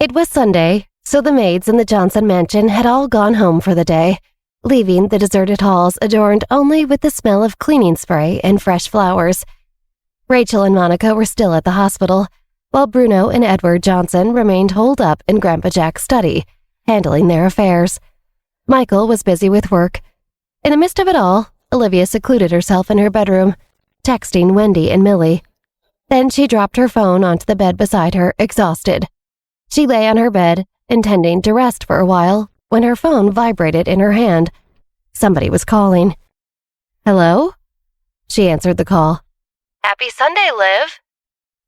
It was Sunday, so the maids in the Johnson mansion had all gone home for the day, leaving the deserted halls adorned only with the smell of cleaning spray and fresh flowers. Rachel and Monica were still at the hospital, while Bruno and Edward Johnson remained holed up in Grandpa Jack's study, handling their affairs. Michael was busy with work. In the midst of it all, Olivia secluded herself in her bedroom, texting Wendy and Millie. Then she dropped her phone onto the bed beside her, exhausted. She lay on her bed, intending to rest for a while, when her phone vibrated in her hand. Somebody was calling. "Hello?" She answered the call. "Happy Sunday, Liv."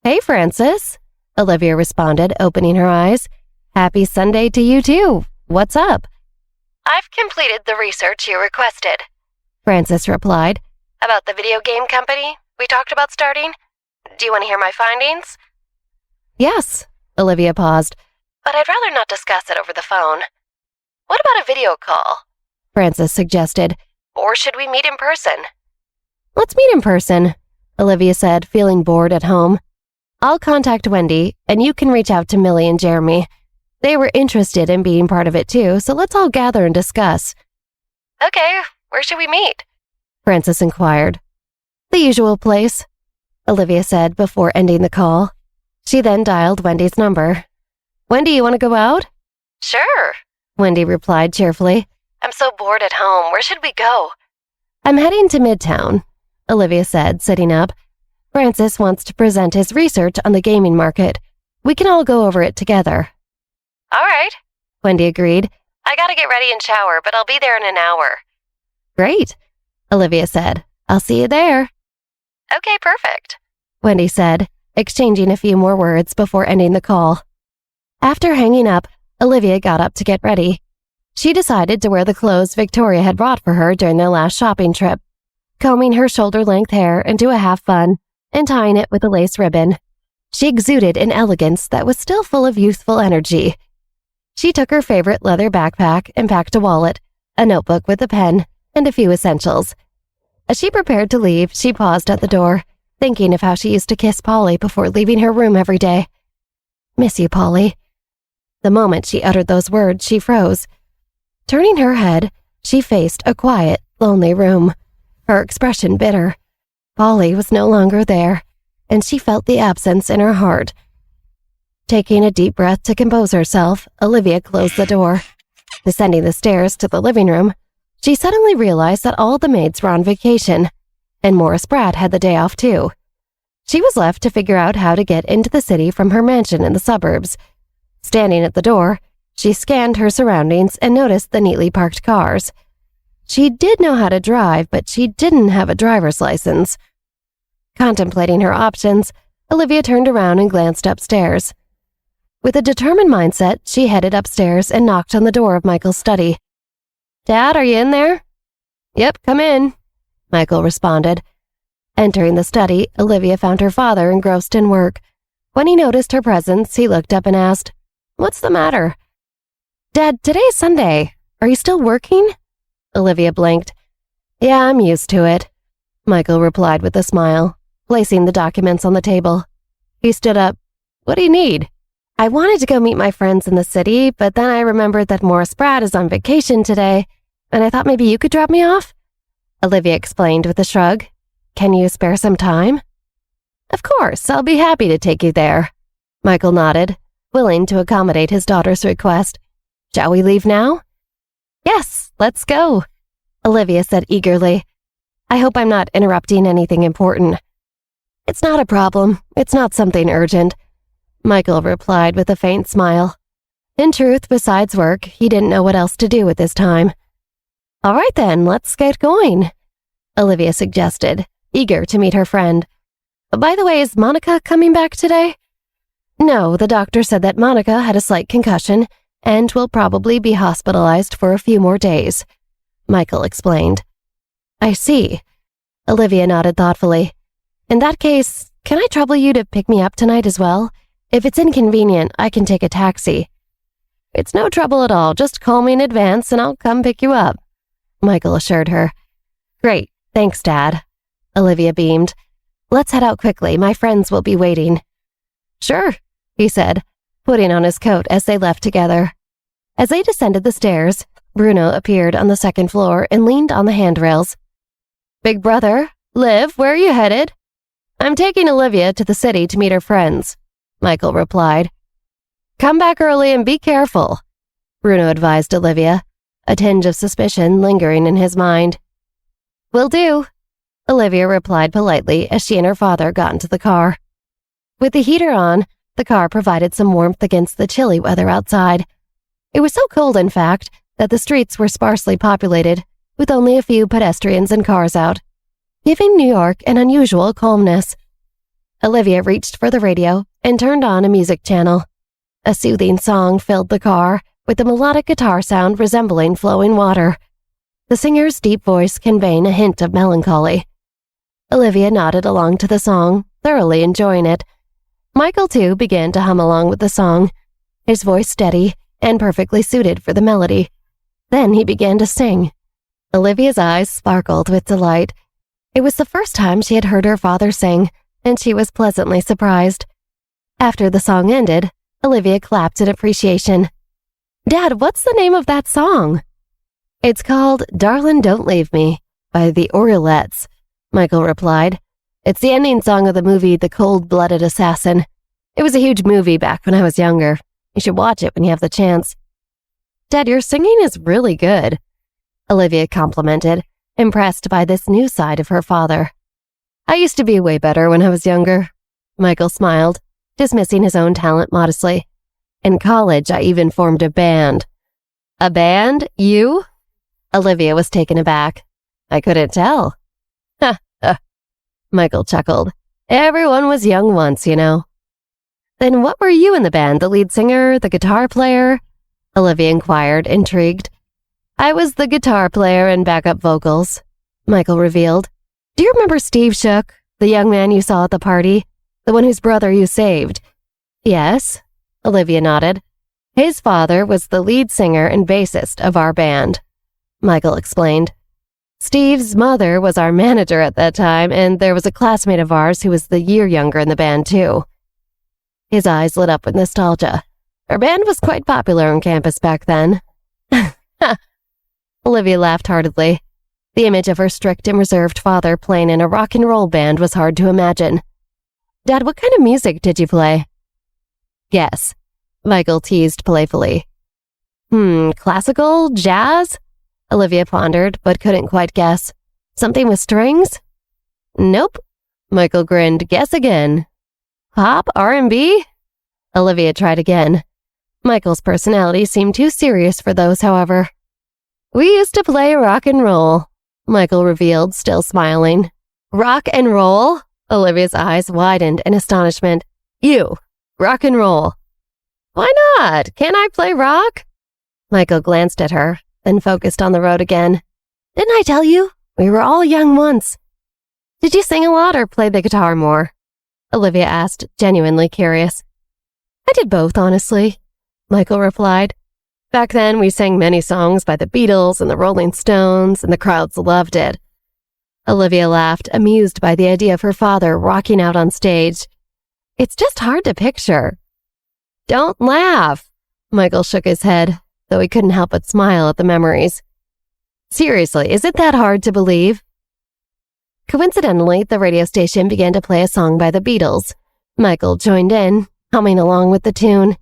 "Hey, Frances," Olivia responded, opening her eyes. "Happy Sunday to you, too. What's up?" "I've completed the research you requested," Frances replied. "About the video game company we talked about starting. Do you want to hear my findings?" "Yes." Olivia paused. "But I'd rather not discuss it over the phone. What about a video call?" Frances suggested. "Or should we meet in person?" "Let's meet in person," Olivia said, feeling bored at home. "I'll contact Wendy, and you can reach out to Millie and Jeremy. They were interested in being part of it too, so let's all gather and discuss." "Okay, where should we meet?" Frances inquired. "The usual place," Olivia said before ending the call. She then dialed Wendy's number. "Wendy, you want to go out?" "Sure," Wendy replied cheerfully. "I'm so bored at home. Where should we go?" "I'm heading to Midtown," Olivia said, sitting up. "Francis wants to present his research on the gaming market. We can all go over it together." "All right," Wendy agreed. "I gotta get ready and shower, but I'll be there in an hour." "Great," Olivia said. "I'll see you there." "Okay, perfect," Wendy said, exchanging a few more words before ending the call. After hanging up, Olivia got up to get ready. She decided to wear the clothes Victoria had brought for her during their last shopping trip, combing her shoulder-length hair into a half bun and tying it with a lace ribbon. She exuded an elegance that was still full of youthful energy. She took her favorite leather backpack and packed a wallet, a notebook with a pen, and a few essentials. As she prepared to leave, she paused at the door, thinking of how she used to kiss Polly before leaving her room every day. "Miss you, Polly." The moment she uttered those words, she froze. Turning her head, she faced a quiet, lonely room, her expression bitter. Polly was no longer there, and she felt the absence in her heart. Taking a deep breath to compose herself, Olivia closed the door. Descending the stairs to the living room, she suddenly realized that all the maids were on vacation, and Morris Pratt had the day off too. She was left to figure out how to get into the city from her mansion in the suburbs. Standing at the door, she scanned her surroundings and noticed the neatly parked cars. She did know how to drive, but she didn't have a driver's license. Contemplating her options, Olivia turned around and glanced upstairs. With a determined mindset, she headed upstairs and knocked on the door of Michael's study. "Dad, are you in there?" "Yep, come in," Michael responded. Entering the study, Olivia found her father engrossed in work. When he noticed her presence, he looked up and asked, "What's the matter?" "Dad, today's Sunday. Are you still working?" Olivia blinked. "Yeah, I'm used to it," Michael replied with a smile, placing the documents on the table. He stood up. "What do you need?" "I wanted to go meet my friends in the city, but then I remembered that Morris Pratt is on vacation today, and I thought maybe you could drop me off," Olivia explained with a shrug. "Can you spare some time?" "Of course, I'll be happy to take you there," Michael nodded, willing to accommodate his daughter's request. "Shall we leave now?" "Yes, let's go," Olivia said eagerly. "I hope I'm not interrupting anything important." "It's not a problem. It's not something urgent," Michael replied with a faint smile. In truth, besides work, he didn't know what else to do with his time. "All right then, let's get going," Olivia suggested, eager to meet her friend. "By the way, is Monica coming back today?" "No, the doctor said that Monica had a slight concussion and will probably be hospitalized for a few more days," Michael explained. "I see." Olivia nodded thoughtfully. "In that case, can I trouble you to pick me up tonight as well? If it's inconvenient, I can take a taxi." "It's no trouble at all. Just call me in advance and I'll come pick you up," Michael assured her. "Great. Thanks, Dad." Olivia beamed. "Let's head out quickly. My friends will be waiting." "Sure," he said. putting on his coat as they left together. As they descended the stairs, Bruno appeared on the second floor and leaned on the handrails. "Big brother, Liv, where are you headed?" "I'm taking Olivia to the city to meet her friends," Michael replied. "Come back early and be careful," Bruno advised Olivia, a tinge of suspicion lingering in his mind. "Will do," Olivia replied politely as she and her father got into the car. With the heater on, the car provided some warmth against the chilly weather outside. It was so cold, in fact, that the streets were sparsely populated, with only a few pedestrians and cars out, giving New York an unusual calmness. Olivia reached for the radio and turned on a music channel. A soothing song filled the car, with the melodic guitar sound resembling flowing water, the singer's deep voice conveying a hint of melancholy. Olivia nodded along to the song, thoroughly enjoying it. Michael, too, began to hum along with the song, his voice steady and perfectly suited for the melody. Then he began to sing. Olivia's eyes sparkled with delight. It was the first time she had heard her father sing, and she was pleasantly surprised. After the song ended, Olivia clapped in appreciation. "Dad, what's the name of that song?" "It's called Darlin' Don't Leave Me by the Oriolettes," Michael replied. "It's the ending song of the movie The Cold-Blooded Assassin. It was a huge movie back when I was younger. You should watch it when you have the chance." "Dad, your singing is really good," Olivia complimented, impressed by this new side of her father. "I used to be way better when I was younger," Michael smiled, dismissing his own talent modestly. "In college, I even formed a band." "A band? You?" Olivia was taken aback. "I couldn't tell." "Ha, ha," Michael chuckled. "Everyone was young once, you know." "Then what were you in the band, the lead singer, the guitar player?" Olivia inquired, intrigued. "I was the guitar player and backup vocals," Michael revealed. "Do you remember Steve Shook, the young man you saw at the party? The one whose brother you saved?" "Yes," Olivia nodded. "His father was the lead singer and bassist of our band," Michael explained. "Steve's mother was our manager at that time, and there was a classmate of ours who was the year younger in the band, too." His eyes lit up with nostalgia. Our band was quite popular on campus back then. Olivia laughed heartedly. The image of her strict and reserved father playing in a rock and roll band was hard to imagine. "Dad, what kind of music did you play?" "Guess," Michael teased playfully. Classical? Jazz?" Olivia pondered, but couldn't quite guess. "Something with strings?" "Nope." Michael grinned. "Guess again." "Pop? R&B?" Olivia tried again. Michael's personality seemed too serious for those, however. "We used to play rock and roll," Michael revealed, still smiling. "Rock and roll?" Olivia's eyes widened in astonishment. "You, rock and roll." "Why not? Can't I play rock?" Michael glanced at her, then focused on the road again. "Didn't I tell you? We were all young once." "Did you sing a lot or play the guitar more?" Olivia asked, genuinely curious. "I did both, honestly," Michael replied. "Back then, we sang many songs by the Beatles and the Rolling Stones, and the crowds loved it." Olivia laughed, amused by the idea of her father rocking out on stage. "It's just hard to picture." "Don't laugh," Michael shook his head, though he couldn't help but smile at the memories. "Seriously, is it that hard to believe?" Coincidentally, the radio station began to play a song by the Beatles. Michael joined in, humming along with the tune.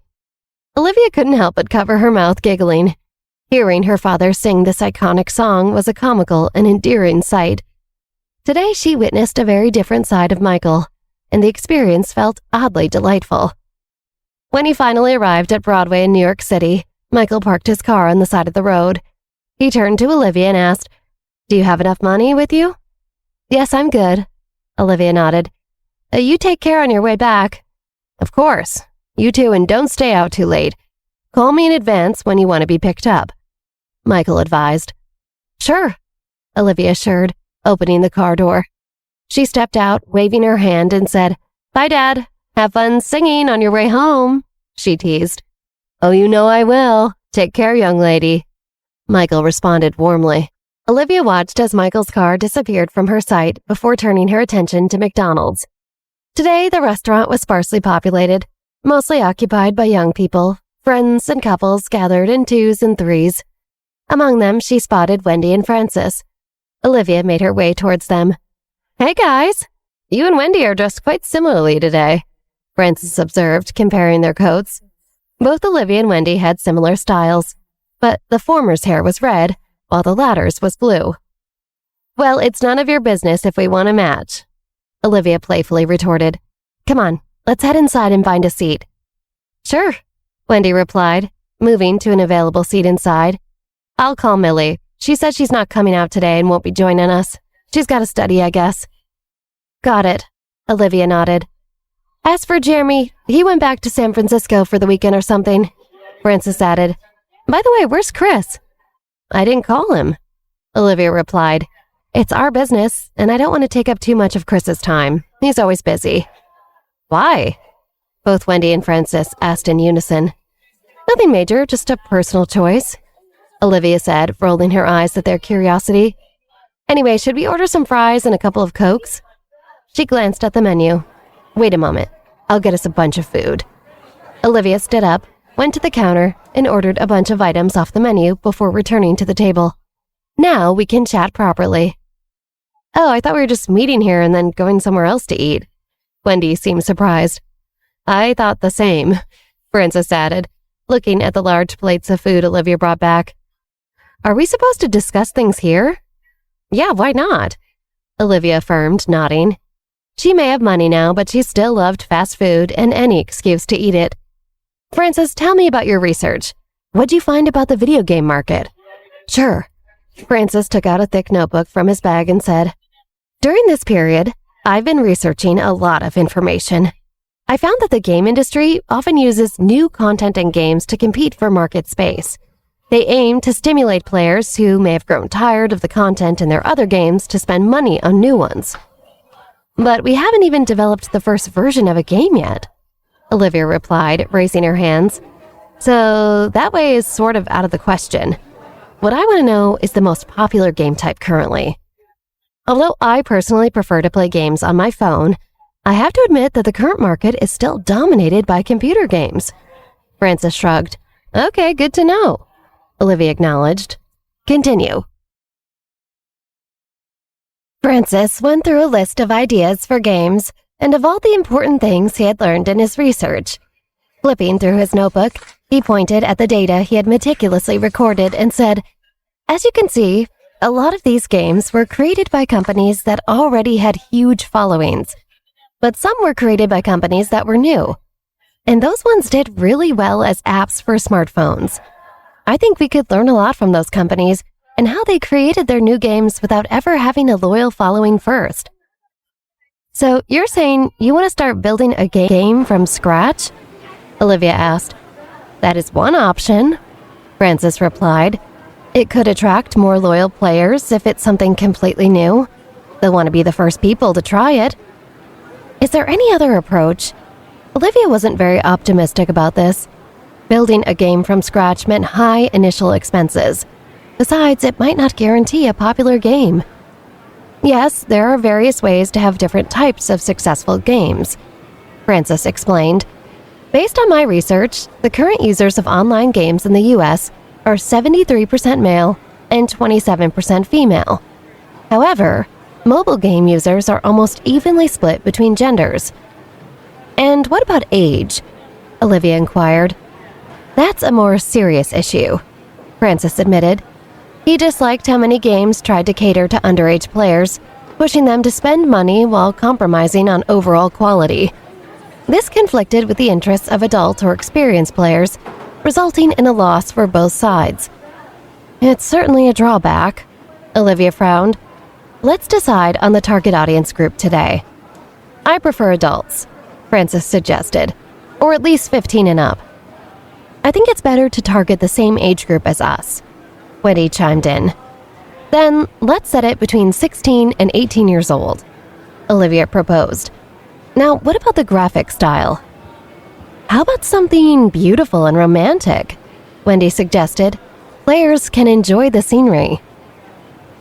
Olivia couldn't help but cover her mouth giggling. Hearing her father sing this iconic song was a comical and endearing sight. Today she witnessed a very different side of Michael, and the experience felt oddly delightful. When he finally arrived at Broadway in New York City, Michael parked his car on the side of the road. He turned to Olivia and asked, "Do you have enough money with you?" "Yes, I'm good," Olivia nodded. You take care on your way back." "Of course. You too, and don't stay out too late. Call me in advance when you want to be picked up," Michael advised. "Sure," Olivia assured, opening the car door. She stepped out, waving her hand, and said, "Bye, Dad. Have fun singing on your way home," she teased. "Oh, you know I will. Take care, young lady," Michael responded warmly. Olivia watched as Michael's car disappeared from her sight before turning her attention to McDonald's. Today, the restaurant was sparsely populated. mostly occupied by young people, friends and couples gathered in twos and threes. Among them, she spotted Wendy and Francis. Olivia made her way towards them. "Hey guys, you and Wendy are dressed quite similarly today," Francis observed, comparing their coats. Both Olivia and Wendy had similar styles, but the former's hair was red, while the latter's was blue. "Well, it's none of your business if we want to match," Olivia playfully retorted. "Come on, let's head inside and find a seat." "Sure," Wendy replied, moving to an available seat inside. "I'll call Millie. She said she's not coming out today and won't be joining us. She's got to study, I guess." "Got it," Olivia nodded. "As for Jeremy, he went back to San Francisco for the weekend or something," Francis added. "By the way, where's Chris?" "I didn't call him," Olivia replied. "It's our business, and I don't want to take up too much of Chris's time. He's always busy." "Why?" both Wendy and Francis asked in unison. "Nothing major, just a personal choice," Olivia said, rolling her eyes at their curiosity. "Anyway, should we order some fries and a couple of Cokes?" She glanced at the menu. "Wait a moment. I'll get us a bunch of food." Olivia stood up, went to the counter, and ordered a bunch of items off the menu before returning to the table. "Now we can chat properly." "Oh, I thought we were just meeting here and then going somewhere else to eat." Wendy seemed surprised. "I thought the same," Francis added, looking at the large plates of food Olivia brought back. "Are we supposed to discuss things here?" "Yeah, why not?" Olivia affirmed, nodding. She may have money now, but she still loved fast food and any excuse to eat it. "Francis, tell me about your research. What'd you find about the video game market?" "Sure." Francis took out a thick notebook from his bag and said, "During this period, I've been researching a lot of information. I found that the game industry often uses new content in games to compete for market space. They aim to stimulate players who may have grown tired of the content in their other games to spend money on new ones. But we haven't even developed the first version of a game yet," Olivia replied, raising her hands. "So that way is sort of out of the question. What I want to know is the most popular game type currently. Although I personally prefer to play games on my phone, I have to admit that the current market is still dominated by computer games." Francis shrugged. "Okay, good to know," Olivia acknowledged. "Continue." Francis went through a list of ideas for games and of all the important things he had learned in his research. Flipping through his notebook, he pointed at the data he had meticulously recorded and said, "As you can see, a lot of these games were created by companies that already had huge followings, but some were created by companies that were new. And those ones did really well as apps for smartphones. I think we could learn a lot from those companies and how they created their new games without ever having a loyal following first." "So you're saying you want to start building a game from scratch?" Olivia asked. "That is one option," Francis replied. "It could attract more loyal players if it's something completely new. They'll want to be the first people to try it." "Is there any other approach?" Olivia wasn't very optimistic about this. Building a game from scratch meant high initial expenses. Besides, it might not guarantee a popular game. "Yes, there are various ways to have different types of successful games," Francis explained. "Based on my research, the current users of online games in the US are 73% male and 27% female. However, mobile game users are almost evenly split between genders." "And what about age?" Olivia inquired. "That's a more serious issue," Francis admitted. He disliked how many games tried to cater to underage players, pushing them to spend money while compromising on overall quality. This conflicted with the interests of adult or experienced players, resulting in a loss for both sides. "It's certainly a drawback," Olivia frowned. "Let's decide on the target audience group today." "I prefer adults," Francis suggested, "or at least 15 and up." "I think it's better to target the same age group as us," Wendy chimed in. "Then let's set it between 16 and 18 years old," Olivia proposed. "Now, what about the graphic style?" "How about something beautiful and romantic?" Wendy suggested. "Players can enjoy the scenery."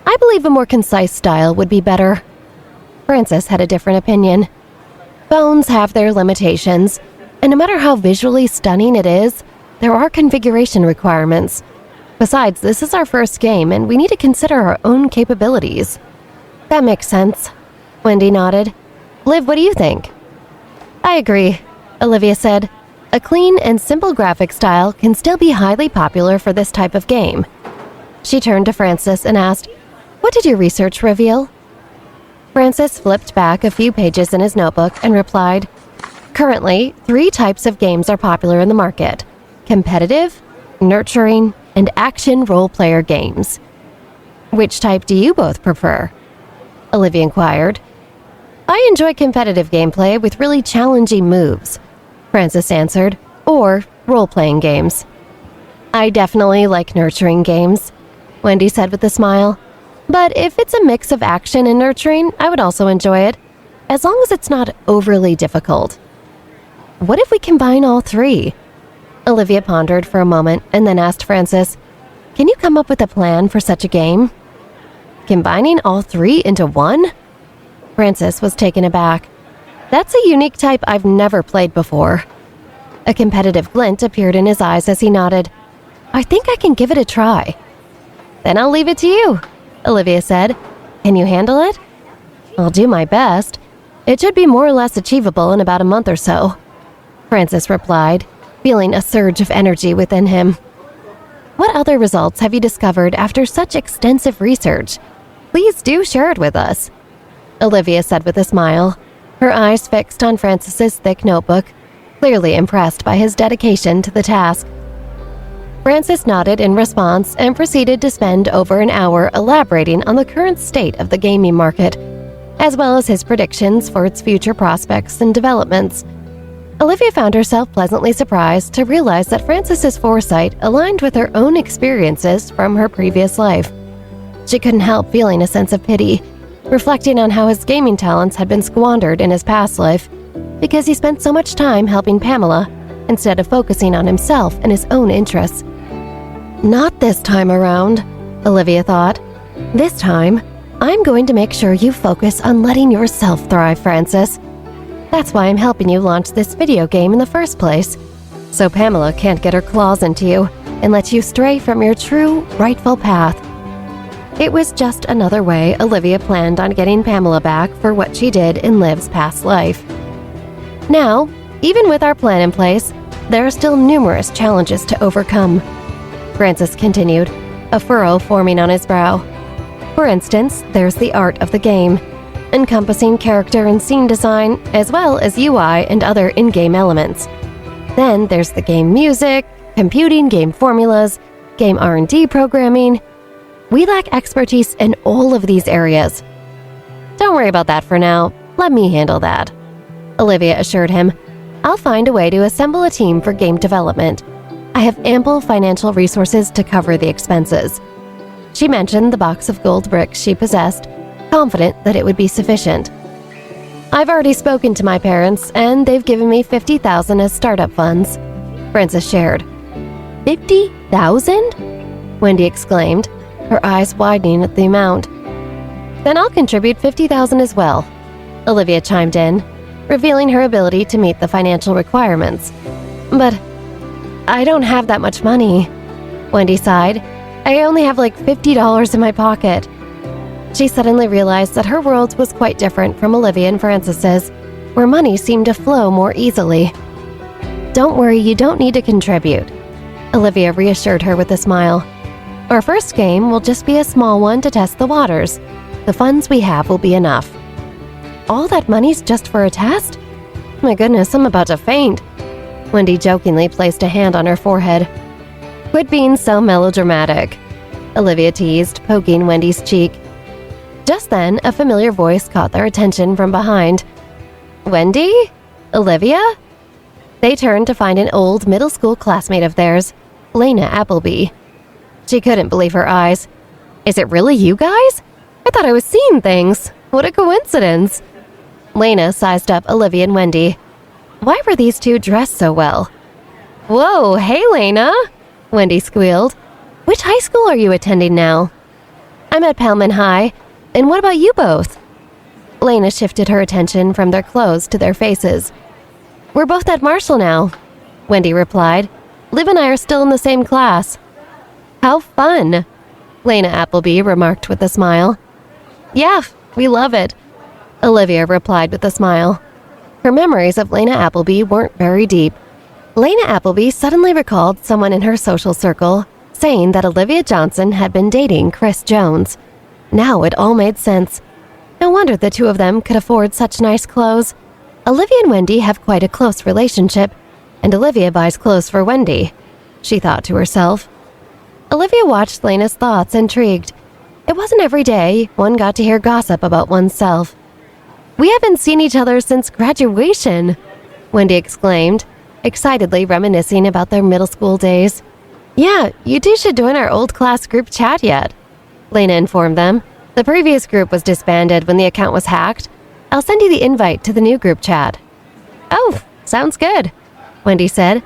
"I believe a more concise style would be better." Francis had a different opinion. "Phones have their limitations. And no matter how visually stunning it is, there are configuration requirements. Besides, this is our first game and we need to consider our own capabilities. That makes sense. Wendy nodded. Liv, what do you think? I agree, Olivia said. A clean and simple graphic style can still be highly popular for this type of game. She turned to Francis and asked, What did your research reveal? Francis flipped back a few pages in his notebook and replied, Currently, 3 types of games are popular in the market: competitive, nurturing, and action role-player games. Which type do you both prefer? Olivia inquired. I enjoy competitive gameplay with really challenging moves, Francis answered, or role-playing games. I definitely like nurturing games, Wendy said with a smile. But if it's a mix of action and nurturing, I would also enjoy it, as long as it's not overly difficult. What if we combine all 3? Olivia pondered for a moment and then asked Francis, Can you come up with a plan for such a game? Combining all 3 into one? Francis was taken aback. That's a unique type I've never played before. A competitive glint appeared in his eyes as he nodded. I think I can give it a try. Then I'll leave it to you, Olivia said. Can you handle it? I'll do my best. It should be more or less achievable in about a month or so, Francis replied, feeling a surge of energy within him. What other results have you discovered after such extensive research? Please do share it with us, Olivia said with a smile, her eyes fixed on Francis's thick notebook, clearly impressed by his dedication to the task. Francis nodded in response and proceeded to spend over an hour elaborating on the current state of the gaming market, as well as his predictions for its future prospects and developments. Olivia found herself pleasantly surprised to realize that Francis's foresight aligned with her own experiences from her previous life. She couldn't help feeling a sense of pity, reflecting on how his gaming talents had been squandered in his past life because he spent so much time helping Pamela instead of focusing on himself and his own interests. Not this time around, Olivia thought. This time, I'm going to make sure you focus on letting yourself thrive, Francis. That's why I'm helping you launch this video game in the first place, so Pamela can't get her claws into you and let you stray from your true, rightful path. It was just another way Olivia planned on getting Pamela back for what she did in Liv's past life. Now, even with our plan in place, there are still numerous challenges to overcome, Francis continued, a furrow forming on his brow. For instance, there's the art of the game, encompassing character and scene design, as well as UI and other in-game elements. Then there's the game music, computing game formulas, game R&D programming. We lack expertise in all of these areas. Don't worry about that for now. Let me handle that, Olivia assured him. I'll find a way to assemble a team for game development. I have ample financial resources to cover the expenses. She mentioned the box of gold bricks she possessed, confident that it would be sufficient. I've already spoken to my parents, and they've given me $50,000 as startup funds, Francis shared. $50,000? Wendy exclaimed, her eyes widening at the amount. Then I'll contribute $50,000 as well, Olivia chimed in, revealing her ability to meet the financial requirements. But I don't have that much money, Wendy sighed. I only have like $50 in my pocket. She suddenly realized that her world was quite different from Olivia and Francis's, where money seemed to flow more easily. Don't worry, you don't need to contribute, Olivia reassured her with a smile. Our first game will just be a small one to test the waters. The funds we have will be enough. All that money's just for a test? My goodness, I'm about to faint. Wendy jokingly placed a hand on her forehead. Quit being so melodramatic, Olivia teased, poking Wendy's cheek. Just then, a familiar voice caught their attention from behind. Wendy? Olivia? They turned to find an old middle school classmate of theirs, Lena Appleby. She couldn't believe her eyes. Is it really you guys? I thought I was seeing things. What a coincidence. Lena sized up Olivia and Wendy. Why were these two dressed so well? Whoa, hey Lena, Wendy squealed. Which high school are you attending now? I'm at Pelman High. And what about you both? Lena shifted her attention from their clothes to their faces. We're both at Marshall now," Wendy replied. "Liv and I are still in the same class." "How fun," Lena Appleby remarked with a smile. "Yeah, we love it," Olivia replied with a smile. Her memories of Lena Appleby weren't very deep. Lena Appleby suddenly recalled someone in her social circle saying that Olivia Johnson had been dating Chris Jones. Now it all made sense. No wonder the two of them could afford such nice clothes. Olivia and Wendy have quite a close relationship, and Olivia buys clothes for Wendy, she thought to herself. Olivia watched Lena's thoughts, intrigued. It wasn't every day one got to hear gossip about oneself. "We haven't seen each other since graduation," Wendy exclaimed, excitedly reminiscing about their middle school days. "Yeah, you two should join our old class group chat yet," Lena informed them. "The previous group was disbanded when the account was hacked. I'll send you the invite to the new group chat." "Oh, sounds good," Wendy said.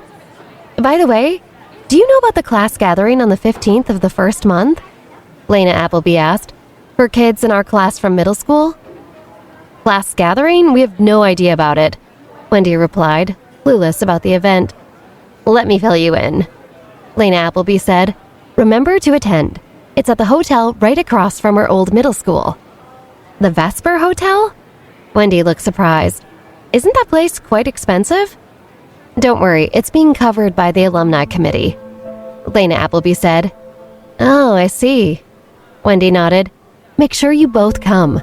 "By the way, do you know about the class gathering on the 15th of the first month?" Lena Appleby asked. "For kids in our class from middle school?" "Class gathering? We have no idea about it," Wendy replied, clueless about the event. "Let me fill you in," Lena Appleby said. "Remember to attend. It's at the hotel right across from our old middle school." "The Vesper Hotel?" Wendy looked surprised. "Isn't that place quite expensive?" "Don't worry, it's being covered by the alumni committee," Lena Appleby said. "Oh, I see." Wendy nodded. "Make sure you both come,"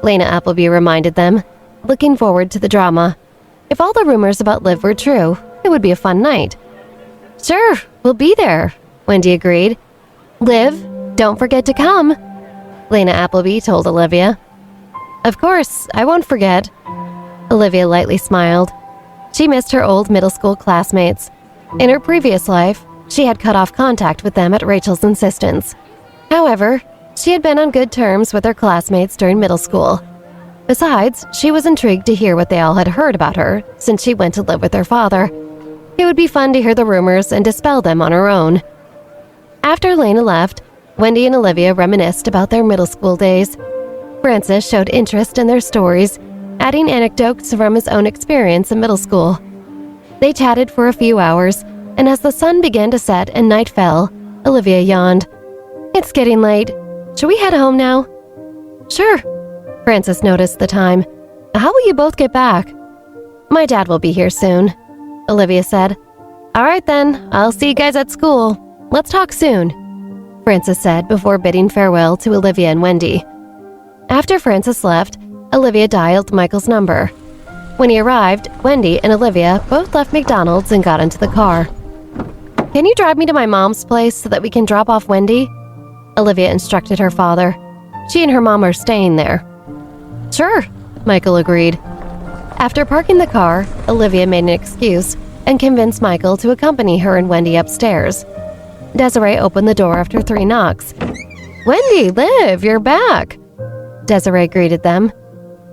Lena Appleby reminded them, looking forward to the drama. If all the rumors about Liv were true, it would be a fun night. "Sure, we'll be there," Wendy agreed. "Liv, don't forget to come," Lena Appleby told Olivia. "Of course, I won't forget." Olivia lightly smiled. She missed her old middle school classmates. In her previous life, she had cut off contact with them at Rachel's insistence. However, she had been on good terms with her classmates during middle school. Besides, she was intrigued to hear what they all had heard about her since she went to live with her father. It would be fun to hear the rumors and dispel them on her own. After Lena left, Wendy and Olivia reminisced about their middle school days. Francis showed interest in their stories, adding anecdotes from his own experience in middle school. They chatted for a few hours, and as the sun began to set and night fell, Olivia yawned. "It's getting late. Should we head home now?" "Sure." Francis noticed the time. "How will you both get back?" "My dad will be here soon," Olivia said. "All right then, I'll see you guys at school. Let's talk soon," Francis said before bidding farewell to Olivia and Wendy. After Francis left, Olivia dialed Michael's number. When he arrived, Wendy and Olivia both left McDonald's and got into the car. "Can you drive me to my mom's place so that we can drop off Wendy?" Olivia instructed her father. She and her mom are staying there. "Sure," Michael agreed. After parking the car, Olivia made an excuse and convinced Michael to accompany her and Wendy upstairs. Desiree opened the door after 3 knocks. "Wendy, Liv, you're back," Desiree greeted them.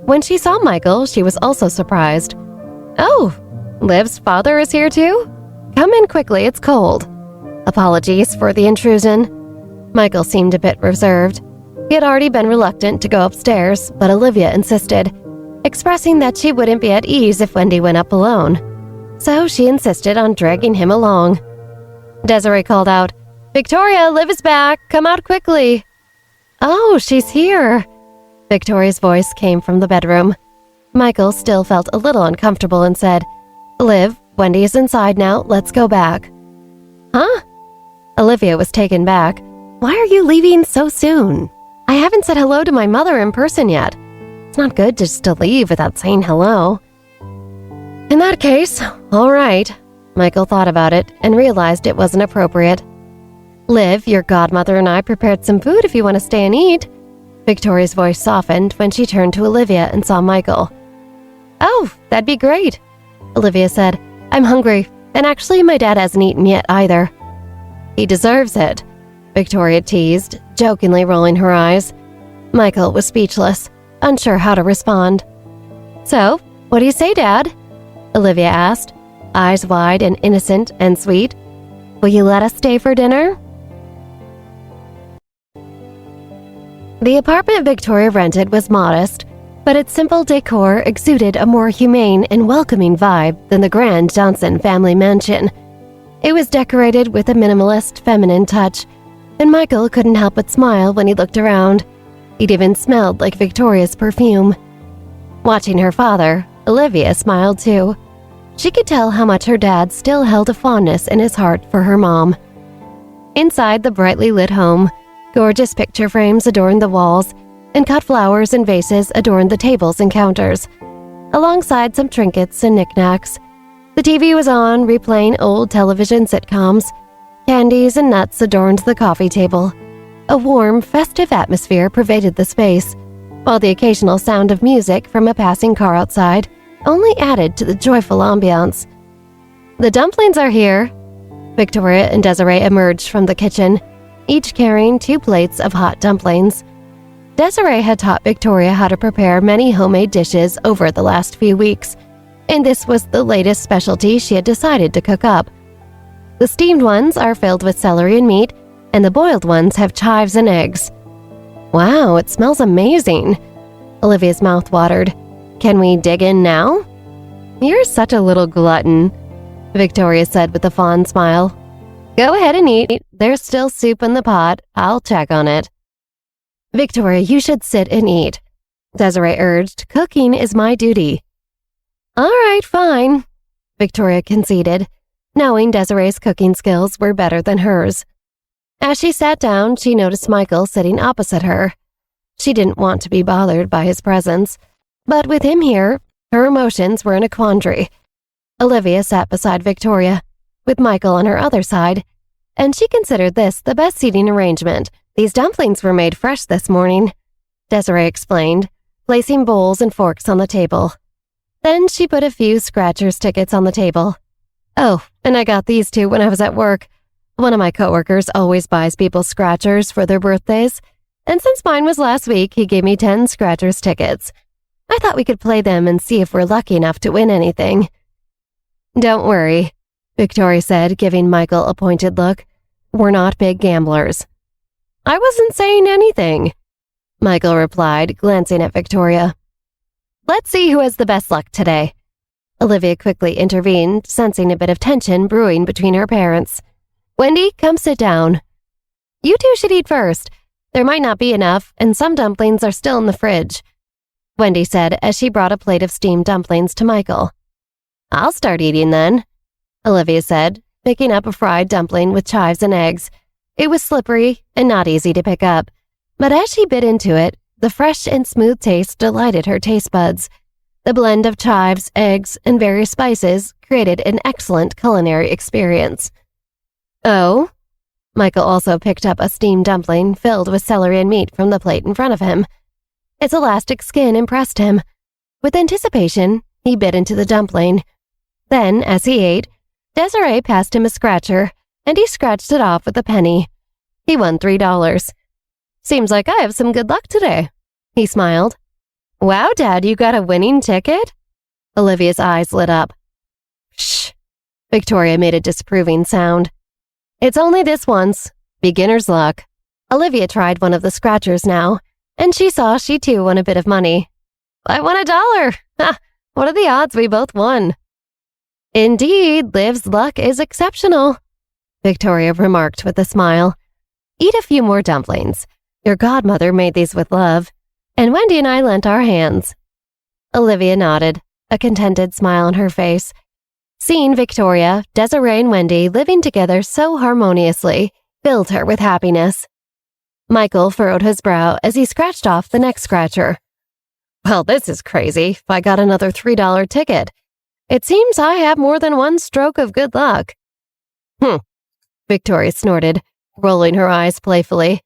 When she saw Michael, she was also surprised. "Oh, Liv's father is here too? Come in quickly, it's cold." "Apologies for the intrusion." Michael seemed a bit reserved. He had already been reluctant to go upstairs, but Olivia insisted, expressing that she wouldn't be at ease if Wendy went up alone. So she insisted on dragging him along. Desiree called out, "Victoria, Liv is back. Come out quickly." "Oh, she's here." Victoria's voice came from the bedroom. Michael still felt a little uncomfortable and said, "Liv, Wendy is inside now. Let's go back." "Huh?" Olivia was taken back. "Why are you leaving so soon? I haven't said hello to my mother in person yet. It's not good just to leave without saying hello." "In that case, all right." Michael thought about it and realized it wasn't appropriate. "Liv, your godmother and I prepared some food if you want to stay and eat." Victoria's voice softened when she turned to Olivia and saw Michael. "Oh, that'd be great," Olivia said. "I'm hungry, and actually my dad hasn't eaten yet either." "He deserves it," Victoria teased, jokingly rolling her eyes. Michael was speechless, unsure how to respond. "So, what do you say, Dad?" Olivia asked, eyes wide and innocent and sweet. "Will you let us stay for dinner?" The apartment Victoria rented was modest. but its simple decor exuded a more humane and welcoming vibe than the grand Johnson family mansion. It was decorated with a minimalist, feminine touch, and Michael couldn't help but smile when he looked around. It even smelled like Victoria's perfume. Watching her father, Olivia smiled too. She could tell how much her dad still held a fondness in his heart for her mom. Inside the brightly lit home, gorgeous picture frames adorned the walls, and cut flowers and vases adorned the tables and counters, alongside some trinkets and knickknacks. The TV was on, replaying old television sitcoms. Candies and nuts adorned the coffee table. A warm, festive atmosphere pervaded the space, while the occasional sound of music from a passing car outside only added to the joyful ambiance. "The dumplings are here." Victoria and Desiree emerged from the kitchen, each carrying 2 plates of hot dumplings. Desiree had taught Victoria how to prepare many homemade dishes over the last few weeks, and this was the latest specialty she had decided to cook up. The steamed ones are filled with celery and meat, and the boiled ones have chives and eggs. "Wow, it smells amazing." Olivia's mouth watered. "Can we dig in now?" "You're such a little glutton," Victoria said with a fond smile. "Go ahead and eat. There's still soup in the pot. I'll check on it." "Victoria, you should sit and eat," Desiree urged. "Cooking is my duty." "All right, fine," Victoria conceded, knowing Desiree's cooking skills were better than hers. As she sat down, she noticed Michael sitting opposite her. She didn't want to be bothered by his presence, but with him here, her emotions were in a quandary. Olivia sat beside Victoria, with Michael on her other side, and she considered this the best seating arrangement. "These dumplings were made fresh this morning," Desiree explained, placing bowls and forks on the table. Then she put a few scratchers tickets on the table. "Oh, and I got these 2 when I was at work. One of my coworkers always buys people scratchers for their birthdays, and since mine was last week, he gave me 10 scratchers tickets. I thought we could play them and see if we're lucky enough to win anything." "Don't worry," Victoria said, giving Michael a pointed look. "We're not big gamblers." "I wasn't saying anything," Michael replied, glancing at Victoria. "Let's see who has the best luck today." Olivia quickly intervened, sensing a bit of tension brewing between her parents. "Wendy, come sit down." "You 2 should eat first. There might not be enough, and some dumplings are still in the fridge," Wendy said as she brought a plate of steamed dumplings to Michael. "I'll start eating then," Olivia said, picking up a fried dumpling with chives and eggs. It was slippery and not easy to pick up, but as she bit into it, the fresh and smooth taste delighted her taste buds. The blend of chives, eggs, and various spices created an excellent culinary experience. "Oh?" Michael also picked up a steamed dumpling filled with celery and meat from the plate in front of him. Its elastic skin impressed him. With anticipation, he bit into the dumpling. Then, as he ate, Desiree passed him a scratcher, and he scratched it off with a penny. He won $3. "Seems like I have some good luck today," he smiled. "Wow, Dad, you got a winning ticket?" Olivia's eyes lit up. "Shh," Victoria made a disapproving sound. "It's only this once. Beginner's luck." Olivia tried one of the scratchers now, and she saw she too won a bit of money. "I won $1. Ha! What are the odds we both won?" "Indeed, Liv's luck is exceptional," Victoria remarked with a smile. "Eat a few more dumplings. Your godmother made these with love, and Wendy and I lent our hands." Olivia nodded, a contented smile on her face. Seeing Victoria, Desiree, and Wendy living together so harmoniously filled her with happiness. Michael furrowed his brow as he scratched off the next scratcher. "Well, this is crazy. I got another $3 ticket. It seems I have more than one stroke of good luck." Victoria snorted, rolling her eyes playfully.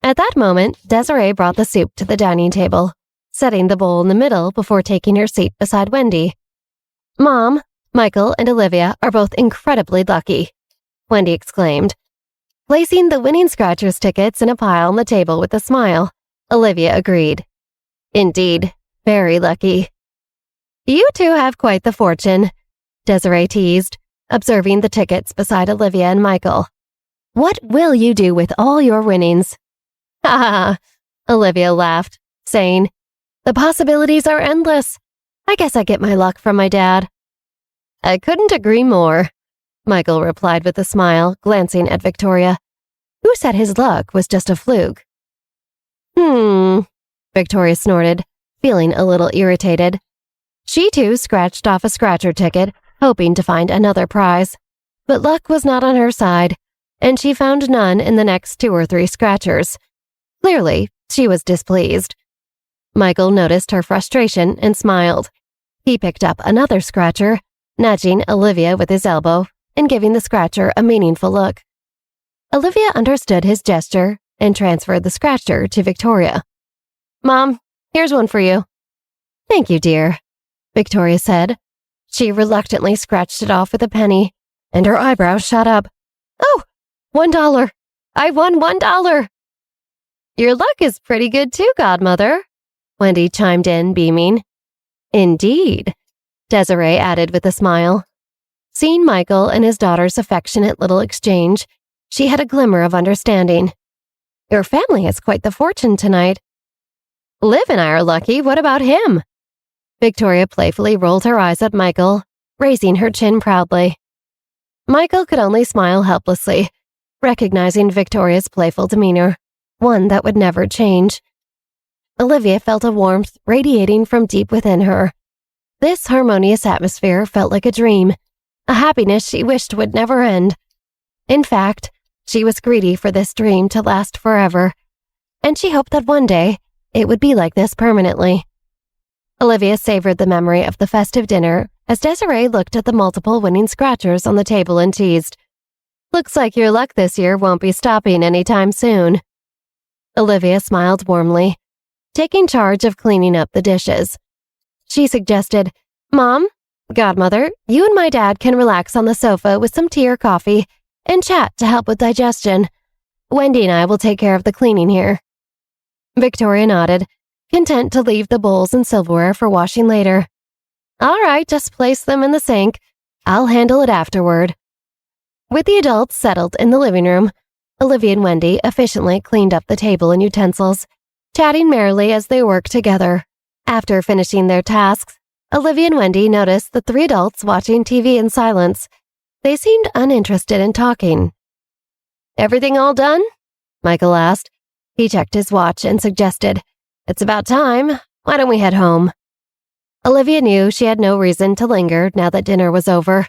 At that moment, Desiree brought the soup to the dining table, setting the bowl in the middle before taking her seat beside Wendy. "Mom, Michael, and Olivia are both incredibly lucky," Wendy exclaimed, placing the winning scratchers tickets in a pile on the table with a smile. Olivia agreed. "Indeed, very lucky." "You 2 have quite the fortune," Desiree teased, observing the tickets beside Olivia and Michael. "What will you do with all your winnings?" "Ha ha ha," Olivia laughed, saying, The possibilities are endless. I guess I get my luck from my dad." "I couldn't agree more," Michael replied with a smile, glancing at Victoria, who said his luck was just a fluke. Victoria snorted, feeling a little irritated. She too scratched off a scratcher ticket, hoping to find another prize. But luck was not on her side, and she found none in the next 2 or 3 scratchers. Clearly, she was displeased. Michael noticed her frustration and smiled. He picked up another scratcher, nudging Olivia with his elbow and giving the scratcher a meaningful look. Olivia understood his gesture and transferred the scratcher to Victoria. "Mom, here's one for you." "Thank you, dear," Victoria said. She reluctantly scratched it off with a penny, and her eyebrows shot up. "Oh, $1. I won $1. "Your luck is pretty good too, Godmother," Wendy chimed in, beaming. "Indeed," Desiree added with a smile. Seeing Michael and his daughter's affectionate little exchange, she had a glimmer of understanding. "Your family has quite the fortune tonight." "Liv and I are lucky. What about him?" Victoria playfully rolled her eyes at Michael, raising her chin proudly. Michael could only smile helplessly, recognizing Victoria's playful demeanor, one that would never change. Olivia felt a warmth radiating from deep within her. This harmonious atmosphere felt like a dream, a happiness she wished would never end. In fact, she was greedy for this dream to last forever, and she hoped that one day it would be like this permanently. Olivia savored the memory of the festive dinner as Desiree looked at the multiple winning scratchers on the table and teased, "Looks like your luck this year won't be stopping anytime soon." Olivia smiled warmly, taking charge of cleaning up the dishes. She suggested, "Mom, Godmother, you and my dad can relax on the sofa with some tea or coffee and chat to help with digestion. Wendy and I will take care of the cleaning here." Victoria nodded, content to leave the bowls and silverware for washing later. "All right, just place them in the sink. I'll handle it afterward." With the adults settled in the living room, Olivia and Wendy efficiently cleaned up the table and utensils, chatting merrily as they worked together. After finishing their tasks, Olivia and Wendy noticed the 3 adults watching TV in silence. They seemed uninterested in talking. "Everything all done?" Michael asked. He checked his watch and suggested, "It's about time. Why don't we head home?" Olivia knew she had no reason to linger now that dinner was over.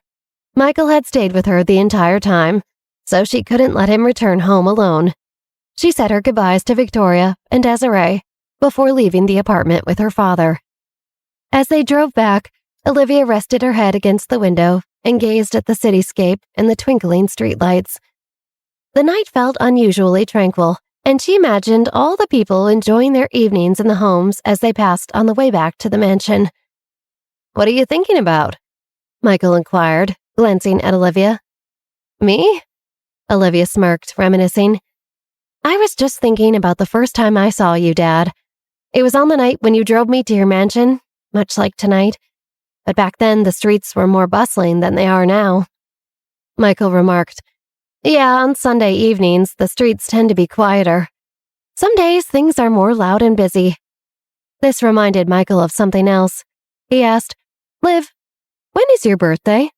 Michael had stayed with her the entire time, so she couldn't let him return home alone. She said her goodbyes to Victoria and Desiree before leaving the apartment with her father. As they drove back, Olivia rested her head against the window and gazed at the cityscape and the twinkling streetlights. The night felt unusually tranquil, and she imagined all the people enjoying their evenings in the homes as they passed on the way back to the mansion. "What are you thinking about?" Michael inquired, glancing at Olivia. "Me?" Olivia smirked, reminiscing. "I was just thinking about the first time I saw you, Dad. It was on the night when you drove me to your mansion, much like tonight. But back then, the streets were more bustling than they are now." Michael remarked, "Yeah, on Sunday evenings, the streets tend to be quieter. Some days, things are more loud and busy." This reminded Michael of something else. He asked, "Liv, when is your birthday?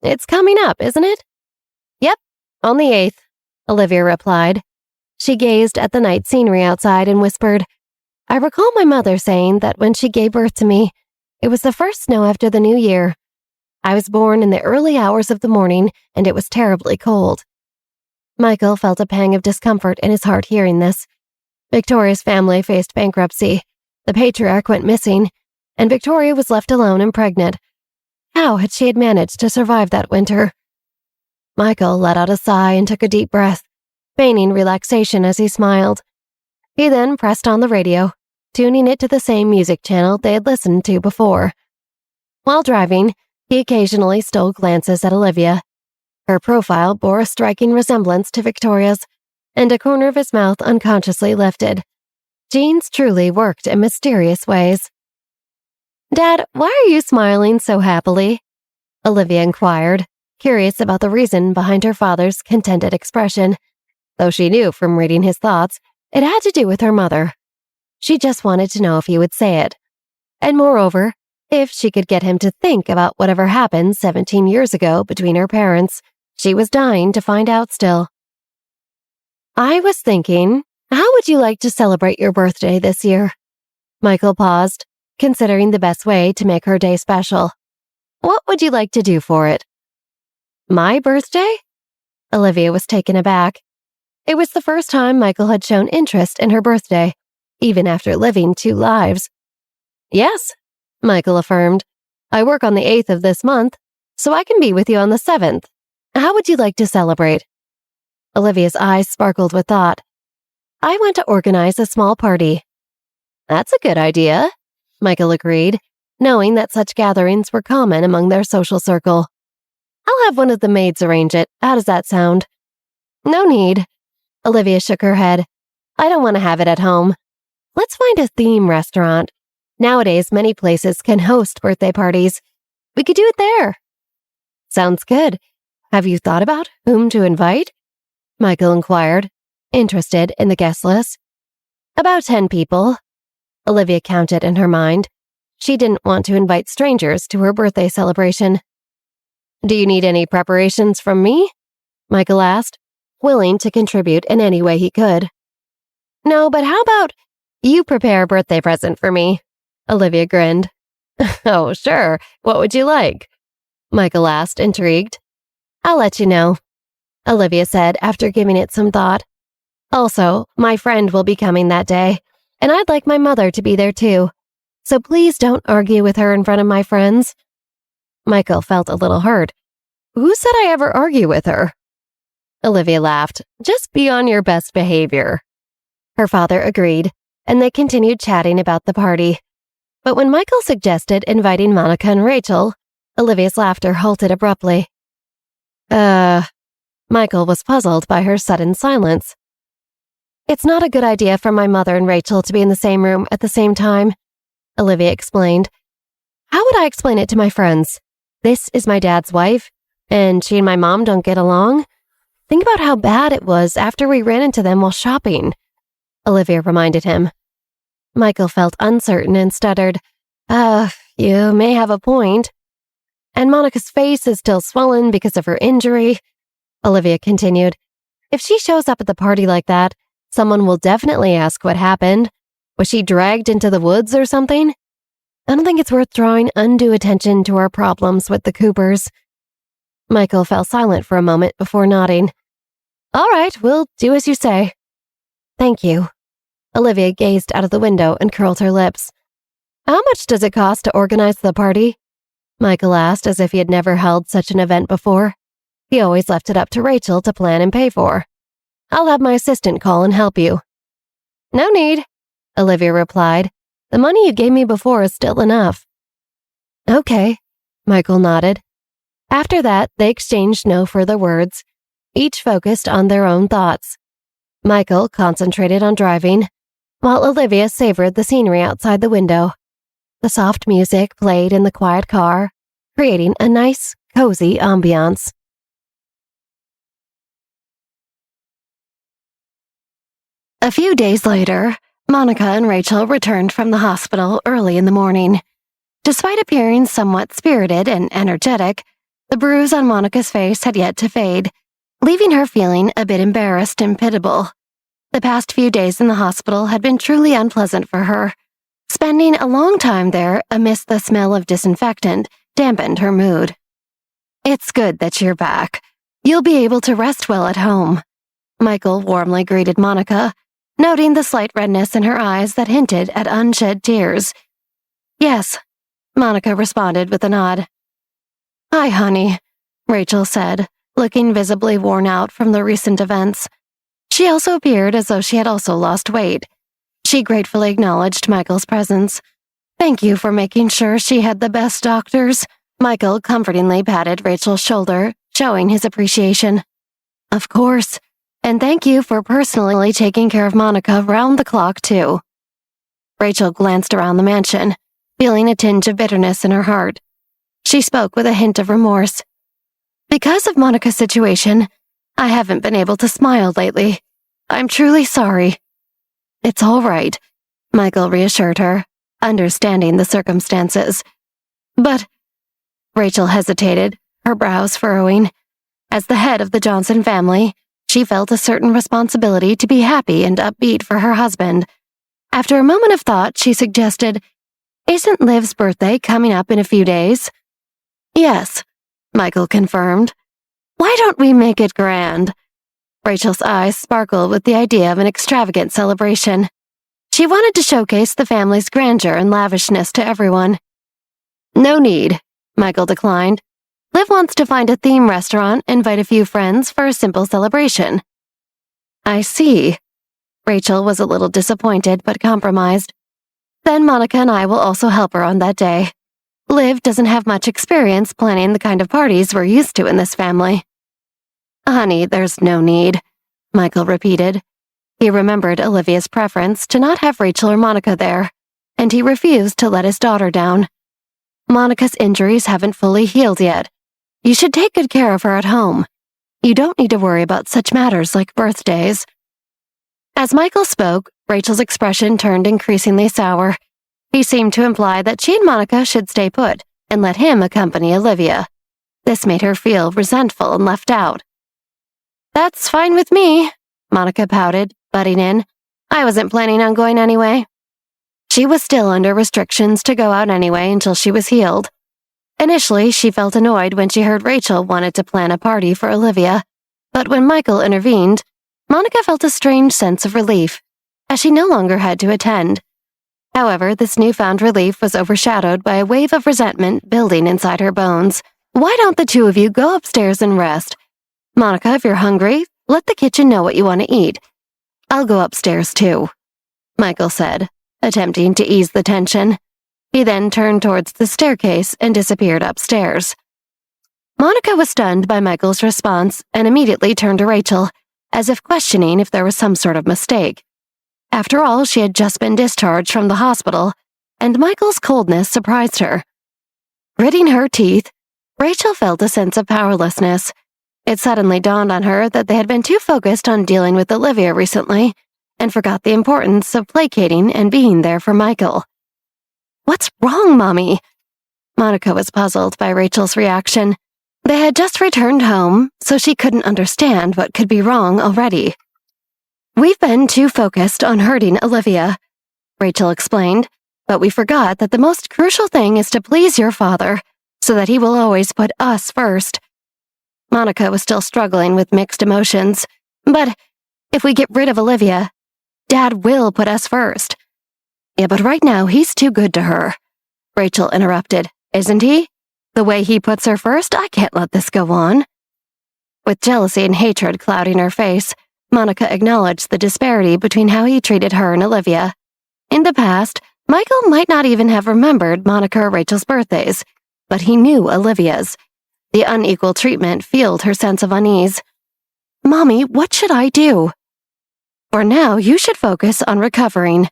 It's coming up, isn't it?" "Yep, on the 8th, Olivia replied. She gazed at the night scenery outside and whispered, "I recall my mother saying that when she gave birth to me, it was the first snow after the new year. I was born in the early hours of the morning, and it was terribly cold." Michael felt a pang of discomfort in his heart hearing this. Victoria's family faced bankruptcy, the patriarch went missing, and Victoria was left alone and pregnant. How had she managed to survive that winter? Michael let out a sigh and took a deep breath, feigning relaxation as he smiled. He then pressed on the radio, tuning it to the same music channel they had listened to before. While driving, he occasionally stole glances at Olivia. Her profile bore a striking resemblance to Victoria's, and a corner of his mouth unconsciously lifted. Genes truly worked in mysterious ways. "Dad, why are you smiling so happily?" Olivia inquired, curious about the reason behind her father's contented expression, though she knew from reading his thoughts it had to do with her mother. She just wanted to know if he would say it, And moreover, if she could get him to think about whatever happened 17 years ago between her parents, she was dying to find out still. I was thinking, how would you like to celebrate your birthday this year? Michael paused, considering the best way to make her day special. What would you like to do for it? My birthday? Olivia was taken aback. It was the first time Michael had shown interest in her birthday, even after living 2 lives. Yes, Michael affirmed. I work on the 8th of this month, so I can be with you on the 7th. How would you like to celebrate? Olivia's eyes sparkled with thought. I want to organize a small party. That's a good idea, Michael agreed, knowing that such gatherings were common among their social circle. I'll have one of the maids arrange it. How does that sound? No need. Olivia shook her head. I don't want to have it at home. Let's find a theme restaurant. Nowadays, many places can host birthday parties. We could do it there. Sounds good. Have you thought about whom to invite? Michael inquired, interested in the guest list. About 10 people. Olivia counted in her mind. She didn't want to invite strangers to her birthday celebration. Do you need any preparations from me? Michael asked, willing to contribute in any way he could. No, but how about you prepare a birthday present for me? Olivia grinned. Oh, sure. What would you like? Michael asked, intrigued. I'll let you know, Olivia said after giving it some thought. Also, my friend will be coming that day, and I'd like my mother to be there too. So please don't argue with her in front of my friends. Michael felt a little hurt. Who said I ever argue with her? Olivia laughed. Just be on your best behavior. Her father agreed, and they continued chatting about the party. But when Michael suggested inviting Monica and Rachel, Olivia's laughter halted abruptly. Michael was puzzled by her sudden silence. It's not a good idea for my mother and Rachel to be in the same room at the same time, Olivia explained. How would I explain it to my friends? This is my dad's wife, and she and my mom don't get along. Think about how bad it was after we ran into them while shopping, Olivia reminded him. Michael felt uncertain and stuttered, you may have a point. And Monica's face is still swollen because of her injury, Olivia continued. If she shows up at the party like that, someone will definitely ask what happened. Was she dragged into the woods or something? I don't think it's worth drawing undue attention to our problems with the Coopers. Michael fell silent for a moment before nodding. All right, we'll do as you say. Thank you. Olivia gazed out of the window and curled her lips. How much does it cost to organize the party? Michael asked as if he had never held such an event before. He always left it up to Rachel to plan and pay for. I'll have my assistant call and help you. No need, Olivia replied. The money you gave me before is still enough. Okay, Michael nodded. After that, they exchanged no further words, each focused on their own thoughts. Michael concentrated on driving, while Olivia savored the scenery outside the window. The soft music played in the quiet car, creating a nice, cozy ambiance. A few days later, Monica and Rachel returned from the hospital early in the morning. Despite appearing somewhat spirited and energetic, the bruise on Monica's face had yet to fade, leaving her feeling a bit embarrassed and pitiable. The past few days in the hospital had been truly unpleasant for her. Spending a long time there amidst the smell of disinfectant dampened her mood. It's good that you're back. You'll be able to rest well at home. Michael warmly greeted Monica, noting the slight redness in her eyes that hinted at unshed tears. Yes, Monica responded with a nod. Hi, honey, Rachel said, looking visibly worn out from the recent events. She also appeared as though she had also lost weight. She gratefully acknowledged Michael's presence. Thank you for making sure she had the best doctors. Michael comfortingly patted Rachel's shoulder, showing his appreciation. Of course, and thank you for personally taking care of Monica round the clock, too. Rachel glanced around the mansion, feeling a tinge of bitterness in her heart. She spoke with a hint of remorse. Because of Monica's situation, I haven't been able to smile lately. I'm truly sorry. It's all right, Michael reassured her, understanding the circumstances. But Rachel hesitated, her brows furrowing. As the head of the Johnson family, she felt a certain responsibility to be happy and upbeat for her husband. After a moment of thought, she suggested, "Isn't Liv's birthday coming up in a few days?" "Yes," Michael confirmed. "Why don't we make it grand?" Rachel's eyes sparkled with the idea of an extravagant celebration. She wanted to showcase the family's grandeur and lavishness to everyone. "No need," Michael declined. "Liv wants to find a theme restaurant, invite a few friends for a simple celebration." "I see." Rachel was a little disappointed but compromised. "Then Monica and I will also help her on that day. Liv doesn't have much experience planning the kind of parties we're used to in this family." "Honey, there's no need," Michael repeated. He remembered Olivia's preference to not have Rachel or Monica there, and he refused to let his daughter down. "Monica's injuries haven't fully healed yet. You should take good care of her at home. You don't need to worry about such matters like birthdays." As Michael spoke, Rachel's expression turned increasingly sour. He seemed to imply that she and Monica should stay put and let him accompany Olivia. This made her feel resentful and left out. "That's fine with me," Monica pouted, butting in. "I wasn't planning on going anyway." She was still under restrictions to go out anyway until she was healed. Initially, she felt annoyed when she heard Rachel wanted to plan a party for Olivia, but when Michael intervened, Monica felt a strange sense of relief, as she no longer had to attend. However, this newfound relief was overshadowed by a wave of resentment building inside her bones. "Why don't the two of you go upstairs and rest? Monica, if you're hungry, let the kitchen know what you want to eat. I'll go upstairs too," Michael said, attempting to ease the tension. He then turned towards the staircase and disappeared upstairs. Monica was stunned by Michael's response and immediately turned to Rachel, as if questioning if there was some sort of mistake. After all, she had just been discharged from the hospital, and Michael's coldness surprised her. Gritting her teeth, Rachel felt a sense of powerlessness. It suddenly dawned on her that they had been too focused on dealing with Olivia recently, and forgot the importance of placating and being there for Michael. "What's wrong, Mommy?" Monica was puzzled by Rachel's reaction. They had just returned home, so she couldn't understand what could be wrong already. "We've been too focused on hurting Olivia," Rachel explained, "but we forgot that the most crucial thing is to please your father, so that he will always put us first." Monica was still struggling with mixed emotions. "But if we get rid of Olivia, Dad will put us first." "Yeah, but right now he's too good to her," Rachel interrupted. "Isn't he? The way he puts her first, I can't let this go on." With jealousy and hatred clouding her face, Monica acknowledged the disparity between how he treated her and Olivia. In the past, Michael might not even have remembered Monica or Rachel's birthdays, but he knew Olivia's. The unequal treatment fueled her sense of unease. "Mommy, what should I do?" "For now, you should focus on recovering,"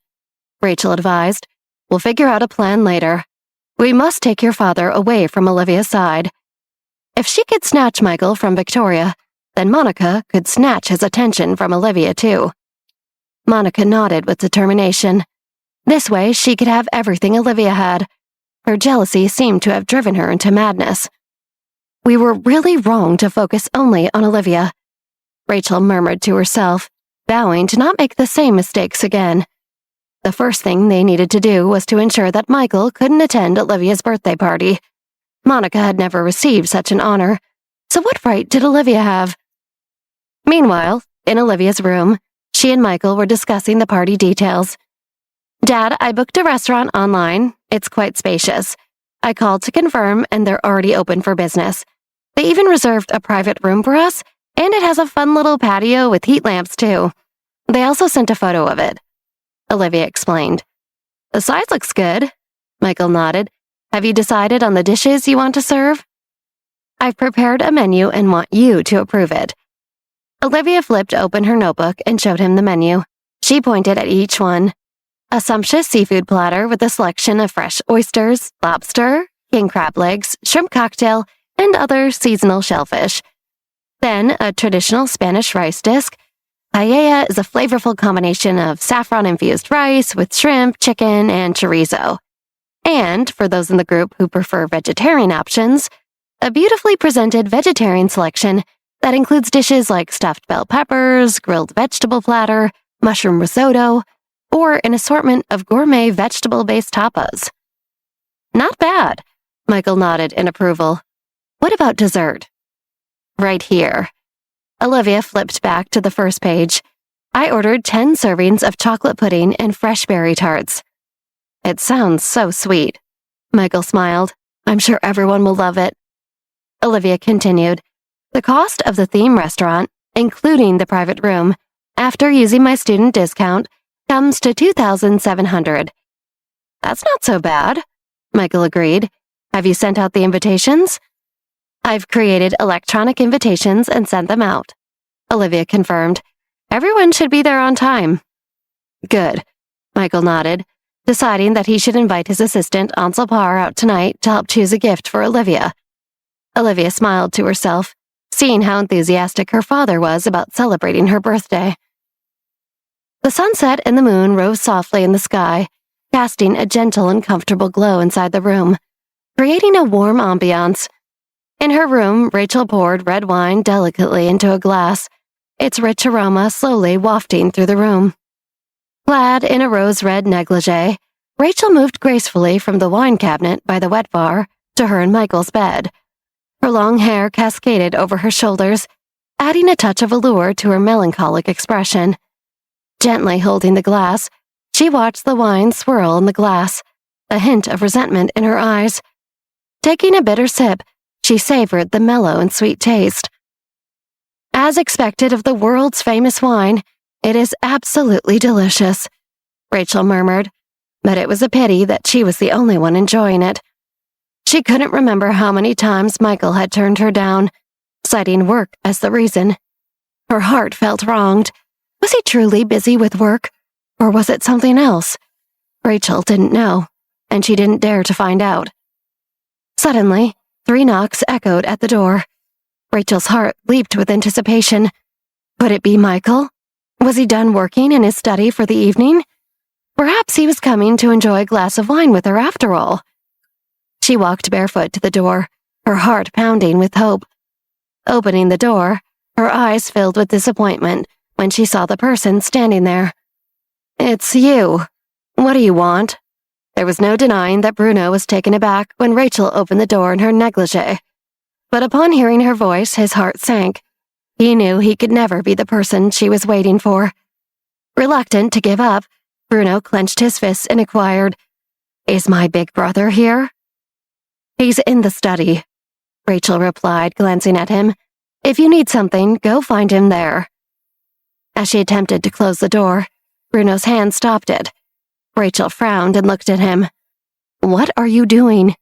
Rachel advised. "We'll figure out a plan later. We must take your father away from Olivia's side. If she could snatch Michael from Victoria, then Monica could snatch his attention from Olivia too." Monica nodded with determination. This way, she could have everything Olivia had. Her jealousy seemed to have driven her into madness. "We were really wrong to focus only on Olivia," Rachel murmured to herself, vowing to not make the same mistakes again. The first thing they needed to do was to ensure that Michael couldn't attend Olivia's birthday party. Monica had never received such an honor, so what right did Olivia have? Meanwhile, in Olivia's room, she and Michael were discussing the party details. "Dad, I booked a restaurant online. It's quite spacious. I called to confirm, and they're already open for business. They even reserved a private room for us, and it has a fun little patio with heat lamps too. They also sent a photo of it," Olivia explained. "The size looks good," Michael nodded. "Have you decided on the dishes you want to serve?" "I've prepared a menu and want you to approve it." Olivia flipped open her notebook and showed him the menu. She pointed at each one. A sumptuous seafood platter with a selection of fresh oysters, lobster, king crab legs, shrimp cocktail, and other seasonal shellfish. Then a traditional Spanish rice dish, Paella is a flavorful combination of saffron-infused rice with shrimp, chicken, and chorizo. And, for those in the group who prefer vegetarian options, a beautifully presented vegetarian selection that includes dishes like stuffed bell peppers, grilled vegetable platter, mushroom risotto, or an assortment of gourmet vegetable-based tapas. Not bad, Michael nodded in approval. What about dessert? Right here. Olivia flipped back to the first page. I ordered 10 servings of chocolate pudding and fresh berry tarts. It sounds so sweet. Michael smiled. I'm sure everyone will love it. Olivia continued. The cost of the theme restaurant, including the private room, after using my student discount, comes to $2,700. That's not so bad, Michael agreed. Have you sent out the invitations? I've created electronic invitations and sent them out, Olivia confirmed. Everyone should be there on time. Good, Michael nodded, deciding that he should invite his assistant Ansel Parr out tonight to help choose a gift for Olivia. Olivia smiled to herself, seeing how enthusiastic her father was about celebrating her birthday. The sunset and the moon rose softly in the sky, casting a gentle and comfortable glow inside the room, creating a warm ambiance. In her room, Rachel poured red wine delicately into a glass, its rich aroma slowly wafting through the room. Clad in a rose-red negligee, Rachel moved gracefully from the wine cabinet by the wet bar to her and Michael's bed. Her long hair cascaded over her shoulders, adding a touch of allure to her melancholic expression. Gently holding the glass, she watched the wine swirl in the glass, a hint of resentment in her eyes. Taking a bitter sip, she savored the mellow and sweet taste. As expected of the world's famous wine, it is absolutely delicious, Rachel murmured, but it was a pity that she was the only one enjoying it. She couldn't remember how many times Michael had turned her down, citing work as the reason. Her heart felt wronged. Was he truly busy with work, or was it something else? Rachel didn't know, and she didn't dare to find out. Suddenly, 3 knocks echoed at the door. Rachel's heart leaped with anticipation. Could it be Michael? Was he done working in his study for the evening? Perhaps he was coming to enjoy a glass of wine with her after all. She walked barefoot to the door, her heart pounding with hope. Opening the door, her eyes filled with disappointment when she saw the person standing there. It's you. What do you want? There was no denying that Bruno was taken aback when Rachel opened the door in her negligee. But upon hearing her voice, his heart sank. He knew he could never be the person she was waiting for. Reluctant to give up, Bruno clenched his fists and inquired, Is my big brother here? He's in the study, Rachel replied, glancing at him. If you need something, go find him there. As she attempted to close the door, Bruno's hand stopped it. Rachel frowned and looked at him. What are you doing?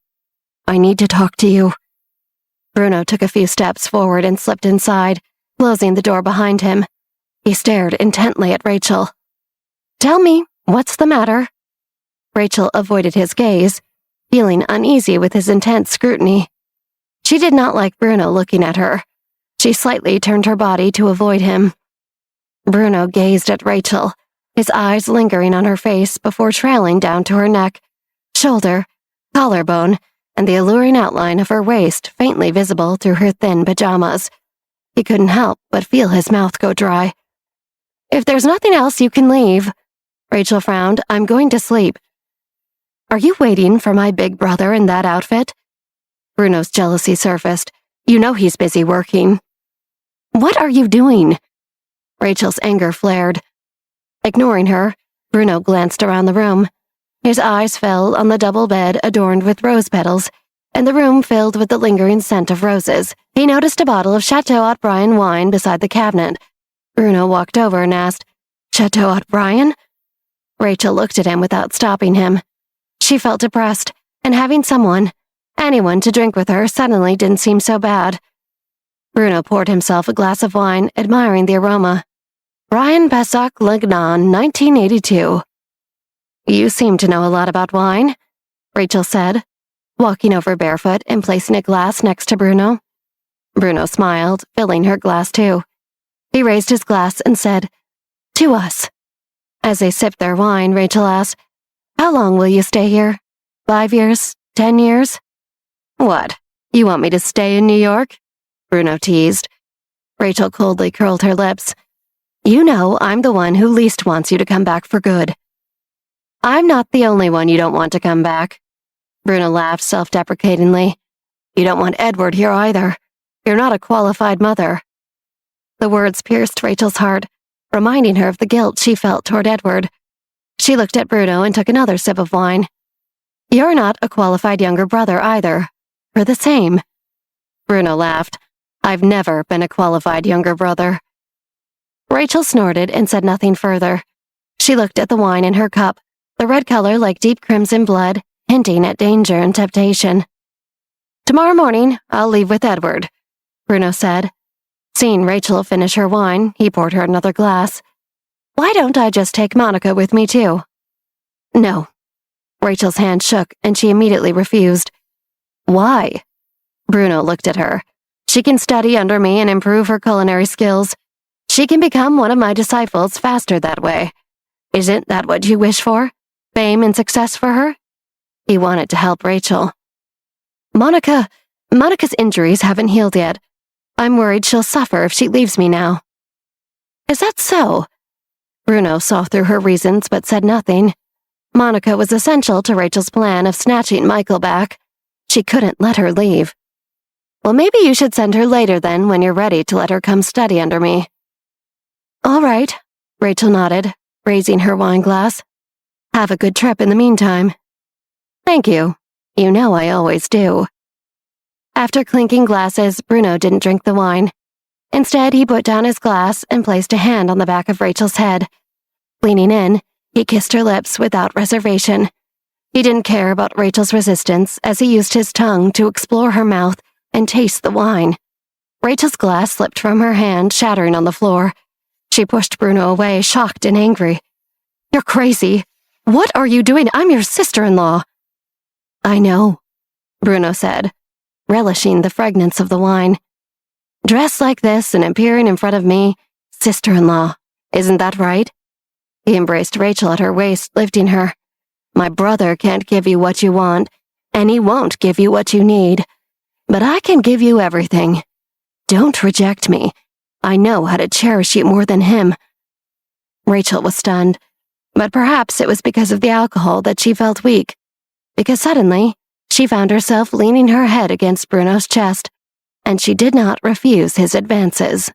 I need to talk to you. Bruno took a few steps forward and slipped inside, closing the door behind him. He stared intently at Rachel. Tell me, what's the matter? Rachel avoided his gaze, feeling uneasy with his intense scrutiny. She did not like Bruno looking at her. She slightly turned her body to avoid him. Bruno gazed at Rachel, his eyes lingering on her face before trailing down to her neck, shoulder, collarbone, and the alluring outline of her waist faintly visible through her thin pajamas. He couldn't help but feel his mouth go dry. If there's nothing else, you can leave. Rachel frowned. I'm going to sleep. Are you waiting for my big brother in that outfit? Bruno's jealousy surfaced. You know he's busy working. What are you doing? Rachel's anger flared. Ignoring her, Bruno glanced around the room. His eyes fell on the double bed adorned with rose petals, and the room filled with the lingering scent of roses. He noticed a bottle of Chateau Haut-Brion wine beside the cabinet. Bruno walked over and asked, Chateau Haut-Brion? Rachel looked at him without stopping him. She felt depressed, and having anyone to drink with her suddenly didn't seem so bad. Bruno poured himself a glass of wine, admiring the aroma. Brian Passac Legnon, 1982. You seem to know a lot about wine, Rachel said, walking over barefoot and placing a glass next to Bruno. Bruno smiled, filling her glass too. He raised his glass and said, To us. As they sipped their wine, Rachel asked, "How long will you stay here? 5 years? 10 years?" "What? You want me to stay in New York?" Bruno teased. Rachel coldly curled her lips. "You know I'm the one who least wants you to come back for good." "I'm not the only one you don't want to come back." Bruno laughed self-deprecatingly. "You don't want Edward here either. You're not a qualified mother." The words pierced Rachel's heart, reminding her of the guilt she felt toward Edward. She looked at Bruno and took another sip of wine. "You're not a qualified younger brother either. We're the same." Bruno laughed. "I've never been a qualified younger brother." Rachel snorted and said nothing further. She looked at the wine in her cup, the red color like deep crimson blood, hinting at danger and temptation. "Tomorrow morning, I'll leave with Edward," Bruno said. Seeing Rachel finish her wine, he poured her another glass. "Why don't I just take Monica with me too?" "No." Rachel's hand shook and she immediately refused. "Why?" Bruno looked at her. "She can study under me and improve her culinary skills. She can become one of my disciples faster that way. Isn't that what you wish for? Fame and success for her?" He wanted to help Rachel. Monica's injuries haven't healed yet. I'm worried she'll suffer if she leaves me now." "Is that so?" Bruno saw through her reasons but said nothing. Monica was essential to Rachel's plan of snatching Michael back. She couldn't let her leave. "Well, maybe you should send her later then when you're ready to let her come study under me." "All right," Rachel nodded, raising her wine glass. "Have a good trip in the meantime." "Thank you. You know I always do." After clinking glasses, Bruno didn't drink the wine. Instead, he put down his glass and placed a hand on the back of Rachel's head. Leaning in, he kissed her lips without reservation. He didn't care about Rachel's resistance as he used his tongue to explore her mouth and taste the wine. Rachel's glass slipped from her hand, shattering on the floor. She pushed Bruno away, shocked and angry. "You're crazy. What are you doing? I'm your sister-in-law." "I know," Bruno said, relishing the fragrance of the wine. "Dressed like this and appearing in front of me, sister-in-law. Isn't that right?" He embraced Rachel at her waist, lifting her. "My brother can't give you what you want, and he won't give you what you need. But I can give you everything. Don't reject me. I know how to cherish you more than him." Rachel was stunned, but perhaps it was because of the alcohol that she felt weak, because suddenly, she found herself leaning her head against Bruno's chest, and she did not refuse his advances.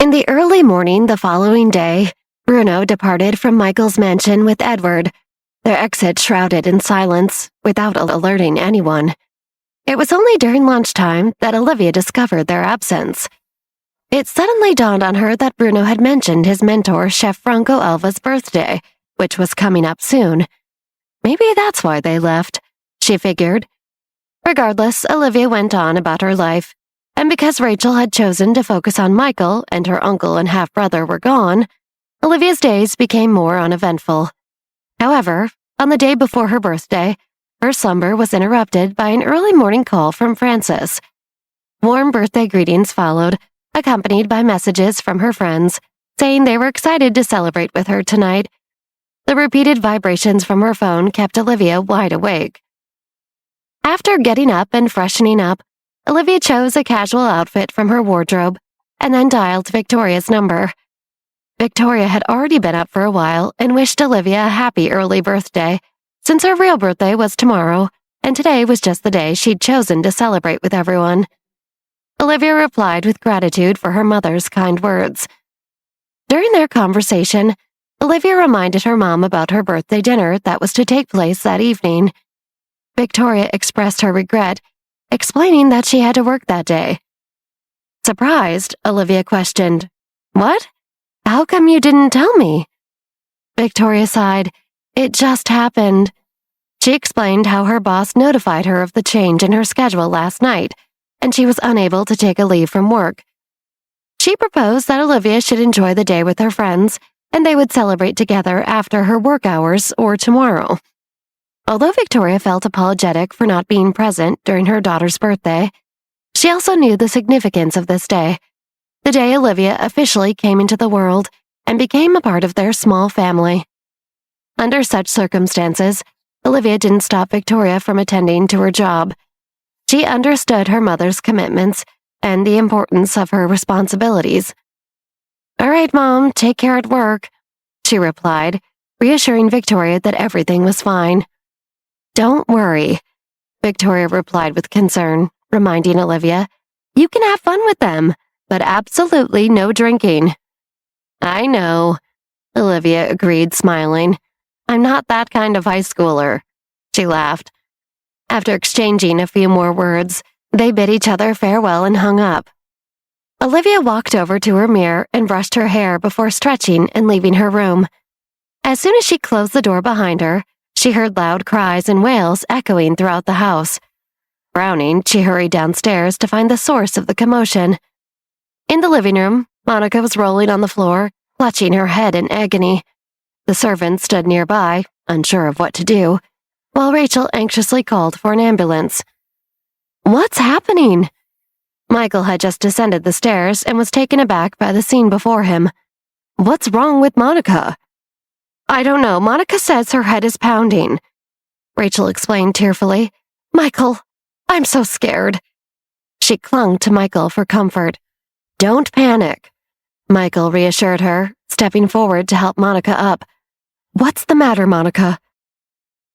In the early morning the following day, Bruno departed from Michael's mansion with Edward, their exit shrouded in silence, without alerting anyone. It was only during lunchtime that Olivia discovered their absence. It suddenly dawned on her that Bruno had mentioned his mentor, Chef Franco Alva's birthday, which was coming up soon. Maybe that's why they left, she figured. Regardless, Olivia went on about her life, and because Rachel had chosen to focus on Michael and her uncle and half-brother were gone, Olivia's days became more uneventful. However, on the day before her birthday, her slumber was interrupted by an early morning call from Frances. Warm birthday greetings followed, accompanied by messages from her friends, saying they were excited to celebrate with her tonight. The repeated vibrations from her phone kept Olivia wide awake. After getting up and freshening up, Olivia chose a casual outfit from her wardrobe and then dialed Victoria's number. Victoria had already been up for a while and wished Olivia a happy early birthday, since her real birthday was tomorrow, and today was just the day she'd chosen to celebrate with everyone. Olivia replied with gratitude for her mother's kind words. During their conversation, Olivia reminded her mom about her birthday dinner that was to take place that evening. Victoria expressed her regret, explaining that she had to work that day. Surprised, Olivia questioned, "What? How come you didn't tell me?" Victoria sighed. "It just happened." She explained how her boss notified her of the change in her schedule last night, and she was unable to take a leave from work. She proposed that Olivia should enjoy the day with her friends, and they would celebrate together after her work hours or tomorrow. Although Victoria felt apologetic for not being present during her daughter's birthday, She also knew the significance of this day, the day Olivia officially came into the world and became a part of their small family. Under such circumstances, Olivia didn't stop Victoria from attending to her job. She understood her mother's commitments and the importance of her responsibilities. "All right, Mom, take care at work," she replied, reassuring Victoria that everything was fine. "Don't worry," Victoria replied with concern, reminding Olivia, "You can have fun with them, but absolutely no drinking." "I know," Olivia agreed, smiling. "I'm not that kind of high schooler," she laughed. After exchanging a few more words, they bid each other farewell and hung up. Olivia walked over to her mirror and brushed her hair before stretching and leaving her room. As soon as she closed the door behind her, she heard loud cries and wails echoing throughout the house. Frowning, she hurried downstairs to find the source of the commotion. In the living room, Monica was rolling on the floor, clutching her head in agony. The servant stood nearby, unsure of what to do, while Rachel anxiously called for an ambulance. "What's happening?" Michael had just descended the stairs and was taken aback by the scene before him. "What's wrong with Monica?" "I don't know. Monica says her head is pounding," Rachel explained tearfully. "Michael, I'm so scared." She clung to Michael for comfort. "Don't panic," Michael reassured her, stepping forward to help Monica up. "What's the matter, Monica?"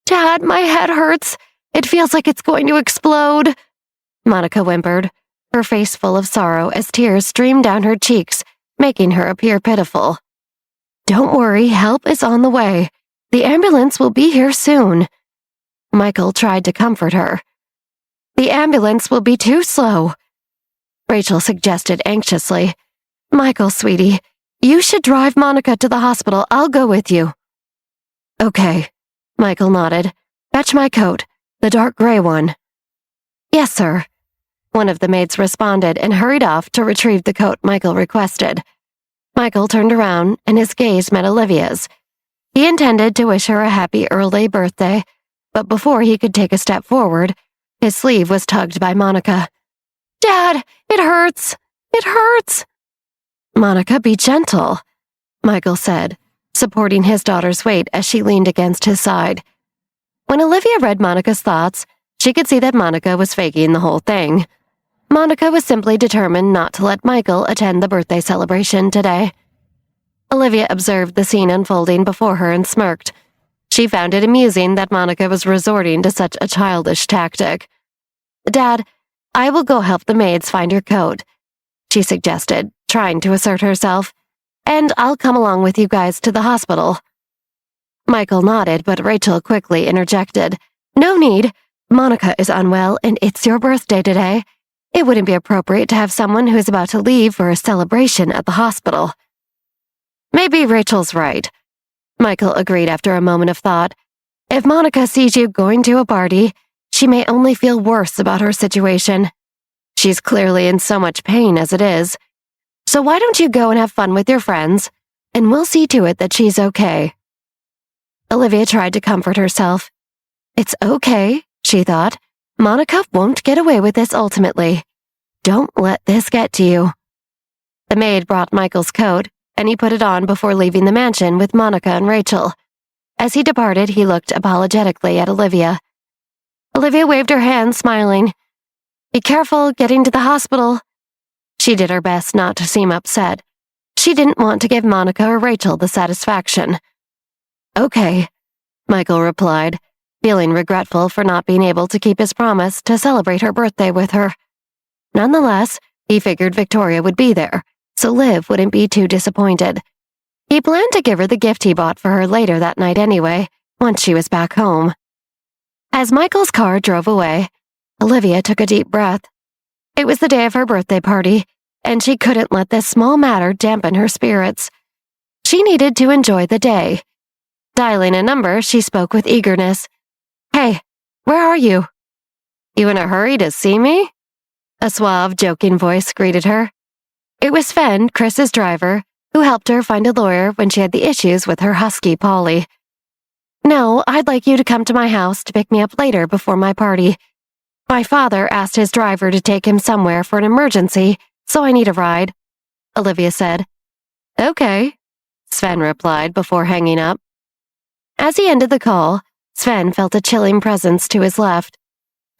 "Dad, my head hurts. It feels like it's going to explode," Monica whimpered, her face full of sorrow as tears streamed down her cheeks, making her appear pitiful. "Don't worry, help is on the way. The ambulance will be here soon." Michael tried to comfort her. "The ambulance will be too slow," Rachel suggested anxiously. "Michael, sweetie, you should drive Monica to the hospital. I'll go with you." "Okay," Michael nodded. "Fetch my coat, the dark gray one." "Yes, sir." One of the maids responded and hurried off to retrieve the coat Michael requested. Michael turned around and his gaze met Olivia's. He intended to wish her a happy early birthday, but before he could take a step forward, his sleeve was tugged by Monica. "Dad, it hurts! It hurts!" "Monica, be gentle," Michael said, supporting his daughter's weight as she leaned against his side. When Olivia read Monica's thoughts, she could see that Monica was faking the whole thing. Monica was simply determined not to let Michael attend the birthday celebration today. Olivia observed the scene unfolding before her and smirked. She found it amusing that Monica was resorting to such a childish tactic. "Dad, I will go help the maids find your coat," she suggested, trying to assert herself, "and I'll come along with you guys to the hospital." Michael nodded, but Rachel quickly interjected. "No need. Monica is unwell, and it's your birthday today. It wouldn't be appropriate to have someone who is about to leave for a celebration at the hospital." "Maybe Rachel's right," Michael agreed after a moment of thought. "If Monica sees you going to a party, she may only feel worse about her situation. She's clearly in so much pain as it is. So why don't you go and have fun with your friends, and we'll see to it that she's okay." Olivia tried to comfort herself. "It's okay," she thought. "Monica won't get away with this ultimately. Don't let this get to you." The maid brought Michael's coat, and he put it on before leaving the mansion with Monica and Rachel. As he departed, he looked apologetically at Olivia. Olivia waved her hand, smiling. "Be careful getting to the hospital." She did her best not to seem upset. She didn't want to give Monica or Rachel the satisfaction. "Okay," Michael replied, feeling regretful for not being able to keep his promise to celebrate her birthday with her. Nonetheless, he figured Victoria would be there, so Liv wouldn't be too disappointed. He planned to give her the gift he bought for her later that night anyway, once she was back home. As Michael's car drove away, Olivia took a deep breath. It was the day of her birthday party, and she couldn't let this small matter dampen her spirits. She needed to enjoy the day. Dialing a number, she spoke with eagerness. "Hey, where are you?" "You in a hurry to see me?" A suave, joking voice greeted her. It was Fen, Chris's driver, who helped her find a lawyer when she had the issues with her husky Polly. "No, I'd like you to come to my house to pick me up later before my party. My father asked his driver to take him somewhere for an emergency, so I need a ride, Olivia said. Okay, Sven replied before hanging up. As he ended the call, Sven felt a chilling presence to his left.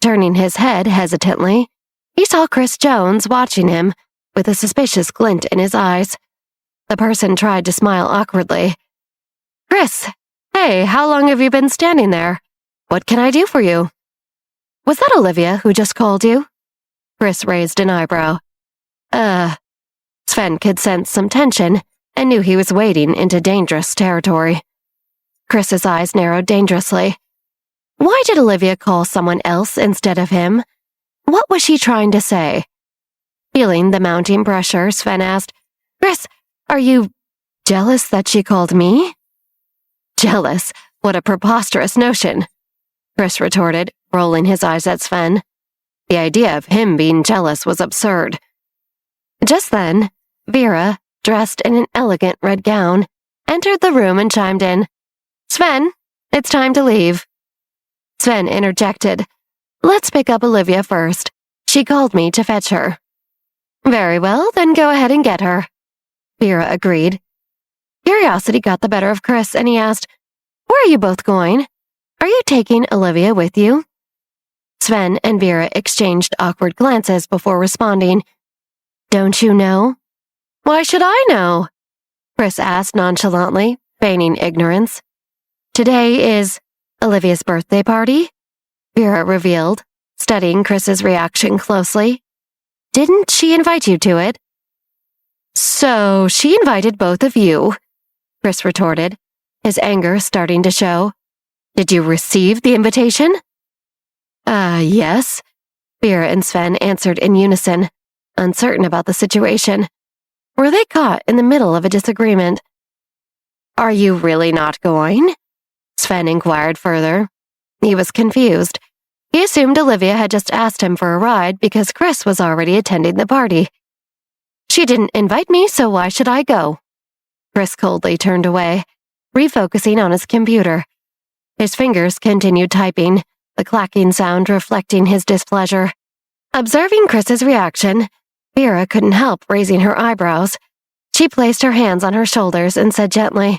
Turning his head hesitantly, he saw Chris Jones watching him with a suspicious glint in his eyes. The person tried to smile awkwardly. Chris, hey, how long have you been standing there? What can I do for you? Was that Olivia who just called you? Chris raised an eyebrow. Sven could sense some tension and knew he was wading into dangerous territory. Chris's eyes narrowed dangerously. Why did Olivia call someone else instead of him? What was she trying to say? Feeling the mounting pressure, Sven asked, Chris, are you jealous that she called me? Jealous? What a preposterous notion, Chris retorted, rolling his eyes at Sven. The idea of him being jealous was absurd. Just then, Vera, dressed in an elegant red gown, entered the room and chimed in, Sven, it's time to leave. Sven interjected, Let's pick up Olivia first. She called me to fetch her. Very well, then go ahead and get her, Vera agreed. Curiosity got the better of Chris, and he asked, Where are you both going? Are you taking Olivia with you? Sven and Vera exchanged awkward glances before responding. Don't you know? Why should I know? Chris asked nonchalantly, feigning ignorance. Today is Olivia's birthday party, Vera revealed, studying Chris's reaction closely. Didn't she invite you to it? So she invited both of you, Chris retorted, his anger starting to show. Did you receive the invitation? Yes, Vera and Sven answered in unison, uncertain about the situation. Were they caught in the middle of a disagreement? Are you really not going? Sven inquired further. He was confused. He assumed Olivia had just asked him for a ride because Chris was already attending the party. She didn't invite me, so why should I go? Chris coldly turned away, refocusing on his computer. His fingers continued typing, the clacking sound reflecting his displeasure. Observing Chris's reaction, Vera couldn't help raising her eyebrows. She placed her hands on her shoulders and said gently,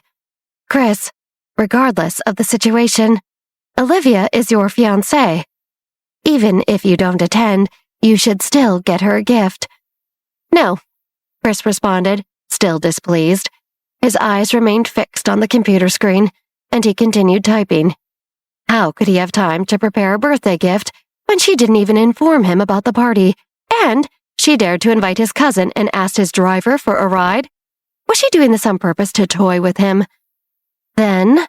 Chris, regardless of the situation, Olivia is your fiancée. Even if you don't attend, you should still get her a gift. No, Chris responded, still displeased. His eyes remained fixed on the computer screen, and he continued typing. How could he have time to prepare a birthday gift when she didn't even inform him about the party, and she dared to invite his cousin and asked his driver for a ride? Was she doing this on purpose to toy with him? Then,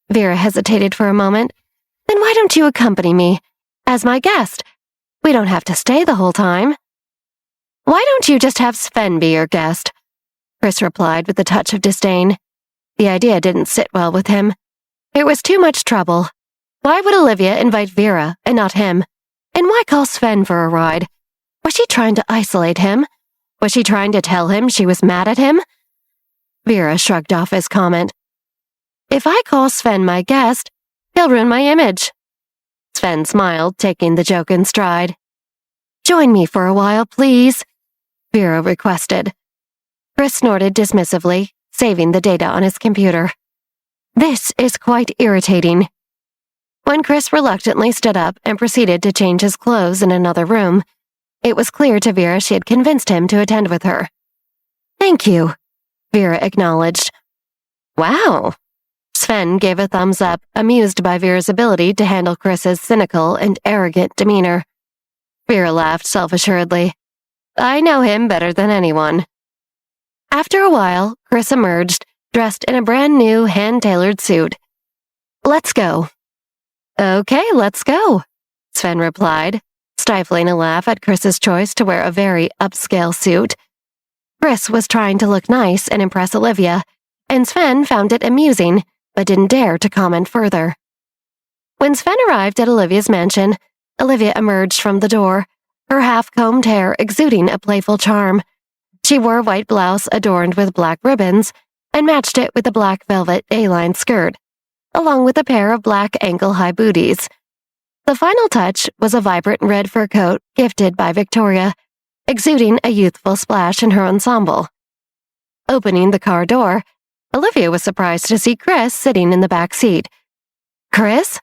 Vera hesitated for a moment, then why don't you accompany me as my guest? We don't have to stay the whole time. Why don't you just have Sven be your guest? Chris replied with a touch of disdain. The idea didn't sit well with him. It was too much trouble. Why would Olivia invite Vera and not him? And why call Sven for a ride? Was she trying to isolate him? Was she trying to tell him she was mad at him? Vera shrugged off his comment. If I call Sven my guest, he'll ruin my image. Sven smiled, taking the joke in stride. Join me for a while, please, Vera requested. Chris snorted dismissively, saving the data on his computer. This is quite irritating. When Chris reluctantly stood up and proceeded to change his clothes in another room, it was clear to Vera she had convinced him to attend with her. Thank you, Vera acknowledged. Wow. Sven gave a thumbs up, amused by Vera's ability to handle Chris's cynical and arrogant demeanor. Vera laughed self-assuredly. I know him better than anyone. After a while, Chris emerged, dressed in a brand new hand-tailored suit. Let's go. Okay, let's go, Sven replied, stifling a laugh at Chris's choice to wear a very upscale suit. Chris was trying to look nice and impress Olivia, and Sven found it amusing, but didn't dare to comment further. When Sven arrived at Olivia's mansion, Olivia emerged from the door, her half-combed hair exuding a playful charm. She wore a white blouse adorned with black ribbons and matched it with a black velvet A-line skirt, along with a pair of black ankle-high booties. The final touch was a vibrant red fur coat gifted by Victoria, exuding a youthful splash in her ensemble. Opening the car door, Olivia was surprised to see Chris sitting in the back seat. "Chris?"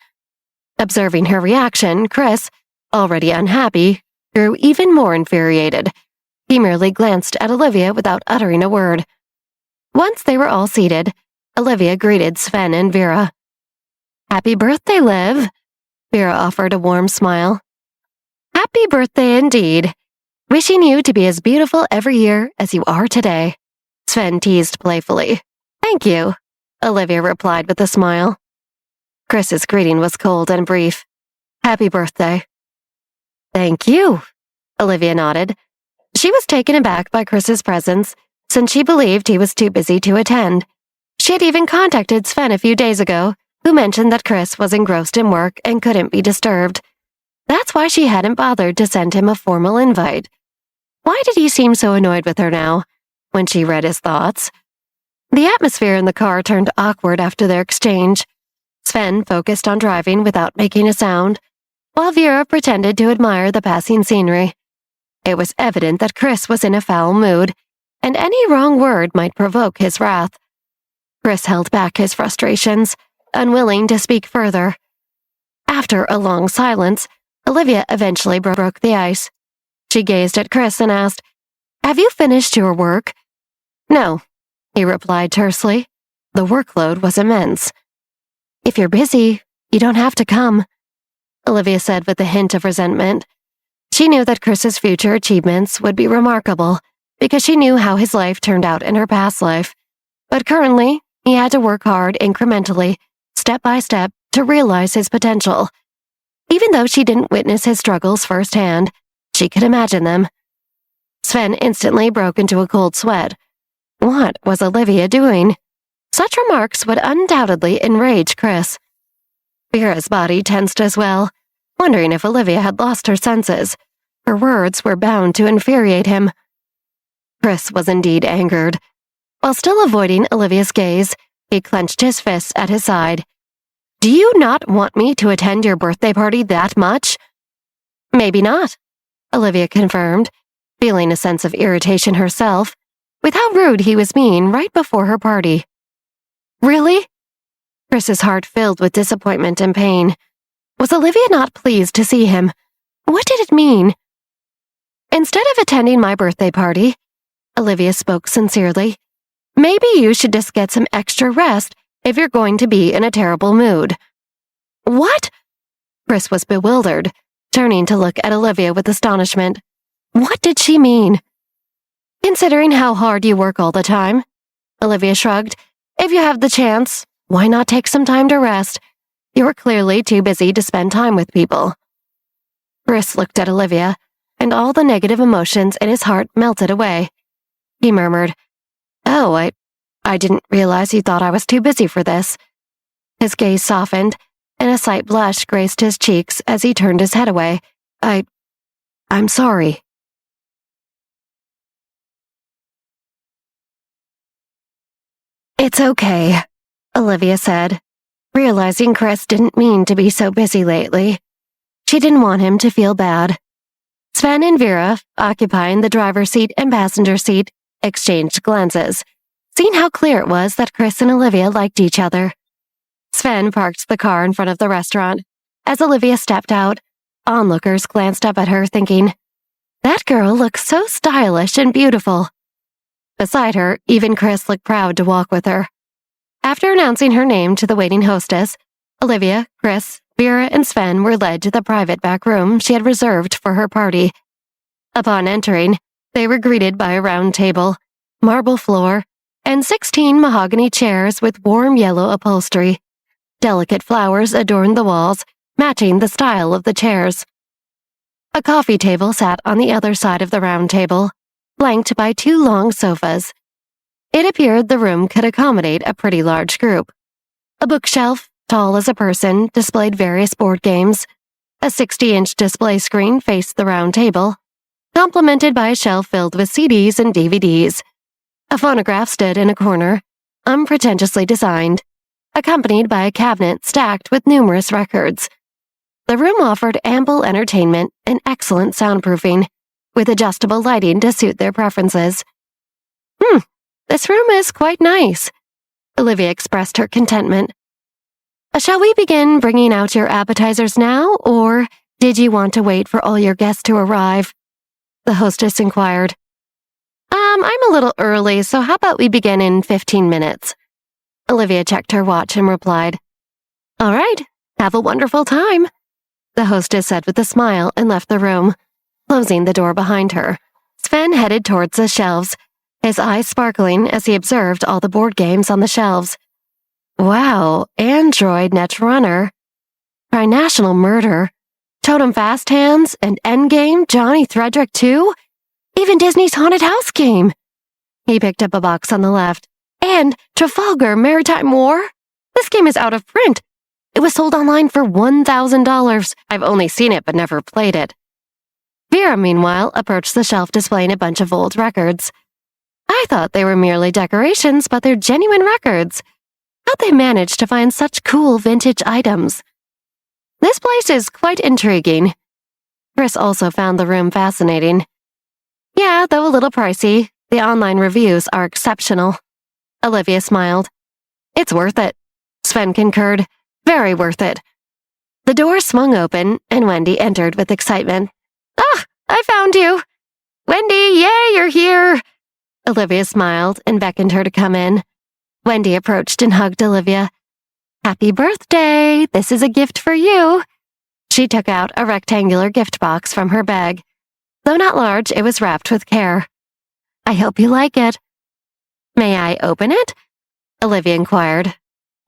Observing her reaction, Chris, already unhappy, grew even more infuriated. He merely glanced at Olivia without uttering a word. Once they were all seated, Olivia greeted Sven and Vera. "Happy birthday, Liv," Vera offered a warm smile. "Happy birthday indeed. Wishing you to be as beautiful every year as you are today," Sven teased playfully. "Thank you," Olivia replied with a smile. Chris's greeting was cold and brief. "Happy birthday." "Thank you," Olivia nodded. She was taken aback by Chris's presence, since she believed he was too busy to attend. She had even contacted Sven a few days ago, who mentioned that Chris was engrossed in work and couldn't be disturbed. That's why she hadn't bothered to send him a formal invite. Why did he seem so annoyed with her now, when she read his thoughts? The atmosphere in the car turned awkward after their exchange. Sven focused on driving without making a sound, while Vera pretended to admire the passing scenery. It was evident that Chris was in a foul mood, and any wrong word might provoke his wrath. Chris held back his frustrations, unwilling to speak further. After a long silence, Olivia eventually broke the ice. She gazed at Chris and asked, "Have you finished your work?" "No," he replied tersely. The workload was immense. "If you're busy, you don't have to come," Olivia said with a hint of resentment. She knew that Chris's future achievements would be remarkable because she knew how his life turned out in her past life. But currently, he had to work hard incrementally, step by step, to realize his potential. Even though she didn't witness his struggles firsthand, she could imagine them. Sven instantly broke into a cold sweat. What was Olivia doing? Such remarks would undoubtedly enrage Chris. Vera's body tensed as well, wondering if Olivia had lost her senses. Her words were bound to infuriate him. Chris was indeed angered. While still avoiding Olivia's gaze, he clenched his fists at his side. "Do you not want me to attend your birthday party that much?" "Maybe not," Olivia confirmed, feeling a sense of irritation herself, with how rude he was being right before her party. "Really?" Chris's heart filled with disappointment and pain. Was Olivia not pleased to see him? What did it mean? "Instead of attending my birthday party," Olivia spoke sincerely, "maybe you should just get some extra rest if you're going to be in a terrible mood." "What?" Chris was bewildered, turning to look at Olivia with astonishment. What did she mean? "Considering how hard you work all the time," Olivia shrugged. "If you have the chance, why not take some time to rest? You're clearly too busy to spend time with people." Chris looked at Olivia, and all the negative emotions in his heart melted away. He murmured, "Oh, I didn't realize you thought I was too busy for this." His gaze softened, and a slight blush graced his cheeks as he turned his head away. I'm sorry." "It's okay," Olivia said, realizing Chris didn't mean to be so busy lately. She didn't want him to feel bad. Sven and Vera, occupying the driver's seat and passenger seat, exchanged glances, seeing how clear it was that Chris and Olivia liked each other. Sven parked the car in front of the restaurant. As Olivia stepped out, onlookers glanced up at her thinking, "That girl looks so stylish and beautiful." Beside her, even Chris looked proud to walk with her. After announcing her name to the waiting hostess, Olivia, Chris, Vera, and Sven were led to the private back room she had reserved for her party. Upon entering, they were greeted by a round table, marble floor, and 16 mahogany chairs with warm yellow upholstery. Delicate flowers adorned the walls, matching the style of the chairs. A coffee table sat on the other side of the round table, flanked by 2 long sofas. It appeared the room could accommodate a pretty large group. A bookshelf, tall as a person, displayed various board games. A 60-inch display screen faced the round table, complemented by a shelf filled with CDs and DVDs. A phonograph stood in a corner, unpretentiously designed, accompanied by a cabinet stacked with numerous records. The room offered ample entertainment and excellent soundproofing, with adjustable lighting to suit their preferences. This room is quite nice. Olivia expressed her contentment. Shall we begin bringing out your appetizers now, or did you want to wait for all your guests to arrive? The hostess inquired. I'm a little early, so how about we begin in 15 minutes? Olivia checked her watch and replied. All right, have a wonderful time, the hostess said with a smile and left the room, closing the door behind her. Sven headed towards the shelves, his eyes sparkling as he observed all the board games on the shelves. Wow, Android Netrunner, Trinational Murder, Totem Fast Hands, and Endgame Johnny Thredrick 2? Even Disney's Haunted House game. He picked up a box on the left. And Trafalgar Maritime War? This game is out of print. It was sold online for $1,000. I've only seen it but never played it. Vera, meanwhile, approached the shelf displaying a bunch of old records. I thought they were merely decorations, but they're genuine records. How'd they manage to find such cool vintage items? This place is quite intriguing. Chris also found the room fascinating. Yeah, though a little pricey, the online reviews are exceptional. Olivia smiled. It's worth it. Sven concurred. Very worth it. The door swung open, and Wendy entered with excitement. Ah, I found you. Wendy, yay, you're here. Olivia smiled and beckoned her to come in. Wendy approached and hugged Olivia. Happy birthday! This is a gift for you. She took out a rectangular gift box from her bag. Though not large, it was wrapped with care. I hope you like it. May I open it? Olivia inquired.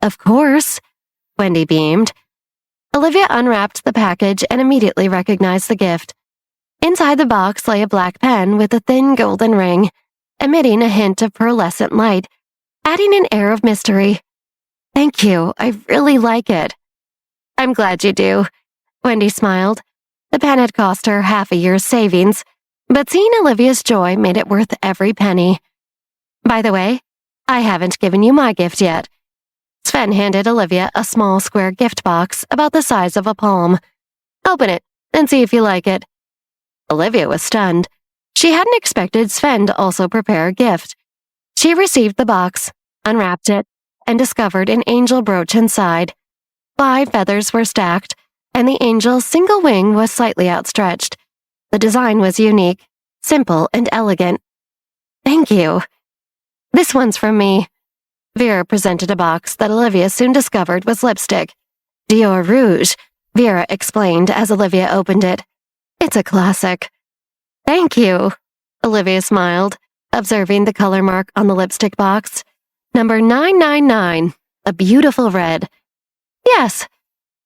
Of course. Wendy beamed. Olivia unwrapped the package and immediately recognized the gift. Inside the box lay a black pen with a thin golden ring, emitting a hint of pearlescent light, adding an air of mystery. Thank you. I really like it. I'm glad you do. Wendy smiled. The pen had cost her half a year's savings, but seeing Olivia's joy made it worth every penny. By the way, I haven't given you my gift yet. Sven handed Olivia a small square gift box about the size of a palm. Open it and see if you like it. Olivia was stunned. She hadn't expected Sven to also prepare a gift. She received the box, unwrapped it, and discovered an angel brooch inside. 5 feathers were stacked, and the angel's single wing was slightly outstretched. The design was unique, simple, and elegant. Thank you. This one's from me. Vera presented a box that Olivia soon discovered was lipstick. Dior Rouge, Vera explained as Olivia opened it. It's a classic. Thank you, Olivia smiled, observing the color mark on the lipstick box. Number 999, a beautiful red. Yes,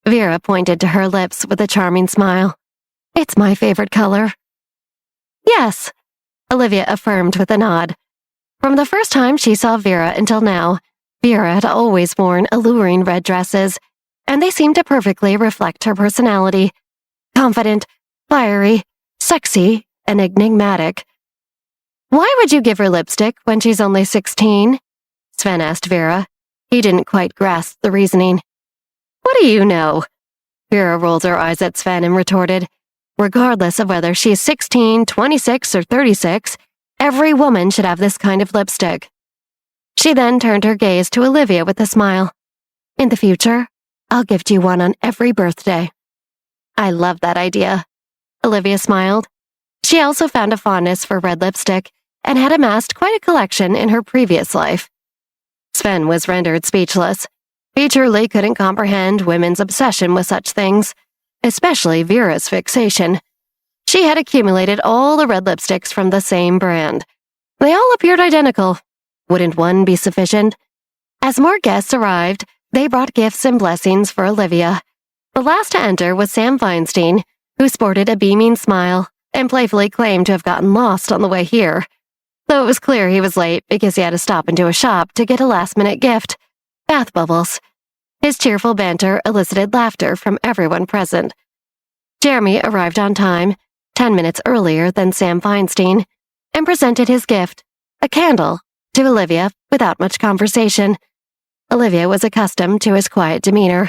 Vera pointed to her lips with a charming smile. It's my favorite color. Yes, Olivia affirmed with a nod. From the first time she saw Vera until now, Vera had always worn alluring red dresses, and they seemed to perfectly reflect her personality. Confident, fiery, sexy, and enigmatic. Why would you give her lipstick when she's only 16? Sven asked Vera. He didn't quite grasp the reasoning. What do you know? Vera rolled her eyes at Sven and retorted. Regardless of whether she's 16, 26, or 36, every woman should have this kind of lipstick. She then turned her gaze to Olivia with a smile. In the future, I'll gift you one on every birthday. I love that idea. Olivia smiled. She also found a fondness for red lipstick and had amassed quite a collection in her previous life. Sven was rendered speechless. He truly couldn't comprehend women's obsession with such things, especially Vera's fixation. She had accumulated all the red lipsticks from the same brand. They all appeared identical. Wouldn't one be sufficient? As more guests arrived, they brought gifts and blessings for Olivia. The last to enter was Sam Feinstein, who sported a beaming smile and playfully claimed to have gotten lost on the way here, though it was clear he was late because he had to stop into a shop to get a last-minute gift, bath bubbles. His cheerful banter elicited laughter from everyone present. Jeremy arrived on time, 10 minutes earlier than Sam Feinstein, and presented his gift, a candle, to Olivia without much conversation. Olivia was accustomed to his quiet demeanor.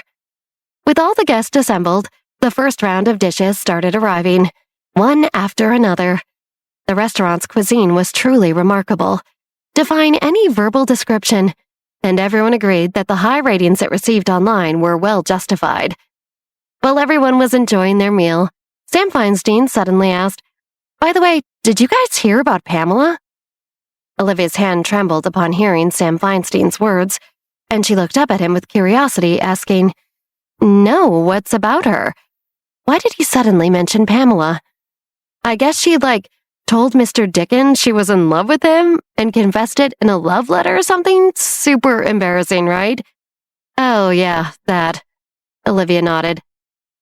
With all the guests assembled, The first round of dishes started arriving, one after another. The restaurant's cuisine was truly remarkable, defying any verbal description, and everyone agreed that the high ratings it received online were well justified. While everyone was enjoying their meal, Sam Feinstein suddenly asked, "By the way, did you guys hear about Pamela?" Olivia's hand trembled upon hearing Sam Feinstein's words, and she looked up at him with curiosity, asking, "No, what's about her? Why did he suddenly mention Pamela? I guess she, told Mr. Dickens she was in love with him and confessed it in a love letter or something? Super embarrassing, right?" "Oh, yeah, that." Olivia nodded.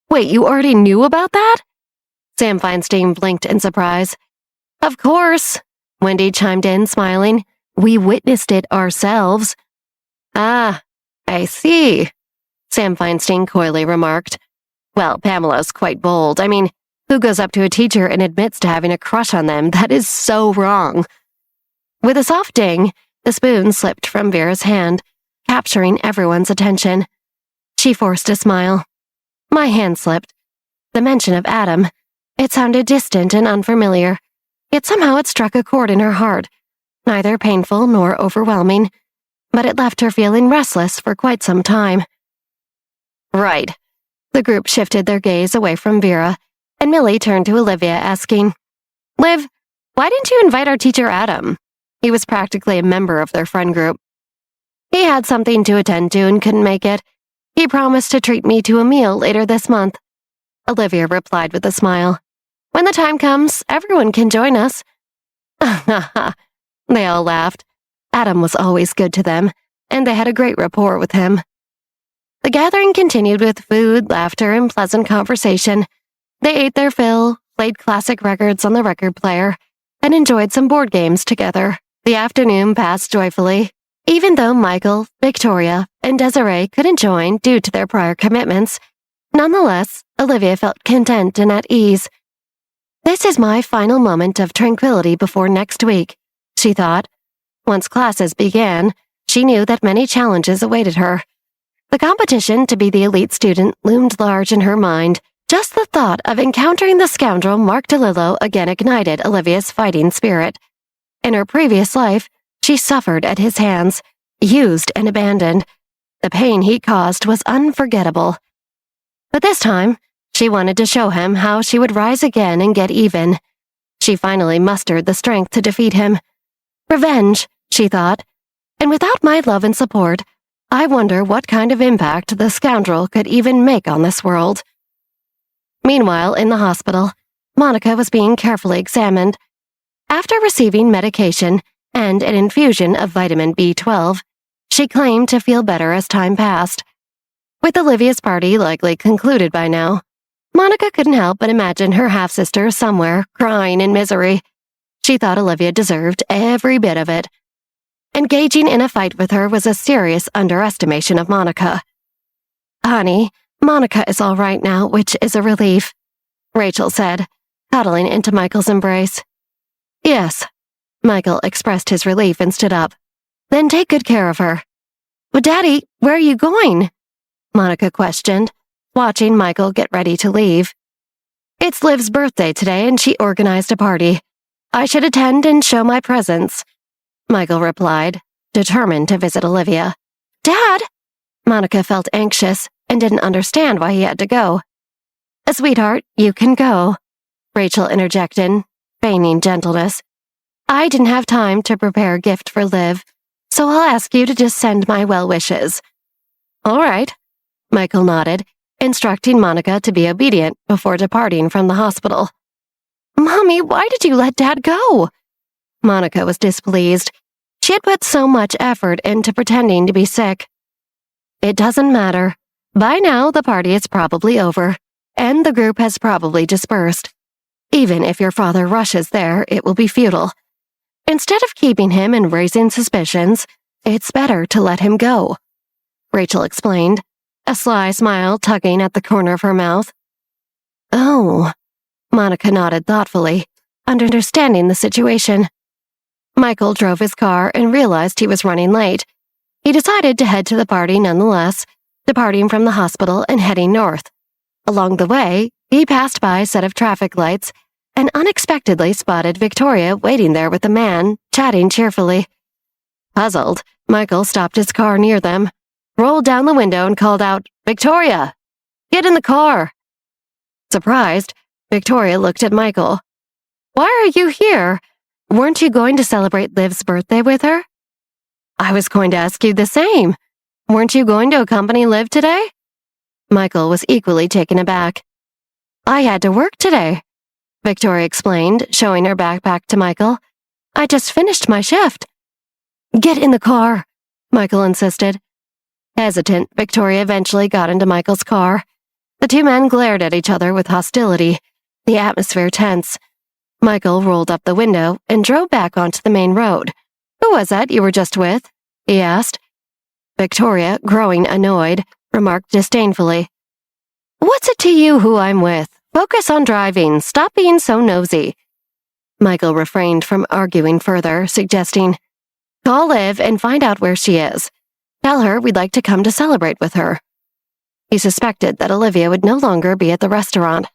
"Wait, you already knew about that?" Sam Feinstein blinked in surprise. "Of course," Wendy chimed in, smiling. "We witnessed it ourselves." "Ah, I see," Sam Feinstein coyly remarked. "Well, Pamela's quite bold. I mean, who goes up to a teacher and admits to having a crush on them? That is so wrong." With a soft ding, the spoon slipped from Vera's hand, capturing everyone's attention. She forced a smile. My hand slipped. The mention of Adam. It sounded distant and unfamiliar, yet somehow it struck a chord in her heart, neither painful nor overwhelming, but it left her feeling restless for quite some time. "Right." The group shifted their gaze away from Vera, and Millie turned to Olivia, asking, "Liv, why didn't you invite our teacher Adam? He was practically a member of their friend group." "He had something to attend to and couldn't make it. He promised to treat me to a meal later this month," Olivia replied with a smile. "When the time comes, everyone can join us." They all laughed. Adam was always good to them, and they had a great rapport with him. The gathering continued with food, laughter, and pleasant conversation. They ate their fill, played classic records on the record player, and enjoyed some board games together. The afternoon passed joyfully. Even though Michael, Victoria, and Desiree couldn't join due to their prior commitments, nonetheless, Olivia felt content and at ease. "This is my final moment of tranquility before next week," she thought. Once classes began, she knew that many challenges awaited her. The competition to be the elite student loomed large in her mind. Just the thought of encountering the scoundrel Mark DeLillo again ignited Olivia's fighting spirit. In her previous life, she suffered at his hands, used and abandoned. The pain he caused was unforgettable. But this time, she wanted to show him how she would rise again and get even. She finally mustered the strength to defeat him. Revenge, she thought. And without my love and support, I wonder what kind of impact the scoundrel could even make on this world. Meanwhile, in the hospital, Monica was being carefully examined. After receiving medication and an infusion of vitamin B12, she claimed to feel better as time passed. With Olivia's party likely concluded by now, Monica couldn't help but imagine her half-sister somewhere crying in misery. She thought Olivia deserved every bit of it. Engaging in a fight with her was a serious underestimation of Monica. "Honey, Monica is all right now, which is a relief," Rachel said, cuddling into Michael's embrace. "Yes," Michael expressed his relief and stood up. "Then take good care of her." "But Daddy, where are you going?" Monica questioned, watching Michael get ready to leave. "It's Liv's birthday today and she organized a party. I should attend and show my presence," Michael replied, determined to visit Olivia. "Dad!" Monica felt anxious and didn't understand why he had to go. "Sweetheart, you can go," Rachel interjected, feigning gentleness. "I didn't have time to prepare a gift for Liv, so I'll ask you to just send my well wishes." "All right," Michael nodded, instructing Monica to be obedient before departing from the hospital. "Mommy, why did you let Dad go?" Monica was displeased. She had put so much effort into pretending to be sick. "It doesn't matter. By now, the party is probably over, and the group has probably dispersed. Even if your father rushes there, it will be futile. Instead of keeping him and raising suspicions, it's better to let him go," Rachel explained, a sly smile tugging at the corner of her mouth. "Oh," Monica nodded thoughtfully, understanding the situation. Michael drove his car and realized he was running late. He decided to head to the party nonetheless, departing from the hospital and heading north. Along the way, he passed by a set of traffic lights and unexpectedly spotted Victoria waiting there with a man, chatting cheerfully. Puzzled, Michael stopped his car near them, rolled down the window and called out, "Victoria! Get in the car!" Surprised, Victoria looked at Michael. "Why are you here? Weren't you going to celebrate Liv's birthday with her?" "I was going to ask you the same. Weren't you going to accompany Liv today?" Michael was equally taken aback. "I had to work today," Victoria explained, showing her backpack to Michael. "I just finished my shift." "Get in the car," Michael insisted. Hesitant, Victoria eventually got into Michael's car. The two men glared at each other with hostility, the atmosphere tense. Michael rolled up the window and drove back onto the main road. "Who was that you were just with?" he asked. Victoria, growing annoyed, remarked disdainfully, "What's it to you who I'm with? Focus on driving. Stop being so nosy." Michael refrained from arguing further, suggesting, "Call Liv and find out where she is. Tell her we'd like to come to celebrate with her." He suspected that Olivia would no longer be at the restaurant.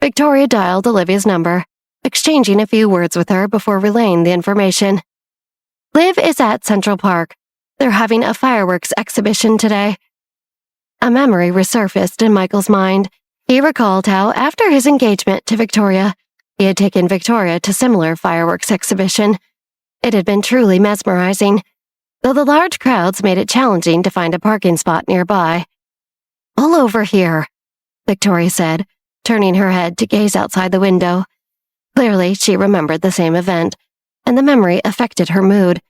Victoria dialed Olivia's number, exchanging a few words with her before relaying the information. "Liv is at Central Park. They're having a fireworks exhibition today." A memory resurfaced in Michael's mind. He recalled how, after his engagement to Victoria, he had taken Victoria to similar fireworks exhibition. It had been truly mesmerizing, though the large crowds made it challenging to find a parking spot nearby. "All over here," Victoria said, turning her head to gaze outside the window. Clearly, she remembered the same event, and the memory affected her mood.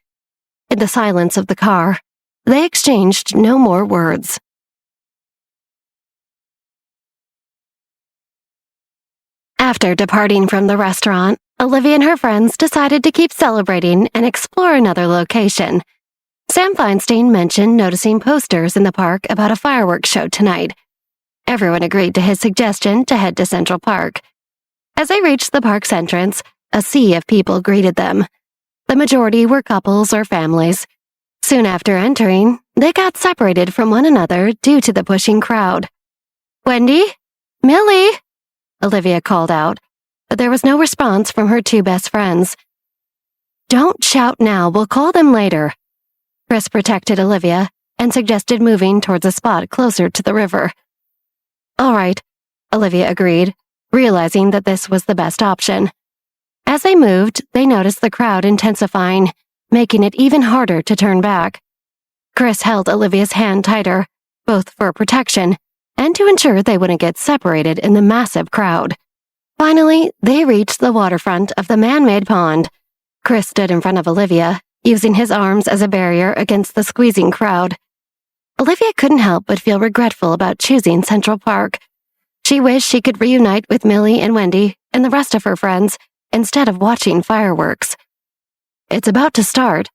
In the silence of the car, they exchanged no more words. After departing from the restaurant, Olivia and her friends decided to keep celebrating and explore another location. Sam Feinstein mentioned noticing posters in the park about a fireworks show tonight. Everyone agreed to his suggestion to head to Central Park. As they reached the park's entrance, a sea of people greeted them. The majority were couples or families. Soon after entering, they got separated from one another due to the pushing crowd. "Wendy? Millie?" Olivia called out, but there was no response from her two best friends. "Don't shout now, we'll call them later." Chris protected Olivia and suggested moving towards a spot closer to the river. "All right," Olivia agreed, realizing that this was the best option. As they moved, they noticed the crowd intensifying, making it even harder to turn back. Chris held Olivia's hand tighter, both for protection and to ensure they wouldn't get separated in the massive crowd. Finally, they reached the waterfront of the man-made pond. Chris stood in front of Olivia, using his arms as a barrier against the squeezing crowd. Olivia couldn't help but feel regretful about choosing Central Park. She wished she could reunite with Millie and Wendy and the rest of her friends instead of watching fireworks. "It's about to start,"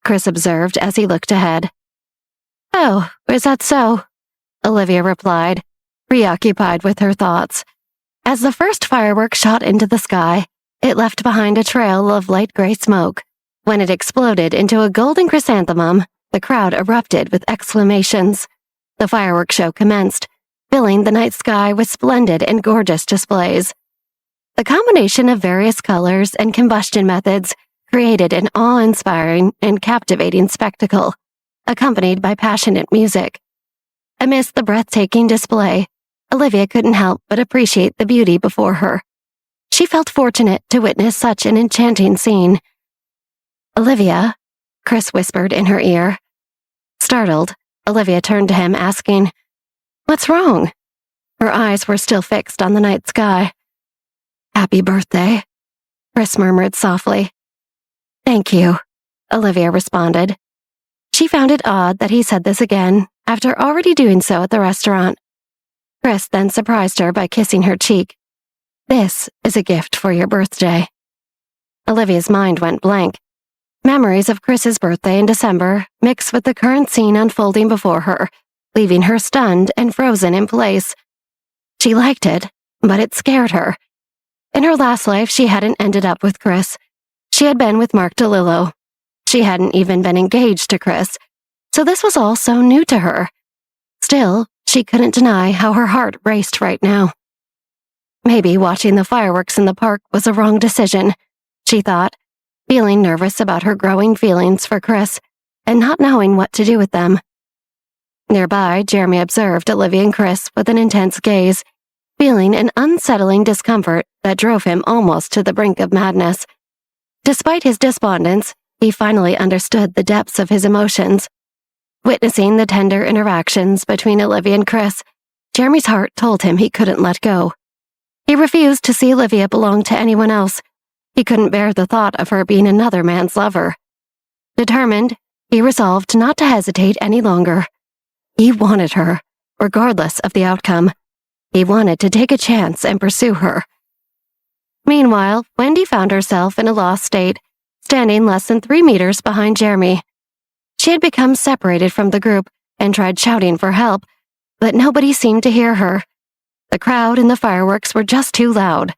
Chris observed as he looked ahead. "Oh, is that so?" Olivia replied, preoccupied with her thoughts. As the first firework shot into the sky, it left behind a trail of light gray smoke. When it exploded into a golden chrysanthemum, the crowd erupted with exclamations. The fireworks show commenced, filling the night sky with splendid and gorgeous displays. The combination of various colors and combustion methods created an awe-inspiring and captivating spectacle, accompanied by passionate music. Amidst the breathtaking display, Olivia couldn't help but appreciate the beauty before her. She felt fortunate to witness such an enchanting scene. "Olivia," Chris whispered in her ear. Startled, Olivia turned to him, asking, "What's wrong?" Her eyes were still fixed on the night sky. "Happy birthday," Chris murmured softly. "Thank you," Olivia responded. She found it odd that he said this again, after already doing so at the restaurant. Chris then surprised her by kissing her cheek. "This is a gift for your birthday." Olivia's mind went blank. Memories of Chris's birthday in December mixed with the current scene unfolding before her, leaving her stunned and frozen in place. She liked it, but it scared her. In her last life, she hadn't ended up with Chris. She had been with Mark DeLillo. She hadn't even been engaged to Chris, so this was all so new to her. Still, She couldn't deny how her heart raced right now. Maybe watching the fireworks in the park was a wrong decision, she thought, feeling nervous about her growing feelings for Chris and not knowing what to do with them. Nearby, Jeremy observed Olivia and Chris with an intense gaze, feeling an unsettling discomfort that drove him almost to the brink of madness. Despite his despondence, he finally understood the depths of his emotions. Witnessing the tender interactions between Olivia and Chris, Jeremy's heart told him he couldn't let go. He refused to see Olivia belong to anyone else. He couldn't bear the thought of her being another man's lover. Determined, he resolved not to hesitate any longer. He wanted her, regardless of the outcome. He wanted to take a chance and pursue her. Meanwhile, Wendy found herself in a lost state, standing less than 3 meters behind Jeremy. She had become separated from the group and tried shouting for help, but nobody seemed to hear her. The crowd and the fireworks were just too loud.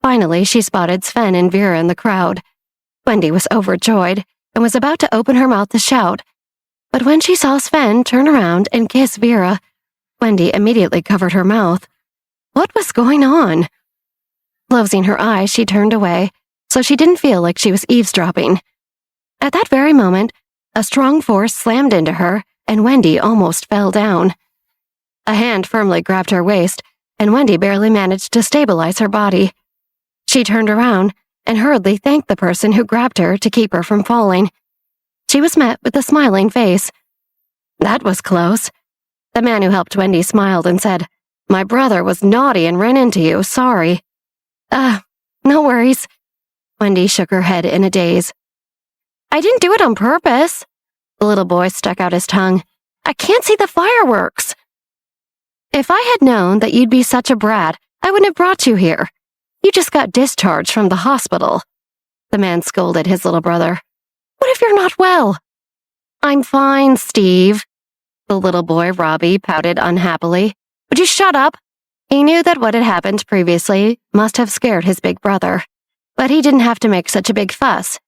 Finally, she spotted Sven and Vera in the crowd. Wendy was overjoyed and was about to open her mouth to shout. But when she saw Sven turn around and kiss Vera, Wendy immediately covered her mouth. What was going on? Closing her eyes, she turned away, so she didn't feel like she was eavesdropping. At that very moment, a strong force slammed into her, and Wendy almost fell down. A hand firmly grabbed her waist, and Wendy barely managed to stabilize her body. She turned around and hurriedly thanked the person who grabbed her to keep her from falling. She was met with a smiling face. That was close. The man who helped Wendy smiled and said, "My brother was naughty and ran into you, sorry." No worries." Wendy shook her head in a daze. "I didn't do it on purpose." The little boy stuck out his tongue. "I can't see the fireworks." "If I had known that you'd be such a brat, I wouldn't have brought you here. You just got discharged from the hospital." The man scolded his little brother. "What if you're not well?" "I'm fine, Steve." The little boy, Robbie, pouted unhappily. "Would you shut up?" He knew that what had happened previously must have scared his big brother, but he didn't have to make such a big fuss.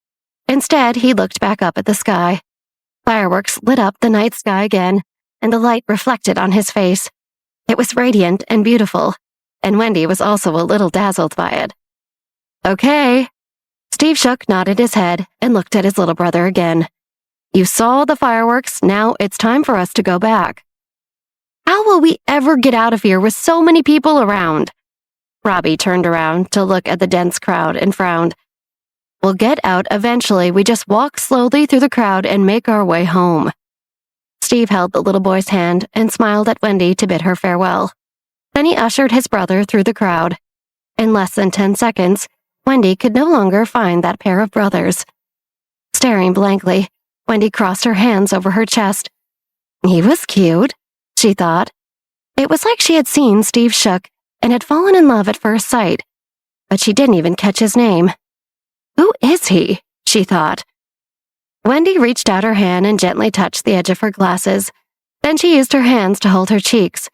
Instead, he looked back up at the sky. Fireworks lit up the night sky again, and the light reflected on his face. It was radiant and beautiful, and Wendy was also a little dazzled by it. "Okay." Steve Shook nodded his head and looked at his little brother again. "You saw the fireworks, now it's time for us to go back." "How will we ever get out of here with so many people around?" Robbie turned around to look at the dense crowd and frowned. "We'll get out eventually. We just walk slowly through the crowd and make our way home." Steve held the little boy's hand and smiled at Wendy to bid her farewell. Then he ushered his brother through the crowd. In less than 10 seconds, Wendy could no longer find that pair of brothers. Staring blankly, Wendy crossed her hands over her chest. He was cute, she thought. It was like she had seen Steve Shook and had fallen in love at first sight, but she didn't even catch his name. Who is he? She thought. Wendy reached out her hand and gently touched the edge of her glasses. Then she used her hands to hold her cheeks.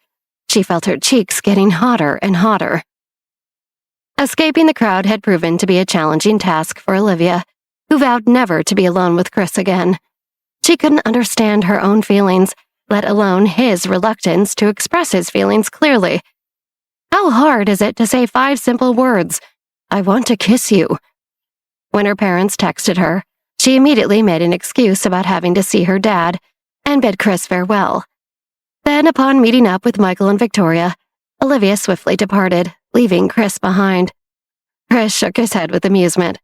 She felt her cheeks getting hotter and hotter. Escaping the crowd had proven to be a challenging task for Olivia, who vowed never to be alone with Chris again. She couldn't understand her own feelings, let alone his reluctance to express his feelings clearly. How hard is it to say 5 simple words, "I want to kiss you"? When her parents texted her, she immediately made an excuse about having to see her dad and bid Chris farewell. Then, upon meeting up with Michael and Victoria, Olivia swiftly departed, leaving Chris behind. Chris shook his head with amusement.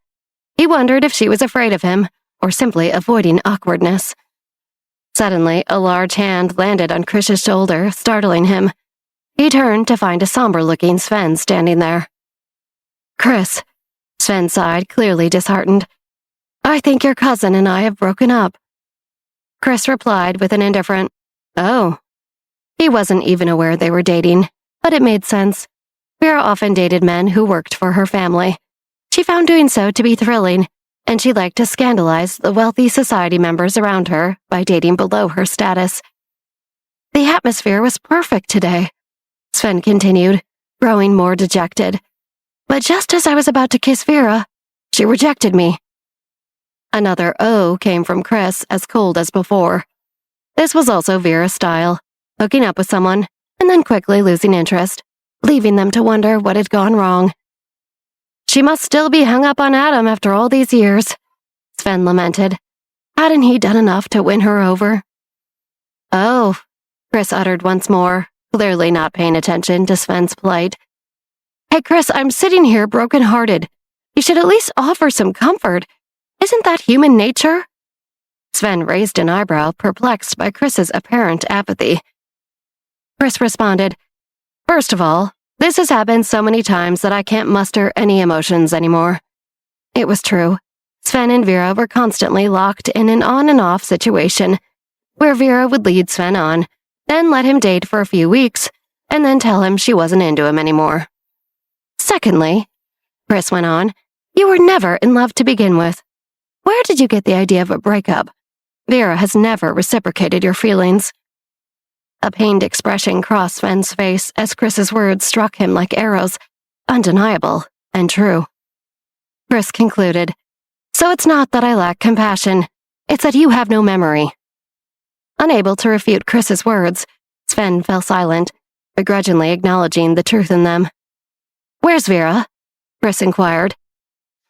He wondered if she was afraid of him or simply avoiding awkwardness. Suddenly, a large hand landed on Chris's shoulder, startling him. He turned to find a somber-looking Sven standing there. "Chris," Sven sighed, clearly disheartened. "I think your cousin and I have broken up." Chris replied with an indifferent, "Oh." He wasn't even aware they were dating, but it made sense. Vera often dated men who worked for her family. She found doing so to be thrilling, and she liked to scandalize the wealthy society members around her by dating below her status. "The atmosphere was perfect today," Sven continued, growing more dejected. "But just as I was about to kiss Vera, she rejected me." Another "oh" came from Chris, as cold as before. This was also Vera's style, hooking up with someone, and then quickly losing interest, leaving them to wonder what had gone wrong. She must still be hung up on Adam after all these years, Sven lamented. Hadn't he done enough to win her over? Oh, Chris uttered once more, clearly not paying attention to Sven's plight. Hey, Chris, I'm sitting here broken-hearted. You should at least offer some comfort. Isn't that human nature? Sven raised an eyebrow, perplexed by Chris's apparent apathy. Chris responded, First of all, this has happened so many times that I can't muster any emotions anymore. It was true. Sven and Vera were constantly locked in an on-and-off situation, where Vera would lead Sven on, then let him date for a few weeks, and then tell him she wasn't into him anymore. Secondly, Chris went on, you were never in love to begin with. Where did you get the idea of a breakup? Vera has never reciprocated your feelings. A pained expression crossed Sven's face as Chris's words struck him like arrows, undeniable and true. Chris concluded, So it's not that I lack compassion, it's that you have no memory. Unable to refute Chris's words, Sven fell silent, begrudgingly acknowledging the truth in them. Where's Vera? Chris inquired.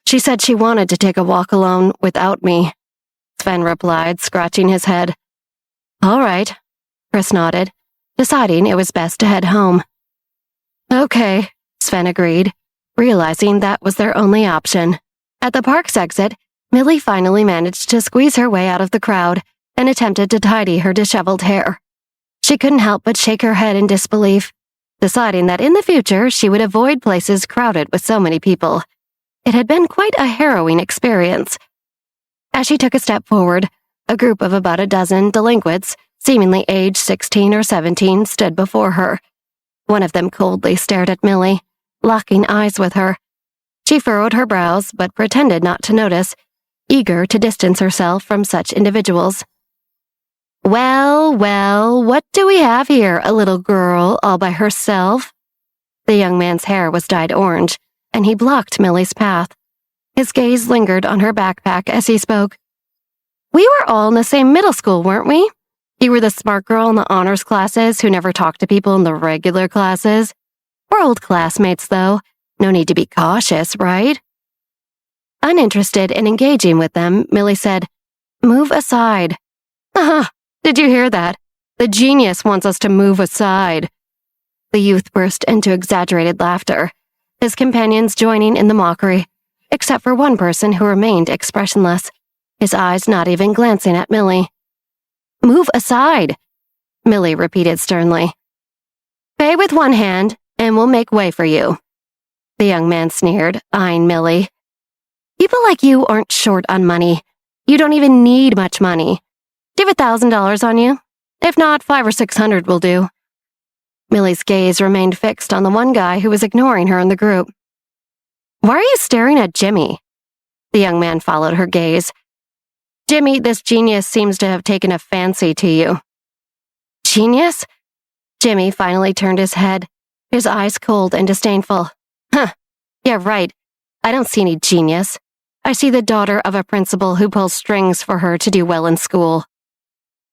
She said she wanted to take a walk alone without me, Sven replied, scratching his head. All right, Chris nodded, deciding it was best to head home. Okay, Sven agreed, realizing that was their only option. At the park's exit, Millie finally managed to squeeze her way out of the crowd and attempted to tidy her disheveled hair. She couldn't help but shake her head in disbelief, deciding that in the future she would avoid places crowded with so many people. It had been quite a harrowing experience. As she took a step forward, a group of about a dozen delinquents, seemingly aged 16 or 17, stood before her. One of them coldly stared at Millie, locking eyes with her. She furrowed her brows but pretended not to notice, eager to distance herself from such individuals. Well, what do we have here, a little girl all by herself? The young man's hair was dyed orange, and he blocked Millie's path. His gaze lingered on her backpack as he spoke. We were all in the same middle school, weren't we? You were the smart girl in the honors classes who never talked to people in the regular classes. We're old classmates, though. No need to be cautious, right? Uninterested in engaging with them, Millie said, Move aside. Did you hear that? The genius wants us to move aside. The youth burst into exaggerated laughter, his companions joining in the mockery, except for one person who remained expressionless, his eyes not even glancing at Millie. Move aside, Millie repeated sternly. Pay with one hand, and we'll make way for you. The young man sneered, eyeing Millie. People like you aren't short on money. You don't even need much money. Do you have $1,000 on you? If not, $500 or $600 will do. Millie's gaze remained fixed on the one guy who was ignoring her in the group. Why are you staring at Jimmy? The young man followed her gaze. Jimmy, this genius seems to have taken a fancy to you. Genius? Jimmy finally turned his head, his eyes cold and disdainful. Yeah, right. I don't see any genius. I see the daughter of a principal who pulls strings for her to do well in school.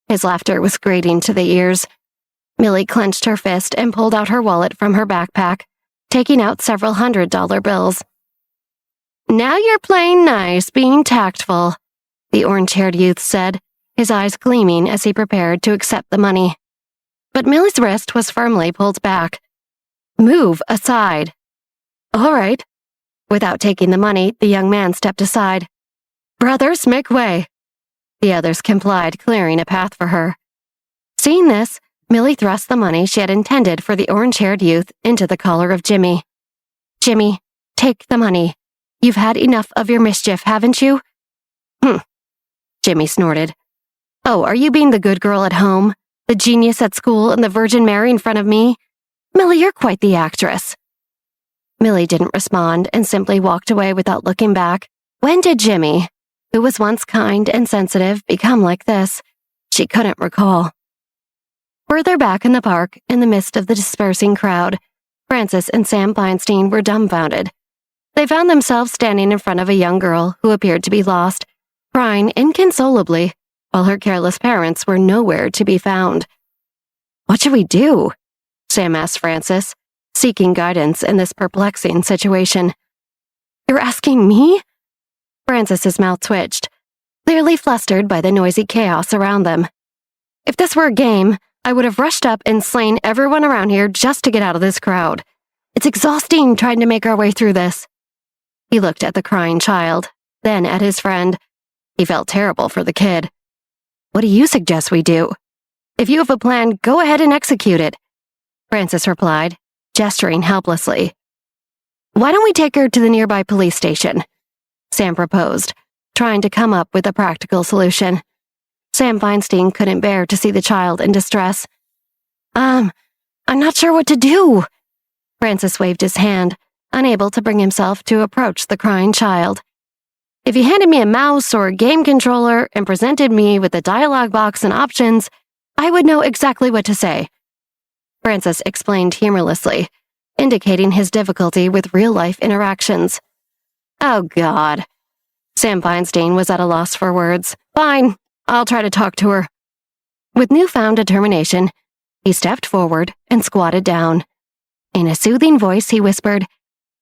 His laughter was grating to the ears. Millie clenched her fist and pulled out her wallet from her backpack, taking out several $100 bills. Now you're playing nice, being tactful, the orange-haired youth said, his eyes gleaming as he prepared to accept the money. But Millie's wrist was firmly pulled back. Move aside. All right. Without taking the money, the young man stepped aside. Brothers, make way. The others complied, clearing a path for her. Seeing this, Millie thrust the money she had intended for the orange-haired youth into the collar of Jimmy. Jimmy, take the money. You've had enough of your mischief, haven't you? Jimmy snorted. Oh, are you being the good girl at home, the genius at school, and the Virgin Mary in front of me? Millie, you're quite the actress. Millie didn't respond and simply walked away without looking back. When did Jimmy, who was once kind and sensitive, become like this? She couldn't recall. Further back in the park, in the midst of the dispersing crowd, Frances and Sam Feinstein were dumbfounded. They found themselves standing in front of a young girl who appeared to be lost, crying inconsolably, while her careless parents were nowhere to be found. What should we do? Sam asked Frances, seeking guidance in this perplexing situation. You're asking me? Frances's mouth twitched, clearly flustered by the noisy chaos around them. If this were a game, I would have rushed up and slain everyone around here just to get out of this crowd. It's exhausting trying to make our way through this. He looked at the crying child, then at his friend. He felt terrible for the kid. What do you suggest we do? If you have a plan, go ahead and execute it, Frances replied, gesturing helplessly. Why don't we take her to the nearby police station? Sam proposed, trying to come up with a practical solution. Sam Feinstein couldn't bear to see the child in distress. I'm not sure what to do. Frances waved his hand, unable to bring himself to approach the crying child. If you handed me a mouse or a game controller and presented me with a dialogue box and options, I would know exactly what to say. Frances explained humorlessly, indicating his difficulty with real-life interactions. Oh, God. Sam Feinstein was at a loss for words. Fine, I'll try to talk to her. With newfound determination, he stepped forward and squatted down. In a soothing voice, he whispered,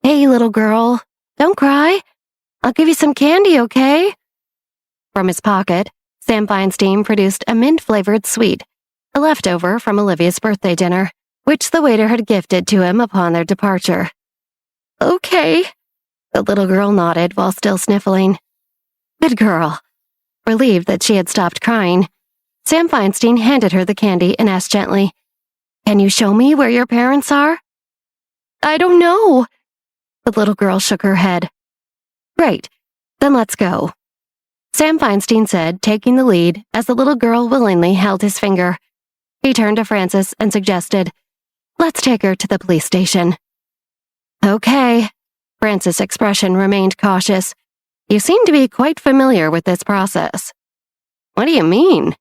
Hey, little girl, don't cry. I'll give you some candy, okay? From his pocket, Sam Feinstein produced a mint-flavored sweet, a leftover from Olivia's birthday dinner, which the waiter had gifted to him upon their departure. Okay, the little girl nodded while still sniffling. Good girl. Relieved that she had stopped crying, Sam Feinstein handed her the candy and asked gently, Can you show me where your parents are? I don't know. The little girl shook her head. Great, then let's go, Sam Feinstein said, taking the lead as the little girl willingly held his finger. He turned to Frances and suggested, Let's take her to the police station. Okay. Frances' expression remained cautious. You seem to be quite familiar with this process. What do you mean?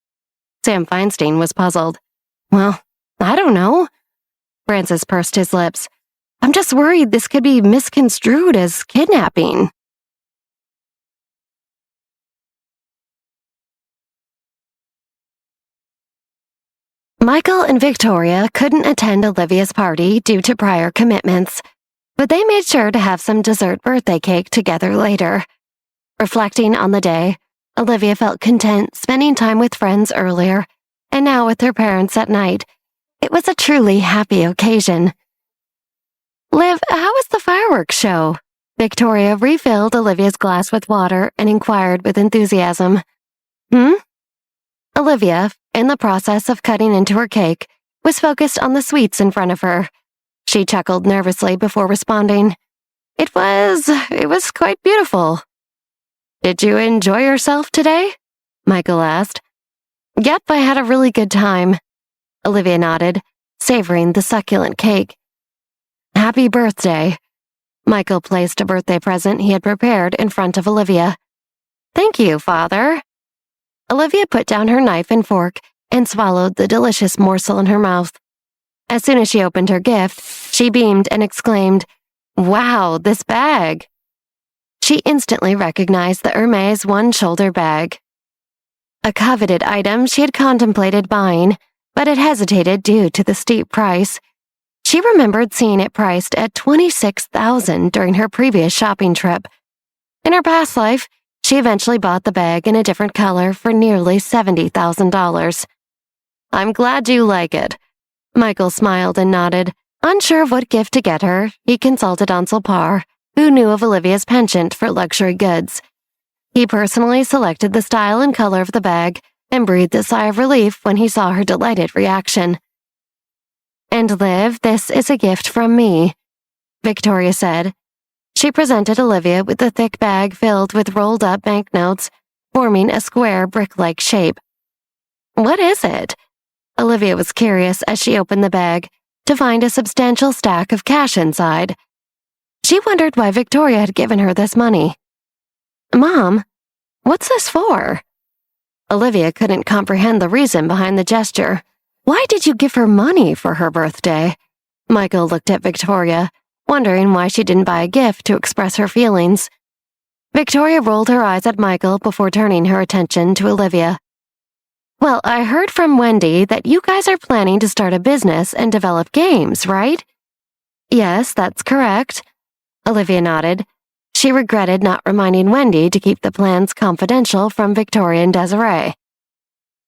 Sam Feinstein was puzzled. Well, I don't know. Frances pursed his lips. I'm just worried this could be misconstrued as kidnapping. Michael and Victoria couldn't attend Olivia's party due to prior commitments, but they made sure to have some dessert birthday cake together later. Reflecting on the day, Olivia felt content spending time with friends earlier, and now with her parents at night. It was a truly happy occasion. Liv, how was the fireworks show? Victoria refilled Olivia's glass with water and inquired with enthusiasm. Olivia, in the process of cutting into her cake, was focused on the sweets in front of her. She chuckled nervously before responding. It was quite beautiful. Did you enjoy yourself today? Michael asked. Yep, I had a really good time. Olivia nodded, savoring the succulent cake. Happy birthday. Michael placed a birthday present he had prepared in front of Olivia. Thank you, Father. Olivia put down her knife and fork and swallowed the delicious morsel in her mouth. As soon as she opened her gift, she beamed and exclaimed, Wow, this bag! She instantly recognized the Hermes one-shoulder bag. A coveted item she had contemplated buying, but had hesitated due to the steep price. She remembered seeing it priced at $26,000 during her previous shopping trip. In her past life, she eventually bought the bag in a different color for nearly $70,000. I'm glad you like it. Michael smiled and nodded. Unsure of what gift to get her, he consulted Ansel Parr, who knew of Olivia's penchant for luxury goods. He personally selected the style and color of the bag and breathed a sigh of relief when he saw her delighted reaction. And Liv, this is a gift from me, Victoria said. She presented Olivia with the thick bag filled with rolled-up banknotes, forming a square brick-like shape. What is it? Olivia was curious as she opened the bag to find a substantial stack of cash inside. She wondered why Victoria had given her this money. Mom, what's this for? Olivia couldn't comprehend the reason behind the gesture. Why did you give her money for her birthday? Michael looked at Victoria, wondering why she didn't buy a gift to express her feelings. Victoria rolled her eyes at Michael before turning her attention to Olivia. Well, I heard from Wendy that you guys are planning to start a business and develop games, right? Yes, that's correct. Olivia nodded. She regretted not reminding Wendy to keep the plans confidential from Victoria and Desiree.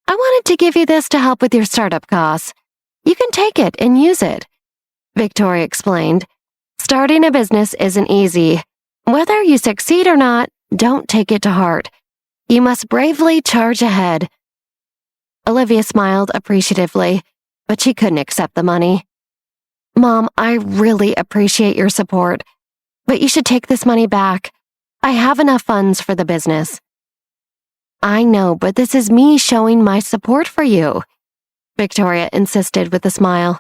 I wanted to give you this to help with your startup costs. You can take it and use it, Victoria explained. Starting a business isn't easy. Whether you succeed or not, don't take it to heart. You must bravely charge ahead. Olivia smiled appreciatively, but she couldn't accept the money. Mom, I really appreciate your support, but you should take this money back. I have enough funds for the business. I know, but this is me showing my support for you, Victoria insisted with a smile.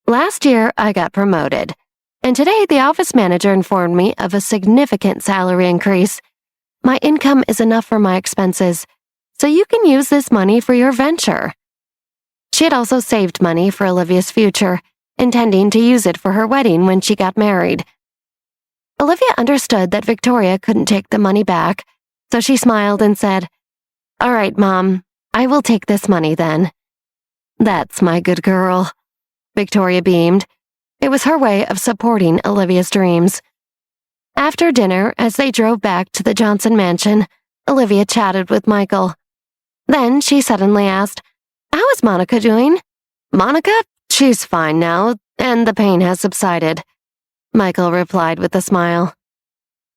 Last year, I got promoted, and today the office manager informed me of a significant salary increase. My income is enough for my expenses, so you can use this money for your venture. She had also saved money for Olivia's future, intending to use it for her wedding when she got married. Olivia understood that Victoria couldn't take the money back, so she smiled and said, All right, Mom, I will take this money then. That's my good girl, Victoria beamed. It was her way of supporting Olivia's dreams. After dinner, as they drove back to the Johnson mansion, Olivia chatted with Michael. Then she suddenly asked, How is Monica doing? Monica? She's fine now, and the pain has subsided, Michael replied with a smile.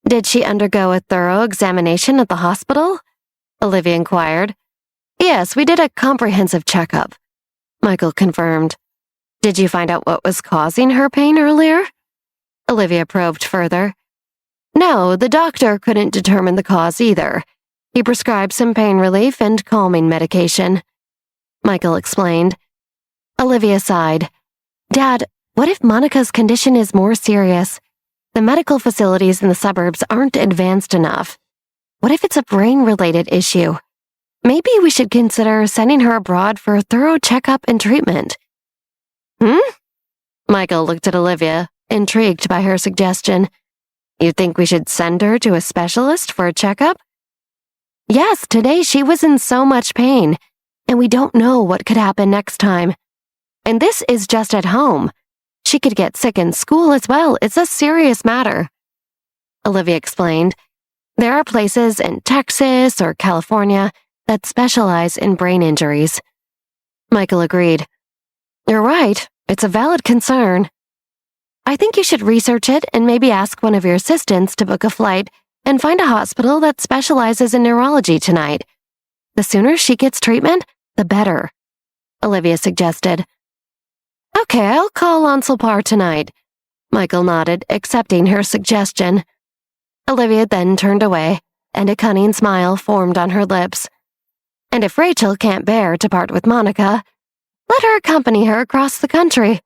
Did she undergo a thorough examination at the hospital? Olivia inquired. Yes, we did a comprehensive checkup, Michael confirmed. Did you find out what was causing her pain earlier? Olivia probed further. No, the doctor couldn't determine the cause either. He prescribed some pain relief and calming medication, Michael explained. Olivia sighed. Dad, what if Monica's condition is more serious? The medical facilities in the suburbs aren't advanced enough. What if it's a brain-related issue? Maybe we should consider sending her abroad for a thorough checkup and treatment. Michael looked at Olivia, intrigued by her suggestion. You think we should send her to a specialist for a checkup? Yes, today she was in so much pain, and we don't know what could happen next time. And this is just at home. She could get sick in school as well. It's a serious matter. Olivia explained. There are places in Texas or California that specialize in brain injuries. Michael agreed. You're right. It's a valid concern. I think you should research it and maybe ask one of your assistants to book a flight and find a hospital that specializes in neurology tonight. The sooner she gets treatment, the better, Olivia suggested. Okay, I'll call Anselpar tonight, Michael nodded, accepting her suggestion. Olivia then turned away, and a cunning smile formed on her lips. And if Rachel can't bear to part with Monica, let her accompany her across the country.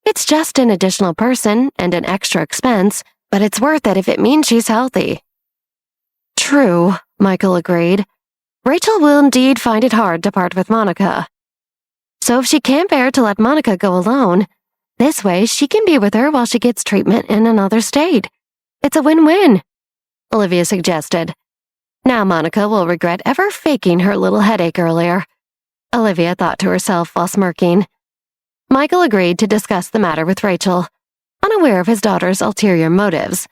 It's just an additional person and an extra expense, but it's worth it if it means she's healthy. True, Michael agreed. Rachel will indeed find it hard to part with Monica. So if she can't bear to let Monica go alone, this way she can be with her while she gets treatment in another state. It's a win-win, Olivia suggested. Now Monica will regret ever faking her little headache earlier, Olivia thought to herself while smirking. Michael agreed to discuss the matter with Rachel, unaware of his daughter's ulterior motives.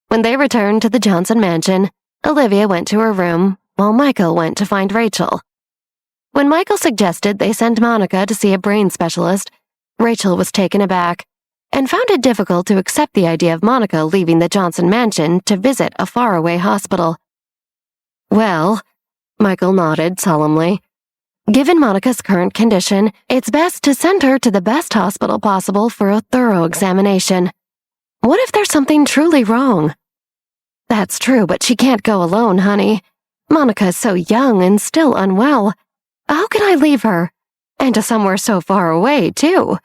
When they returned to the Johnson mansion, Olivia went to her room while Michael went to find Rachel. When Michael suggested they send Monica to see a brain specialist, Rachel was taken aback and found it difficult to accept the idea of Monica leaving the Johnson mansion to visit a faraway hospital. Well, Michael nodded solemnly. Given Monica's current condition, it's best to send her to the best hospital possible for a thorough examination. What if there's something truly wrong? That's true, but she can't go alone, honey. Monica's so young and still unwell. How can I leave her? And to somewhere so far away, too.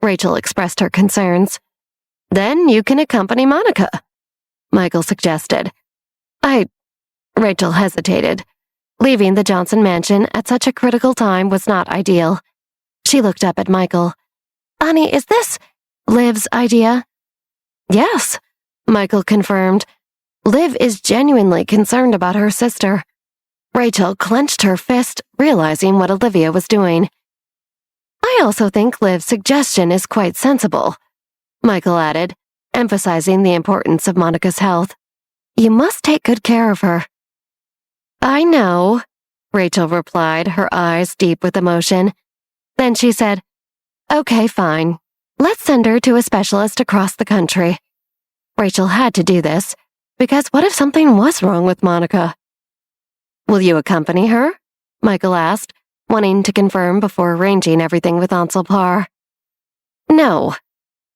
Rachel expressed her concerns. Then you can accompany Monica, Michael suggested. Rachel hesitated. Leaving the Johnson mansion at such a critical time was not ideal. She looked up at Michael. Honey, is this Liv's idea? Yes, Michael confirmed. Liv is genuinely concerned about her sister. Rachel clenched her fist, realizing what Olivia was doing. I also think Liv's suggestion is quite sensible, Michael added, emphasizing the importance of Monica's health. You must take good care of her. I know, Rachel replied, her eyes deep with emotion. Then she said, Okay, fine. Let's send her to a specialist across the country. Rachel had to do this, because what if something was wrong with Monica? Will you accompany her? Michael asked, wanting to confirm before arranging everything with Ansel Parr. No.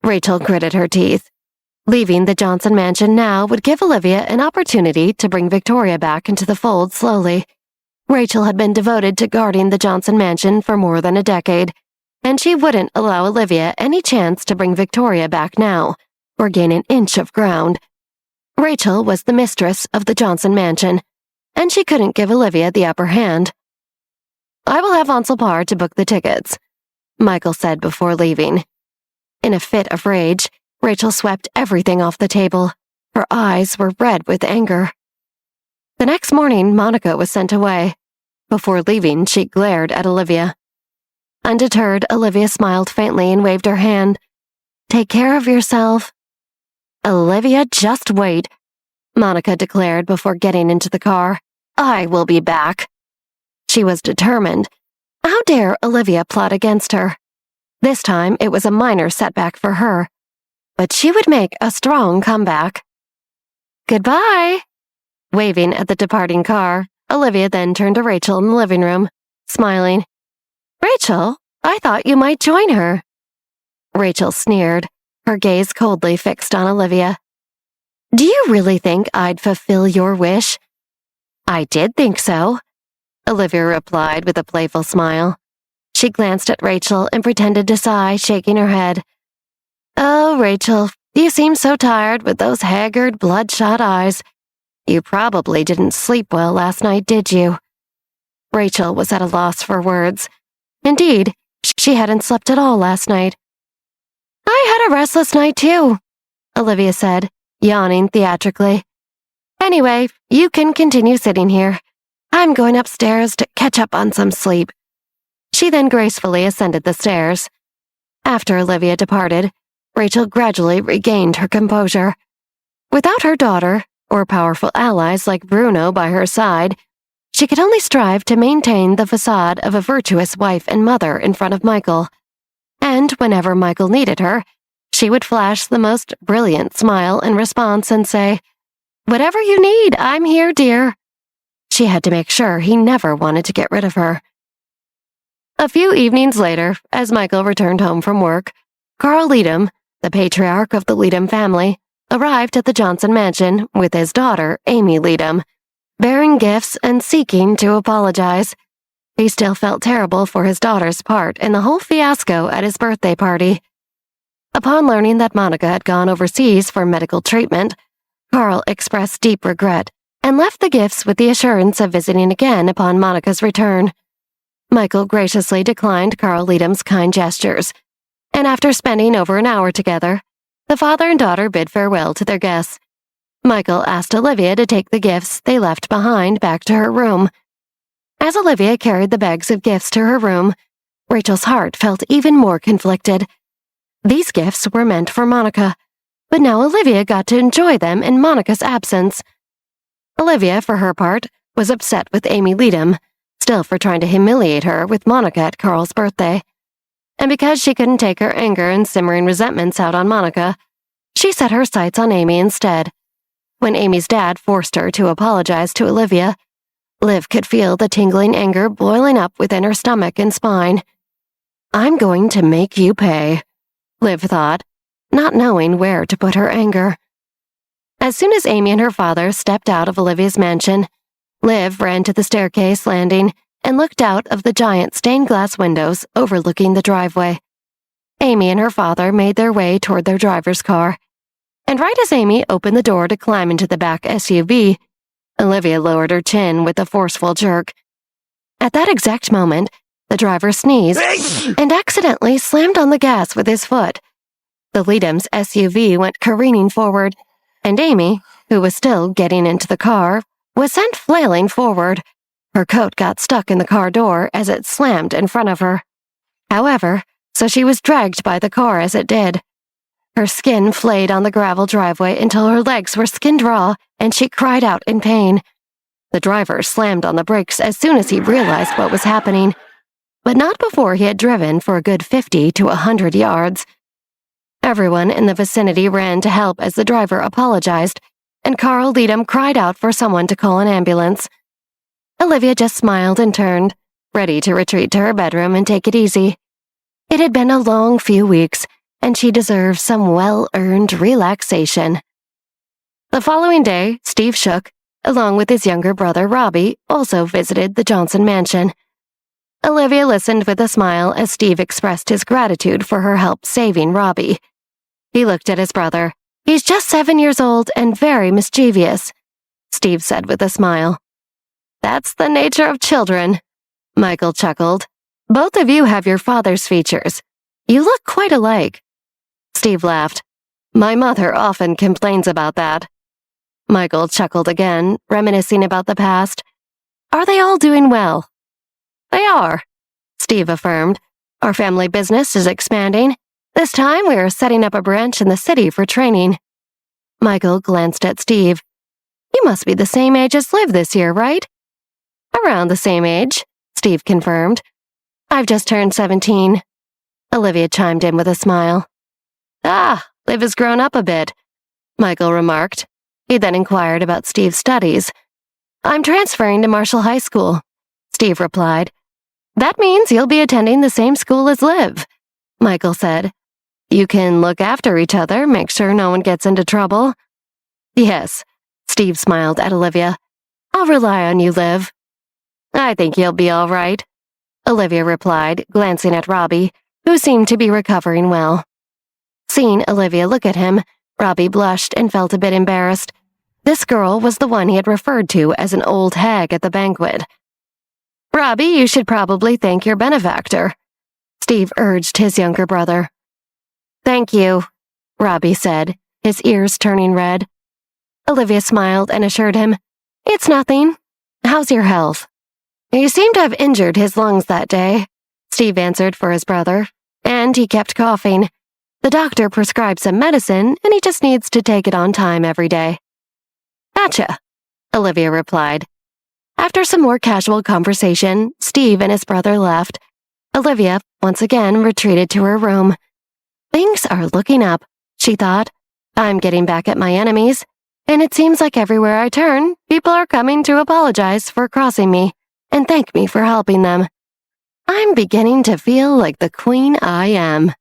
Rachel gritted her teeth. Leaving the Johnson mansion now would give Olivia an opportunity to bring Victoria back into the fold slowly. Rachel had been devoted to guarding the Johnson mansion for more than a decade, and she wouldn't allow Olivia any chance to bring Victoria back now, or gain an inch of ground. Rachel was the mistress of the Johnson mansion, and she couldn't give Olivia the upper hand. I will have Ansel Parr to book the tickets, Michael said before leaving. In a fit of rage, Rachel swept everything off the table. Her eyes were red with anger. The next morning, Monica was sent away. Before leaving, she glared at Olivia. Undeterred, Olivia smiled faintly and waved her hand. Take care of yourself. Olivia, just wait, Monica declared before getting into the car. I will be back. She was determined. How dare Olivia plot against her? This time, it was a minor setback for her. But she would make a strong comeback. Goodbye. Waving at the departing car, Olivia then turned to Rachel in the living room, smiling. Rachel, I thought you might join her. Rachel sneered, her gaze coldly fixed on Olivia. Do you really think I'd fulfill your wish? I did think so, Olivia replied with a playful smile. She glanced at Rachel and pretended to sigh, shaking her head. Oh, Rachel, you seem so tired with those haggard, bloodshot eyes. You probably didn't sleep well last night, did you? Rachel was at a loss for words. Indeed, she hadn't slept at all last night. I had a restless night too, Olivia said, yawning theatrically. Anyway, you can continue sitting here. I'm going upstairs to catch up on some sleep. She then gracefully ascended the stairs. After Olivia departed, Rachel gradually regained her composure. Without her daughter, or powerful allies like Bruno by her side, she could only strive to maintain the facade of a virtuous wife and mother in front of Michael. And whenever Michael needed her, she would flash the most brilliant smile in response and say, Whatever you need, I'm here, dear. She had to make sure he never wanted to get rid of her. A few evenings later, as Michael returned home from work, Carl Leadham, the patriarch of the Leadham family, arrived at the Johnson mansion with his daughter, Amy Leadham, bearing gifts and seeking to apologize. He still felt terrible for his daughter's part in the whole fiasco at his birthday party. Upon learning that Monica had gone overseas for medical treatment, Carl expressed deep regret and left the gifts with the assurance of visiting again upon Monica's return. Michael graciously declined Carl Leadham's kind gestures, and after spending over an hour together, the father and daughter bid farewell to their guests. Michael asked Olivia to take the gifts they left behind back to her room. As Olivia carried the bags of gifts to her room, Rachel's heart felt even more conflicted. These gifts were meant for Monica, but now Olivia got to enjoy them in Monica's absence. Olivia, for her part, was upset with Amy Leadham, still for trying to humiliate her with Monica at Carl's birthday. And because she couldn't take her anger and simmering resentments out on Monica, she set her sights on Amy instead. When Amy's dad forced her to apologize to Olivia, Liv could feel the tingling anger boiling up within her stomach and spine. I'm going to make you pay, Liv thought, not knowing where to put her anger. As soon as Amy and her father stepped out of Olivia's mansion, Liv ran to the staircase landing and looked out of the giant stained glass windows overlooking the driveway. Amy and her father made their way toward their driver's car, and right as Amy opened the door to climb into the back SUV, Olivia lowered her chin with a forceful jerk. At that exact moment, the driver sneezed and accidentally slammed on the gas with his foot. The Leadham's SUV went careening forward, and Amy, who was still getting into the car, was sent flailing forward, Her coat got stuck in the car door as it slammed in front of her. However, so she was dragged by the car as it did. Her skin flayed on the gravel driveway until her legs were skinned raw and she cried out in pain. The driver slammed on the brakes as soon as he realized what was happening, but not before he had driven for a good 50 to 100 yards. Everyone in the vicinity ran to help as the driver apologized, and Carl Leadham cried out for someone to call an ambulance. Olivia just smiled and turned, ready to retreat to her bedroom and take it easy. It had been a long few weeks, and she deserved some well-earned relaxation. The following day, Steve Shook, along with his younger brother Robbie, also visited the Johnson mansion. Olivia listened with a smile as Steve expressed his gratitude for her help saving Robbie. He looked at his brother. "He's just 7 years old and very mischievous," Steve said with a smile. "That's the nature of children," Michael chuckled. "Both of you have your father's features. You look quite alike." Steve laughed. "My mother often complains about that." Michael chuckled again, reminiscing about the past. "Are they all doing well?" "They are," Steve affirmed. "Our family business is expanding. This time we are setting up a branch in the city for training." Michael glanced at Steve. "You must be the same age as Liv this year, right?" "Around the same age," Steve confirmed. "I've just turned 17. Olivia chimed in with a smile. "Ah, Liv has grown up a bit," Michael remarked. He then inquired about Steve's studies. "I'm transferring to Marshall High School," Steve replied. "That means you'll be attending the same school as Liv," Michael said. "You can look after each other, make sure no one gets into trouble." "Yes," Steve smiled at Olivia. "I'll rely on you, Liv." "I think you'll be all right," Olivia replied, glancing at Robbie, who seemed to be recovering well. Seeing Olivia look at him, Robbie blushed and felt a bit embarrassed. This girl was the one he had referred to as an old hag at the banquet. "Robbie, you should probably thank your benefactor," Steve urged his younger brother. "Thank you," Robbie said, his ears turning red. Olivia smiled and assured him, "It's nothing. How's your health?" "You seem to have injured his lungs that day," Steve answered for his brother, "and he kept coughing. The doctor prescribed some medicine, and he just needs to take it on time every day." "Gotcha," Olivia replied. After some more casual conversation, Steve and his brother left. Olivia, once again, retreated to her room. "Things are looking up," she thought. "I'm getting back at my enemies, and it seems like everywhere I turn, people are coming to apologize for crossing me and thank me for helping them. I'm beginning to feel like the queen I am."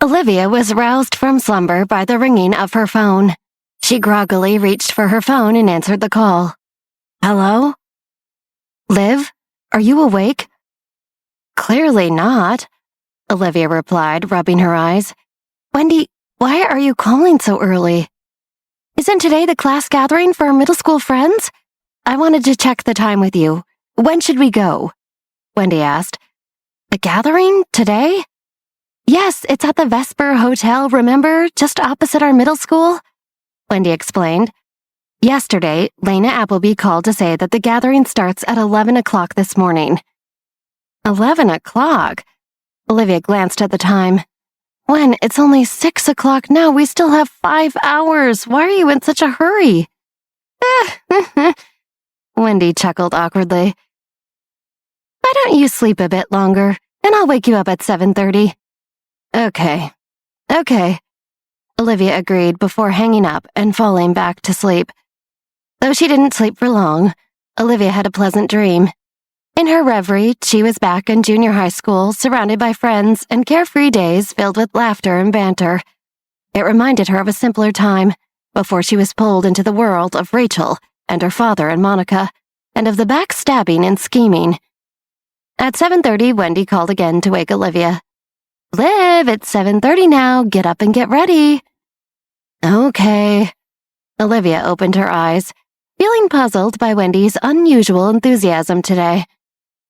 Olivia was roused from slumber by the ringing of her phone. She groggily reached for her phone and answered the call. "Hello? Liv, are you awake?" "Clearly not," Olivia replied, rubbing her eyes. "Wendy, why are you calling so early?" "Isn't today the class gathering for our middle school friends? I wanted to check the time with you. When should we go?" Wendy asked. "A gathering? Today?" "Yes, it's at the Vesper Hotel, remember? Just opposite our middle school?" Wendy explained. "Yesterday, Lena Appleby called to say that the gathering starts at 11 o'clock this morning." 11 o'clock? Olivia glanced at the time. "When? It's only 6 o'clock now. We still have 5 hours. Why are you in such a hurry?" Wendy chuckled awkwardly. "Why don't you sleep a bit longer, and I'll wake you up at 7:30. Okay. Olivia agreed before hanging up and falling back to sleep. Though she didn't sleep for long, Olivia had a pleasant dream. In her reverie, she was back in junior high school, surrounded by friends and carefree days filled with laughter and banter. It reminded her of a simpler time, before she was pulled into the world of Rachel and her father and Monica, and of the backstabbing and scheming. At 7:30, Wendy called again to wake Olivia. "Liv, it's 7:30 now. Get up and get ready." "Okay." Olivia opened her eyes, feeling puzzled by Wendy's unusual enthusiasm today.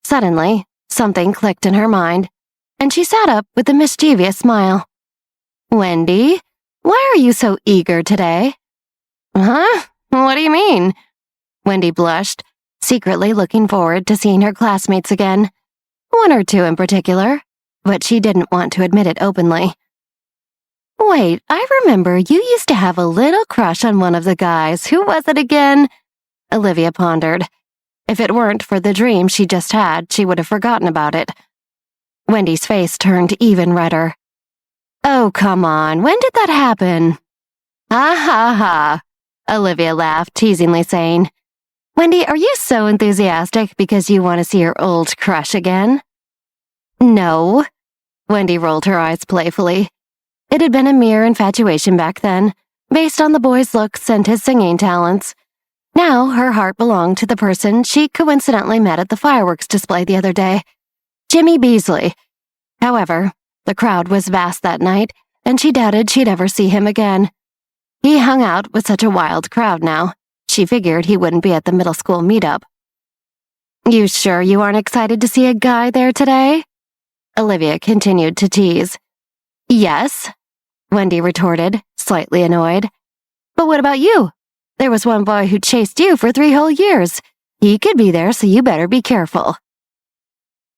Suddenly, something clicked in her mind, and she sat up with a mischievous smile. "Wendy, why are you so eager today? Huh? What do you mean? Wendy blushed, secretly looking forward to seeing her classmates again. One or two in particular, but she didn't want to admit it openly. Wait, I remember you used to have a little crush on one of the guys. Who was it again? Olivia pondered. If it weren't for the dream she just had, she would have forgotten about it. Wendy's face turned even redder. Oh, come on, when did that happen? Ha ha ha, Olivia laughed, teasingly saying, Wendy, are you so enthusiastic because you want to see your old crush again? No. Wendy rolled her eyes playfully. It had been a mere infatuation back then, based on the boy's looks and his singing talents. Now her heart belonged to the person she coincidentally met at the fireworks display the other day, Jimmy Beasley. However, the crowd was vast that night, and she doubted she'd ever see him again. He hung out with such a wild crowd now. She figured he wouldn't be at the middle school meetup. You sure you aren't excited to see a guy there today? Olivia continued to tease. Yes, Wendy retorted, slightly annoyed. But what about you? There was one boy who chased you for 3 whole years. He could be there, so you better be careful.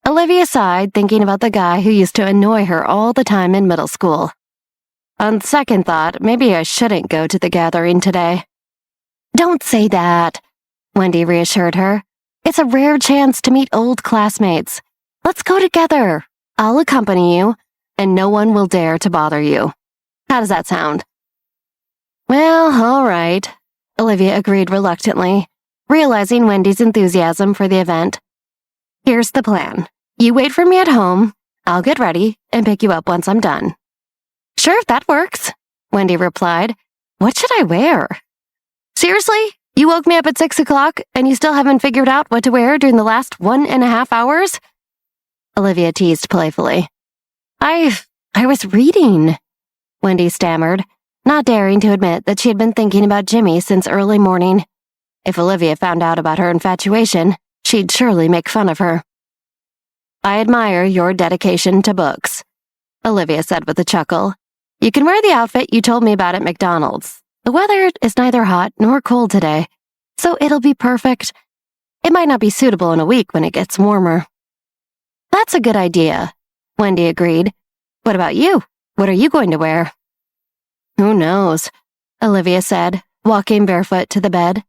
Olivia sighed, thinking about the guy who used to annoy her all the time in middle school. On second thought, maybe I shouldn't go to the gathering today. Don't say that, Wendy reassured her. It's a rare chance to meet old classmates. Let's go together. I'll accompany you, and no one will dare to bother you. How does that sound? Well, all right, Olivia agreed reluctantly, realizing Wendy's enthusiasm for the event. Here's the plan. You wait for me at home, I'll get ready, and pick you up once I'm done. Sure, that works, Wendy replied. What should I wear? Seriously? You woke me up at 6 o'clock, and you still haven't figured out what to wear during the last 1.5 hours? Olivia teased playfully. I was reading, Wendy stammered, not daring to admit that she had been thinking about Jimmy since early morning. If Olivia found out about her infatuation, she'd surely make fun of her. I admire your dedication to books, Olivia said with a chuckle. You can wear the outfit you told me about at McDonald's. The weather is neither hot nor cold today, so it'll be perfect. It might not be suitable in a week when it gets warmer. That's a good idea, Wendy agreed. What about you? What are you going to wear? Who knows, Olivia said, walking barefoot to the bed.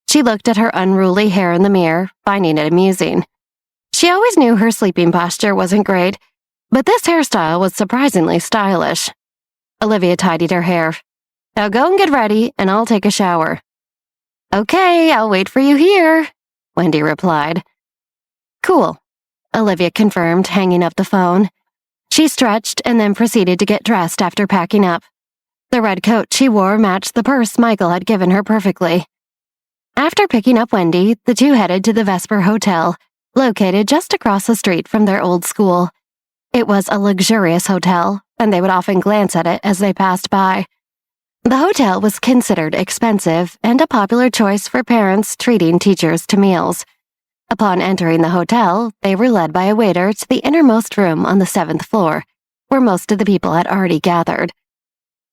She looked at her unruly hair in the mirror, finding it amusing. She always knew her sleeping posture wasn't great, but this hairstyle was surprisingly stylish. Olivia tidied her hair. Now go and get ready, and I'll take a shower. Okay, I'll wait for you here, Wendy replied. Cool, Olivia confirmed, hanging up the phone. She stretched and then proceeded to get dressed after packing up. The red coat she wore matched the purse Michael had given her perfectly. After picking up Wendy, the two headed to the Vesper Hotel, located just across the street from their old school. It was a luxurious hotel, and they would often glance at it as they passed by. The hotel was considered expensive and a popular choice for parents treating teachers to meals. Upon entering the hotel, they were led by a waiter to the innermost room on the 7th floor, where most of the people had already gathered.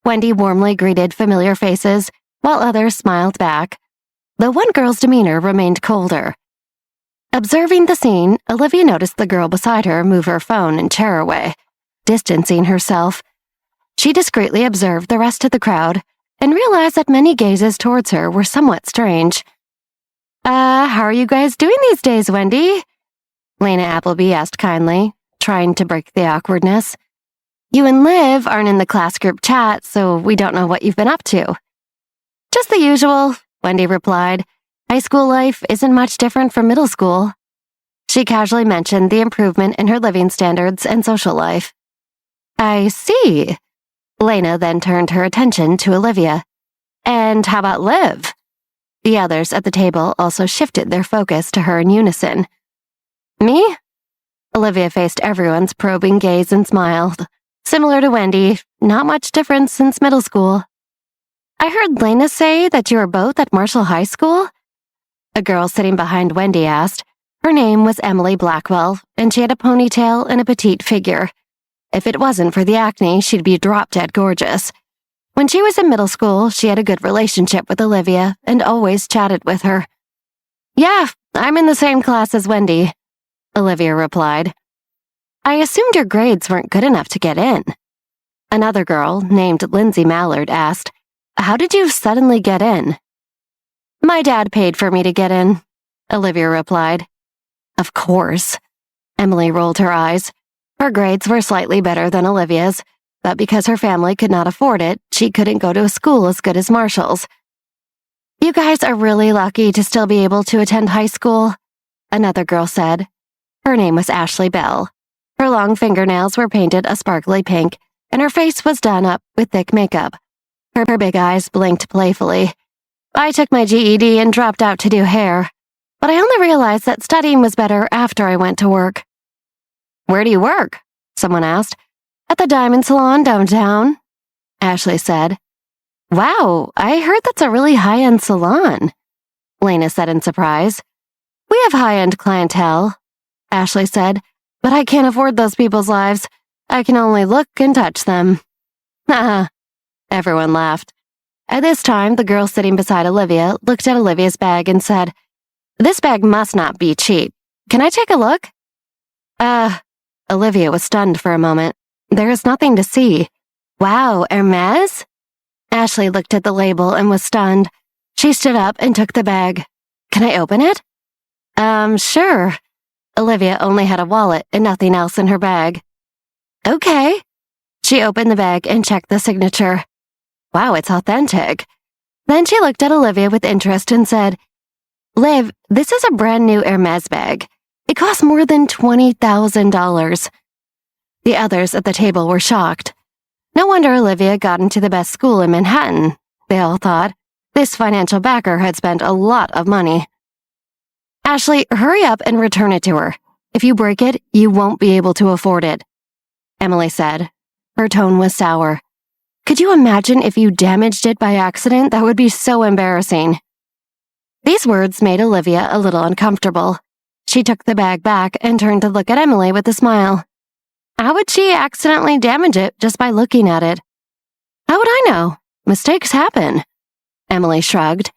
Wendy warmly greeted familiar faces, while others smiled back. The one girl's demeanor remained colder. Observing the scene, Olivia noticed the girl beside her move her phone and chair away, distancing herself. She discreetly observed the rest of the crowd and realized that many gazes towards her were somewhat strange. How are you guys doing these days, Wendy? Lena Appleby asked kindly, trying to break the awkwardness. You and Liv aren't in the class group chat, so we don't know what you've been up to. Just the usual, Wendy replied. High school life isn't much different from middle school. She casually mentioned the improvement in her living standards and social life. I see. Lena then turned her attention to Olivia. And how about Liv? The others at the table also shifted their focus to her in unison. Me? Olivia faced everyone's probing gaze and smiled. Similar to Wendy, not much difference since middle school. I heard Lena say that you were both at Marshall High School? A girl sitting behind Wendy asked. Her name was Emily Blackwell, and she had a ponytail and a petite figure. If it wasn't for the acne, she'd be drop-dead gorgeous. When she was in middle school, she had a good relationship with Olivia and always chatted with her. "Yeah, I'm in the same class as Wendy," Olivia replied. "I assumed your grades weren't good enough to get in." Another girl, named Lindsay Mallard, asked, "How did you suddenly get in?" "My dad paid for me to get in," Olivia replied. "Of course." Emily rolled her eyes. Her grades were slightly better than Olivia's, but because her family could not afford it, she couldn't go to a school as good as Marshall's. "You guys are really lucky to still be able to attend high school," another girl said. Her name was Ashley Bell. Her long fingernails were painted a sparkly pink, and her face was done up with thick makeup. Her big eyes blinked playfully. "I took my GED and dropped out to do hair, but I only realized that studying was better after I went to work." "Where do you work?" someone asked. "At the Diamond Salon downtown," Ashley said. "Wow, I heard that's a really high-end salon," Lena said in surprise. "We have high-end clientele," Ashley said, "but I can't afford those people's lives. I can only look and touch them." Haha. Everyone laughed. At this time, the girl sitting beside Olivia looked at Olivia's bag and said, "This bag must not be cheap. Can I take a look?" Olivia was stunned for a moment. There is nothing to see. "Wow, Hermes?" Ashley looked at the label and was stunned. She stood up and took the bag. "Can I open it?" Sure." Olivia only had a wallet and nothing else in her bag. "Okay." She opened the bag and checked the signature. "Wow, it's authentic." Then she looked at Olivia with interest and said, "Liv, this is a brand new Hermes bag. It costs more than $20,000. The others at the table were shocked. No wonder Olivia got into the best school in Manhattan, they all thought. This financial backer had spent a lot of money. "Ashley, hurry up and return it to her. If you break it, you won't be able to afford it," Emily said. Her tone was sour. "Could you imagine if you damaged it by accident? That would be so embarrassing." These words made Olivia a little uncomfortable. She took the bag back and turned to look at Emily with a smile. How would she accidentally damage it just by looking at it? "How would I know? Mistakes happen." Emily shrugged.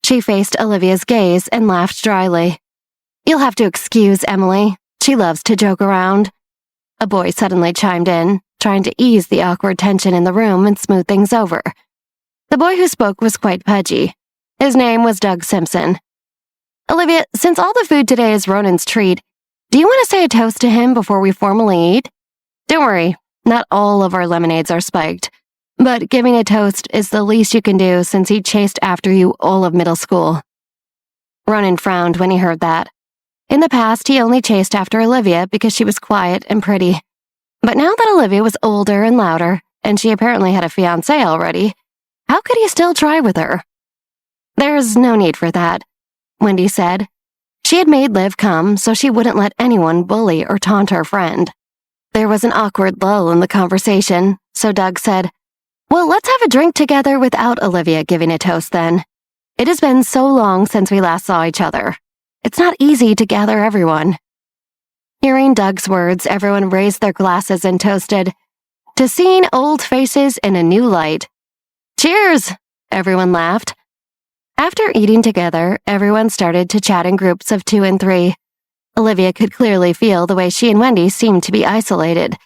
She faced Olivia's gaze and laughed dryly. "You'll have to excuse Emily. She loves to joke around." A boy suddenly chimed in, trying to ease the awkward tension in the room and smooth things over. The boy who spoke was quite pudgy. His name was Doug Simpson. "Olivia, since all the food today is Ronan's treat, do you want to say a toast to him before we formally eat? Don't worry, not all of our lemonades are spiked, but giving a toast is the least you can do since he chased after you all of middle school." Ronan frowned when he heard that. In the past, he only chased after Olivia because she was quiet and pretty. But now that Olivia was older and louder, and she apparently had a fiancé already, how could he still try with her? "There's no need for that," Wendy said. She had made Liv come so she wouldn't let anyone bully or taunt her friend. There was an awkward lull in the conversation, so Doug said, "Well, let's have a drink together without Olivia giving a toast then. It has been so long since we last saw each other. It's not easy to gather everyone." Hearing Doug's words, everyone raised their glasses and toasted, "To seeing old faces in a new light." "Cheers!" Everyone laughed. After eating together, everyone started to chat in groups of 2 and 3. Olivia could clearly feel the way she and Wendy seemed to be isolated.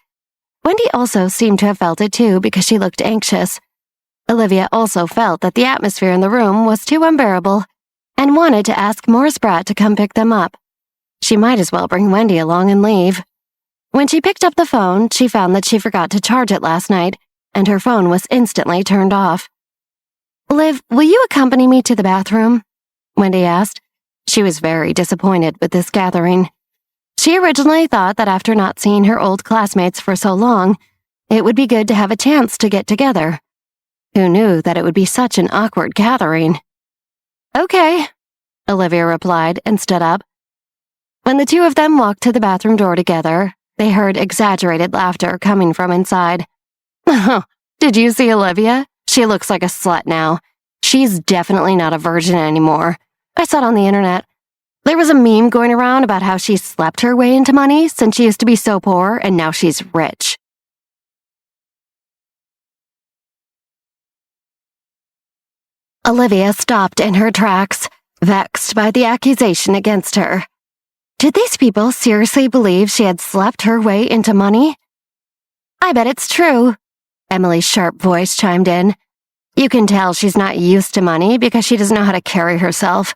Wendy also seemed to have felt it too because she looked anxious. Olivia also felt that the atmosphere in the room was too unbearable and wanted to ask Morris Bratt to come pick them up. She might as well bring Wendy along and leave. When she picked up the phone, she found that she forgot to charge it last night, and her phone was instantly turned off. "Liv, will you accompany me to the bathroom?" Wendy asked. She was very disappointed with this gathering. She originally thought that after not seeing her old classmates for so long, it would be good to have a chance to get together. Who knew that it would be such an awkward gathering? "Okay," Olivia replied and stood up. When the two of them walked to the bathroom door together, they heard exaggerated laughter coming from inside. "Did you see Olivia? She looks like a slut now. She's definitely not a virgin anymore. I saw it on the internet. There was a meme going around about how she slept her way into money since she used to be so poor and now she's rich." Olivia stopped in her tracks, vexed by the accusation against her. Did these people seriously believe she had slept her way into money? I bet it's true, Emily's sharp voice chimed in. You can tell she's not used to money because she doesn't know how to carry herself.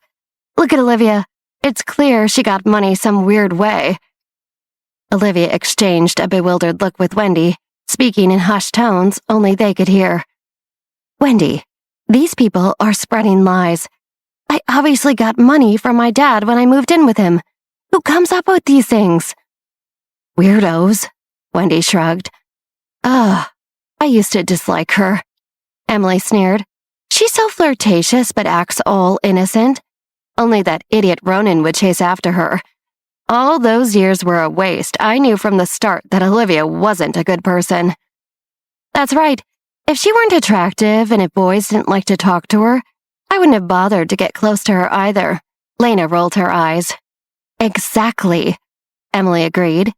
Look at Olivia. It's clear she got money some weird way. Olivia exchanged a bewildered look with Wendy, speaking in hushed tones only they could hear. Wendy, these people are spreading lies. I obviously got money from my dad when I moved in with him. Who comes up with these things? Weirdos, Wendy shrugged. Ugh, I used to dislike her. Emily sneered. She's so flirtatious but acts all innocent. Only that idiot Ronan would chase after her. All those years were a waste. I knew from the start that Olivia wasn't a good person. That's right. If she weren't attractive and if boys didn't like to talk to her, I wouldn't have bothered to get close to her either. Lena rolled her eyes. Exactly, Emily agreed.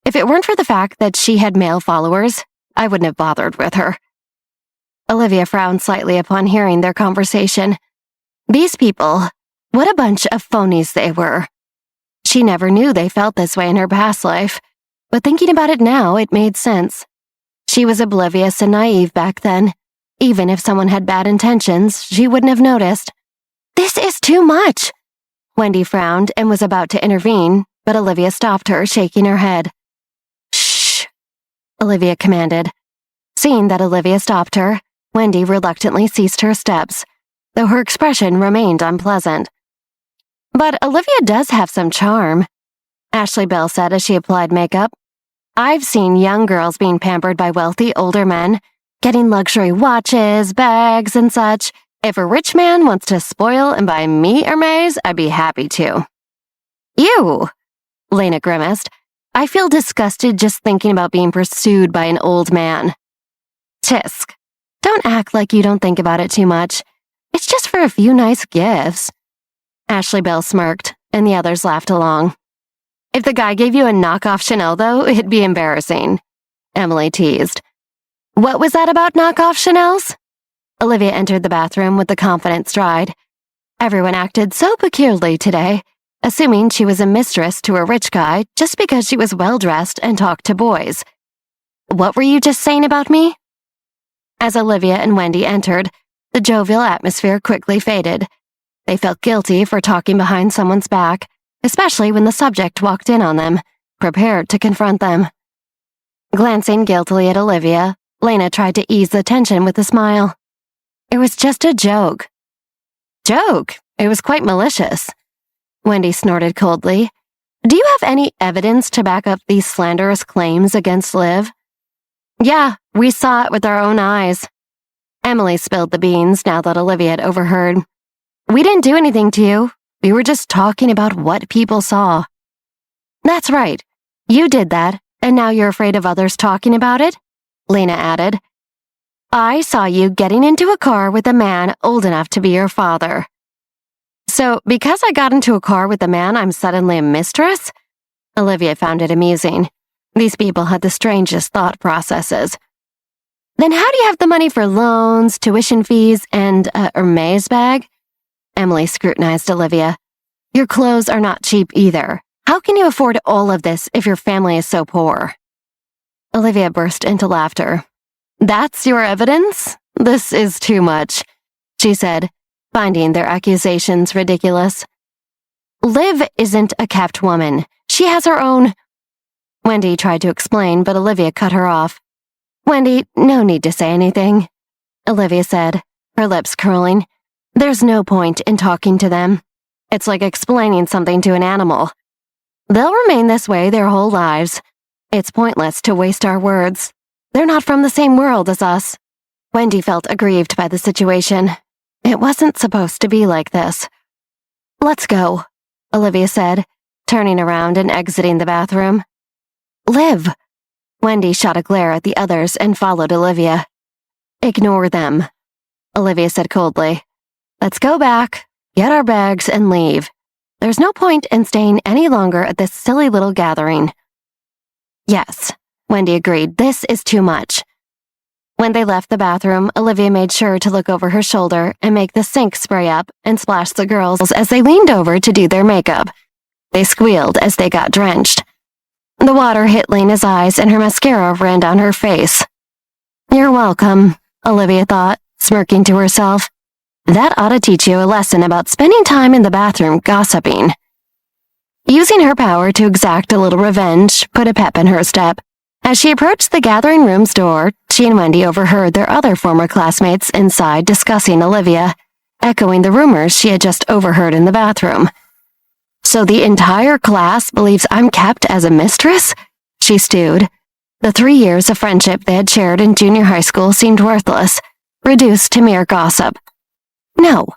If it weren't for the fact that she had male followers, I wouldn't have bothered with her. Olivia frowned slightly upon hearing their conversation. These people, what a bunch of phonies they were. She never knew they felt this way in her past life, but thinking about it now, it made sense. She was oblivious and naive back then. Even if someone had bad intentions, she wouldn't have noticed. This is too much. Wendy frowned and was about to intervene, but Olivia stopped her, shaking her head. Shh, Olivia commanded. Seeing that Olivia stopped her, Wendy reluctantly ceased her steps, though her expression remained unpleasant. But Olivia does have some charm, Ashley Bell said as she applied makeup. I've seen young girls being pampered by wealthy older men, getting luxury watches, bags, and such. If a rich man wants to spoil and buy me Hermes, I'd be happy to. Ew, Lena grimaced. I feel disgusted just thinking about being pursued by an old man. Tisk, don't act like you don't think about it too much. It's just for a few nice gifts. Ashley Bell smirked, and the others laughed along. If the guy gave you a knockoff Chanel, though, it'd be embarrassing, Emily teased. What was that about knockoff Chanels? Olivia entered the bathroom with a confident stride. Everyone acted so peculiarly today, assuming she was a mistress to a rich guy just because she was well-dressed and talked to boys. What were you just saying about me? As Olivia and Wendy entered, the jovial atmosphere quickly faded. They felt guilty for talking behind someone's back, especially when the subject walked in on them, prepared to confront them. Glancing guiltily at Olivia, Lena tried to ease the tension with a smile. It was just a joke. Joke? It was quite malicious. Wendy snorted coldly. Do you have any evidence to back up these slanderous claims against Liv? Yeah, we saw it with our own eyes. Emily spilled the beans now that Olivia had overheard. We didn't do anything to you. We were just talking about what people saw. That's right. You did that, and now you're afraid of others talking about it? Lena added. I saw you getting into a car with a man old enough to be your father. So, because I got into a car with a man, I'm suddenly a mistress? Olivia found it amusing. These people had the strangest thought processes. Then how do you have the money for loans, tuition fees, and a Hermes bag? Emily scrutinized Olivia. Your clothes are not cheap either. How can you afford all of this if your family is so poor? Olivia burst into laughter. That's your evidence? This is too much, she said, finding their accusations ridiculous. Liv isn't a kept woman. She has her own... Wendy tried to explain, but Olivia cut her off. Wendy, no need to say anything, Olivia said, her lips curling. There's no point in talking to them. It's like explaining something to an animal. They'll remain this way their whole lives. It's pointless to waste our words. They're not from the same world as us. Wendy felt aggrieved by the situation. It wasn't supposed to be like this. Let's go, Olivia said, turning around and exiting the bathroom. Liv! Wendy shot a glare at the others and followed Olivia. Ignore them, Olivia said coldly. Let's go back, get our bags, and leave. There's no point in staying any longer at this silly little gathering. Yes, Wendy agreed. This is too much. When they left the bathroom, Olivia made sure to look over her shoulder and make the sink spray up and splash the girls as they leaned over to do their makeup. They squealed as they got drenched. The water hit Lena's eyes and her mascara ran down her face. "You're welcome," Olivia thought, smirking to herself. That ought to teach you a lesson about spending time in the bathroom gossiping. Using her power to exact a little revenge put a pep in her step. As she approached the gathering room's door, she and Wendy overheard their other former classmates inside discussing Olivia, echoing the rumors she had just overheard in the bathroom. "So the entire class believes I'm kept as a mistress?" she stewed. The 3 years of friendship they had shared in junior high school seemed worthless, reduced to mere gossip. "No,"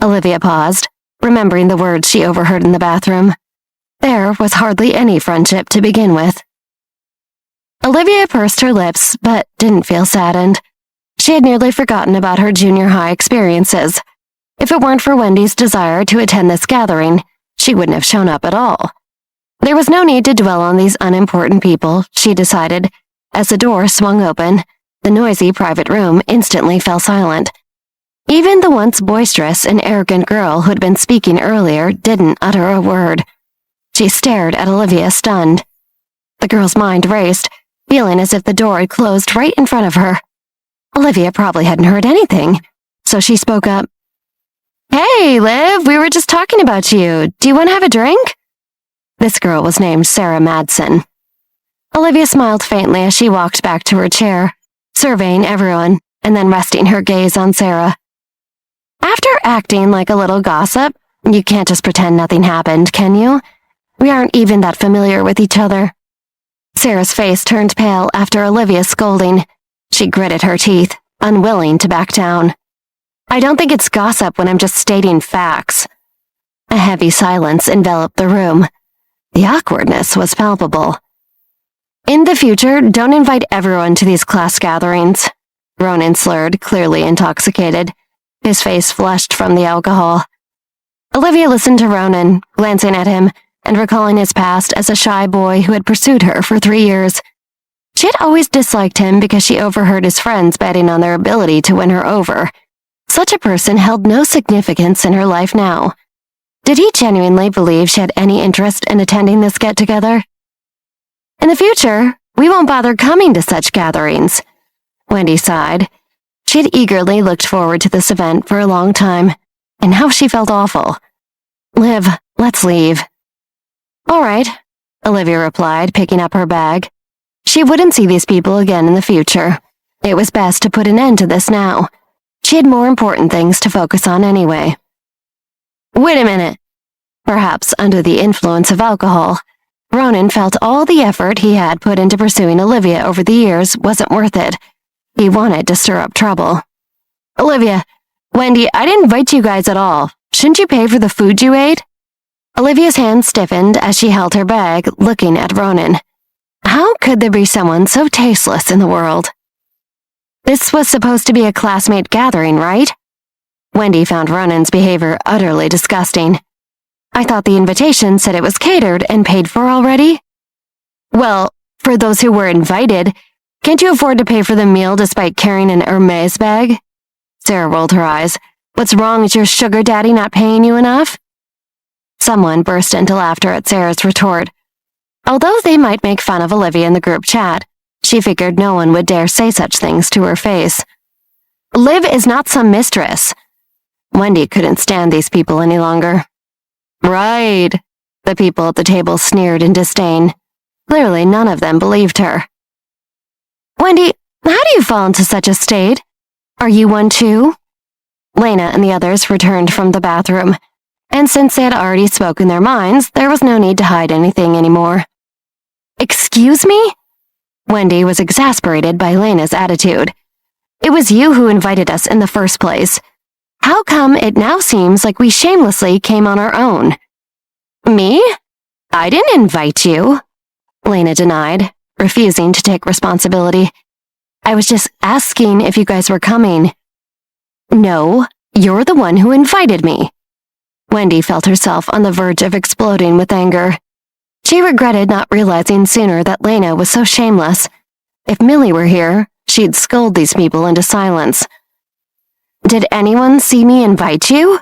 Olivia paused, remembering the words she overheard in the bathroom. There was hardly any friendship to begin with. Olivia pursed her lips, but didn't feel saddened. She had nearly forgotten about her junior high experiences. If it weren't for Wendy's desire to attend this gathering, she wouldn't have shown up at all. There was no need to dwell on these unimportant people, she decided. As the door swung open, the noisy private room instantly fell silent. Even the once boisterous and arrogant girl who had been speaking earlier didn't utter a word. She stared at Olivia, stunned. The girl's mind raced, feeling as if the door had closed right in front of her. Olivia probably hadn't heard anything, so she spoke up. "Hey, Liv, we were just talking about you. Do you want to have a drink?" This girl was named Sarah Madsen. Olivia smiled faintly as she walked back to her chair, surveying everyone and then resting her gaze on Sarah. "After acting like a little gossip, you can't just pretend nothing happened, can you? We aren't even that familiar with each other." Sarah's face turned pale after Olivia's scolding. She gritted her teeth, unwilling to back down. "I don't think it's gossip when I'm just stating facts." A heavy silence enveloped the room. The awkwardness was palpable. "In the future, don't invite everyone to these class gatherings," Ronan slurred, clearly intoxicated. His face flushed from the alcohol. Olivia listened to Ronan, glancing at him and recalling his past as a shy boy who had pursued her for 3 years. She had always disliked him because she overheard his friends betting on their ability to win her over. Such a person held no significance in her life now. Did he genuinely believe she had any interest in attending this get-together? "In the future, we won't bother coming to such gatherings," Wendy sighed. She had eagerly looked forward to this event for a long time, and now she felt awful. "Liv, let's leave." "All right," Olivia replied, picking up her bag. She wouldn't see these people again in the future. It was best to put an end to this now. She had more important things to focus on anyway. Wait a minute. Perhaps under the influence of alcohol, Ronan felt all the effort he had put into pursuing Olivia over the years wasn't worth it. He wanted to stir up trouble. "Olivia, Wendy, I didn't invite you guys at all. Shouldn't you pay for the food you ate?" Olivia's hand stiffened as she held her bag, looking at Ronan. How could there be someone so tasteless in the world? This was supposed to be a classmate gathering, right? Wendy found Ronan's behavior utterly disgusting. "I thought the invitation said it was catered and paid for already?" "Well, for those who were invited, can't you afford to pay for the meal despite carrying an Hermes bag?" Sarah rolled her eyes. "What's wrong? Is your sugar daddy not paying you enough?" Someone burst into laughter at Sarah's retort. Although they might make fun of Olivia in the group chat, she figured no one would dare say such things to her face. "Liv is not some mistress." Wendy couldn't stand these people any longer. "Right," the people at the table sneered in disdain. Clearly none of them believed her. "Wendy, how do you fall into such a state? Are you one too?" Lena and the others returned from the bathroom, and since they had already spoken their minds, there was no need to hide anything anymore. "Excuse me?" Wendy was exasperated by Lena's attitude. "It was you who invited us in the first place. How come it now seems like we shamelessly came on our own?" "Me? I didn't invite you," Lena denied, refusing to take responsibility. "I was just asking if you guys were coming." "No, you're the one who invited me." Wendy felt herself on the verge of exploding with anger. She regretted not realizing sooner that Lena was so shameless. If Millie were here, she'd scold these people into silence. "Did anyone see me invite you?"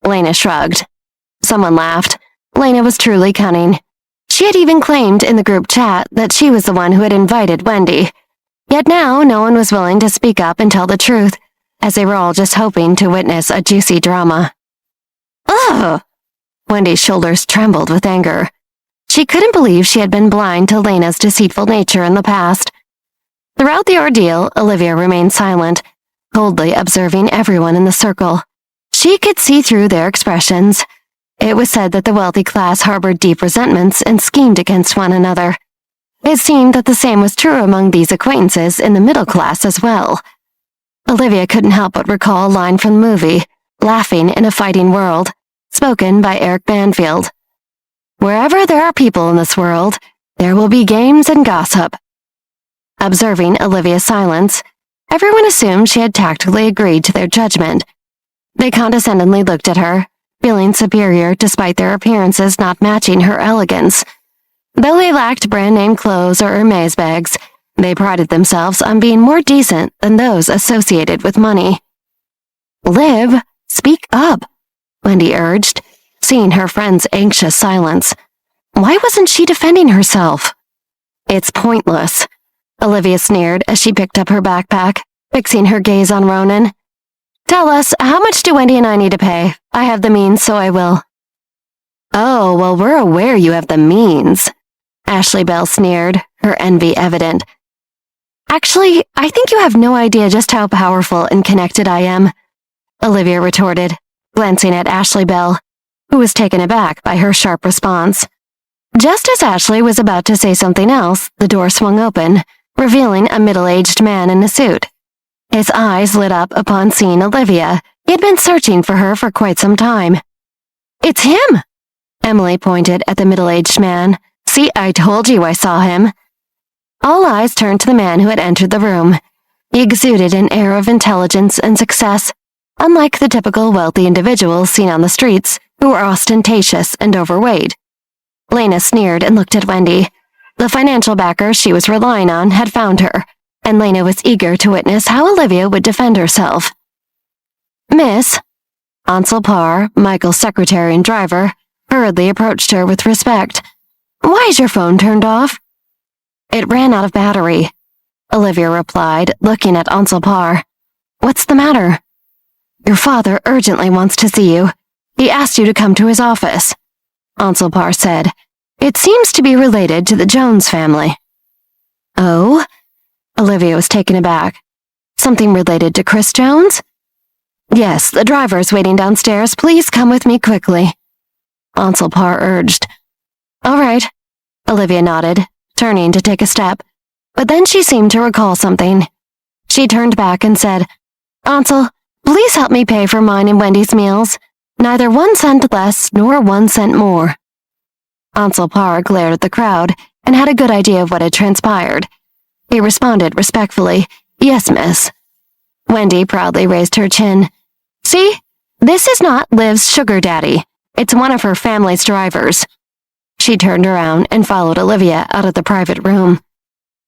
Lena shrugged. Someone laughed. Lena was truly cunning. She had even claimed in the group chat that she was the one who had invited Wendy. Yet now no one was willing to speak up and tell the truth, as they were all just hoping to witness a juicy drama. Ugh! Wendy's shoulders trembled with anger. She couldn't believe she had been blind to Lena's deceitful nature in the past. Throughout the ordeal, Olivia remained silent, coldly observing everyone in the circle. She could see through their expressions. It was said that the wealthy class harbored deep resentments and schemed against one another. It seemed that the same was true among these acquaintances in the middle class as well. Olivia couldn't help but recall a line from the movie, Laughing in a Fighting World, spoken by Eric Banfield. "Wherever there are people in this world, there will be games and gossip." Observing Olivia's silence, everyone assumed she had tactfully agreed to their judgment. They condescendingly looked at her, feeling superior despite their appearances not matching her elegance. Though they lacked brand-name clothes or Hermes bags, they prided themselves on being more decent than those associated with money. "Liv, speak up," Wendy urged, seeing her friend's anxious silence. Why wasn't she defending herself? "It's pointless," Olivia sneered as she picked up her backpack, fixing her gaze on Ronan. "Tell us, how much do Wendy and I need to pay? I have the means, so I will." "Oh, well, we're aware you have the means," Ashley Bell sneered, her envy evident. "Actually, I think you have no idea just how powerful and connected I am," Olivia retorted, glancing at Ashley Bell, who was taken aback by her sharp response. Just as Ashley was about to say something else, the door swung open, revealing a middle-aged man in a suit. His eyes lit up upon seeing Olivia. He had been searching for her for quite some time. "It's him!" Emily pointed at the middle-aged man. "See, I told you I saw him." All eyes turned to the man who had entered the room. He exuded an air of intelligence and success, unlike the typical wealthy individuals seen on the streets who were ostentatious and overweight. Lena sneered and looked at Wendy. The financial backer she was relying on had found her, and Lena was eager to witness how Olivia would defend herself. "Miss," Ansel Parr, Michael's secretary and driver, hurriedly approached her with respect. "Why is your phone turned off?" "It ran out of battery," Olivia replied, looking at Ansel Parr. "What's the matter?" "Your father urgently wants to see you. He asked you to come to his office," Ansel Parr said. "It seems to be related to the Jones family." "Oh?" Olivia was taken aback. "Something related to Chris Jones?" "Yes, the driver is waiting downstairs. Please come with me quickly," Ansel Parr urged. "All right," Olivia nodded, turning to take a step, but then she seemed to recall something. She turned back and said, "Ansel, please help me pay for mine and Wendy's meals. Neither 1 cent less nor 1 cent more." Ansel Parr glared at the crowd and had a good idea of what had transpired. He responded respectfully, "Yes, miss." Wendy proudly raised her chin. "See, this is not Liv's sugar daddy. It's one of her family's drivers." She turned around and followed Olivia out of the private room.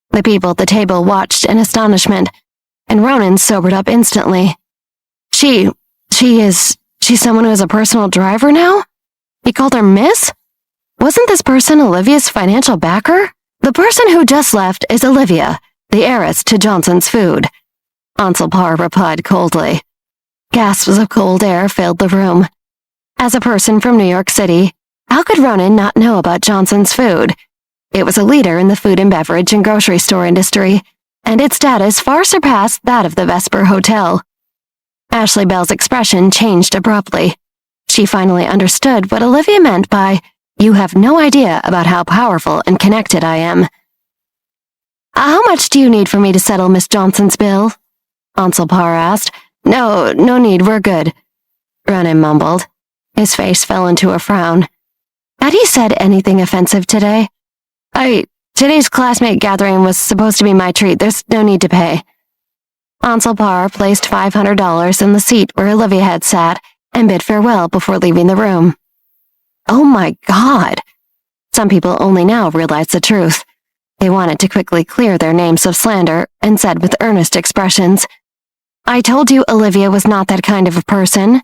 The people at the table watched in astonishment, and Ronan sobered up instantly. She's someone who is a personal driver now? He called her Miss? Wasn't this person Olivia's financial backer? The person who just left is Olivia, the heiress to Johnson's Food, Ansel Parr replied coldly. Gasps of cold air filled the room. As a person from New York City, how could Ronan not know about Johnson's Food? It was a leader in the food and beverage and grocery store industry, and its status far surpassed that of the Vesper Hotel. Ashley Bell's expression changed abruptly. She finally understood what Olivia meant by, "You have no idea about how powerful and connected I am." "How much do you need for me to settle Miss Johnson's bill?" Ansel Parr asked. No need, we're good," Ronan mumbled. His face fell into a frown. Had he said anything offensive today? Today's classmate gathering was supposed to be my treat. There's no need to pay." Ansel Parr placed $500 in the seat where Olivia had sat and bid farewell before leaving the room. Oh my God! Some people only now realized the truth. They wanted to quickly clear their names of slander and said with earnest expressions, "I told you Olivia was not that kind of a person."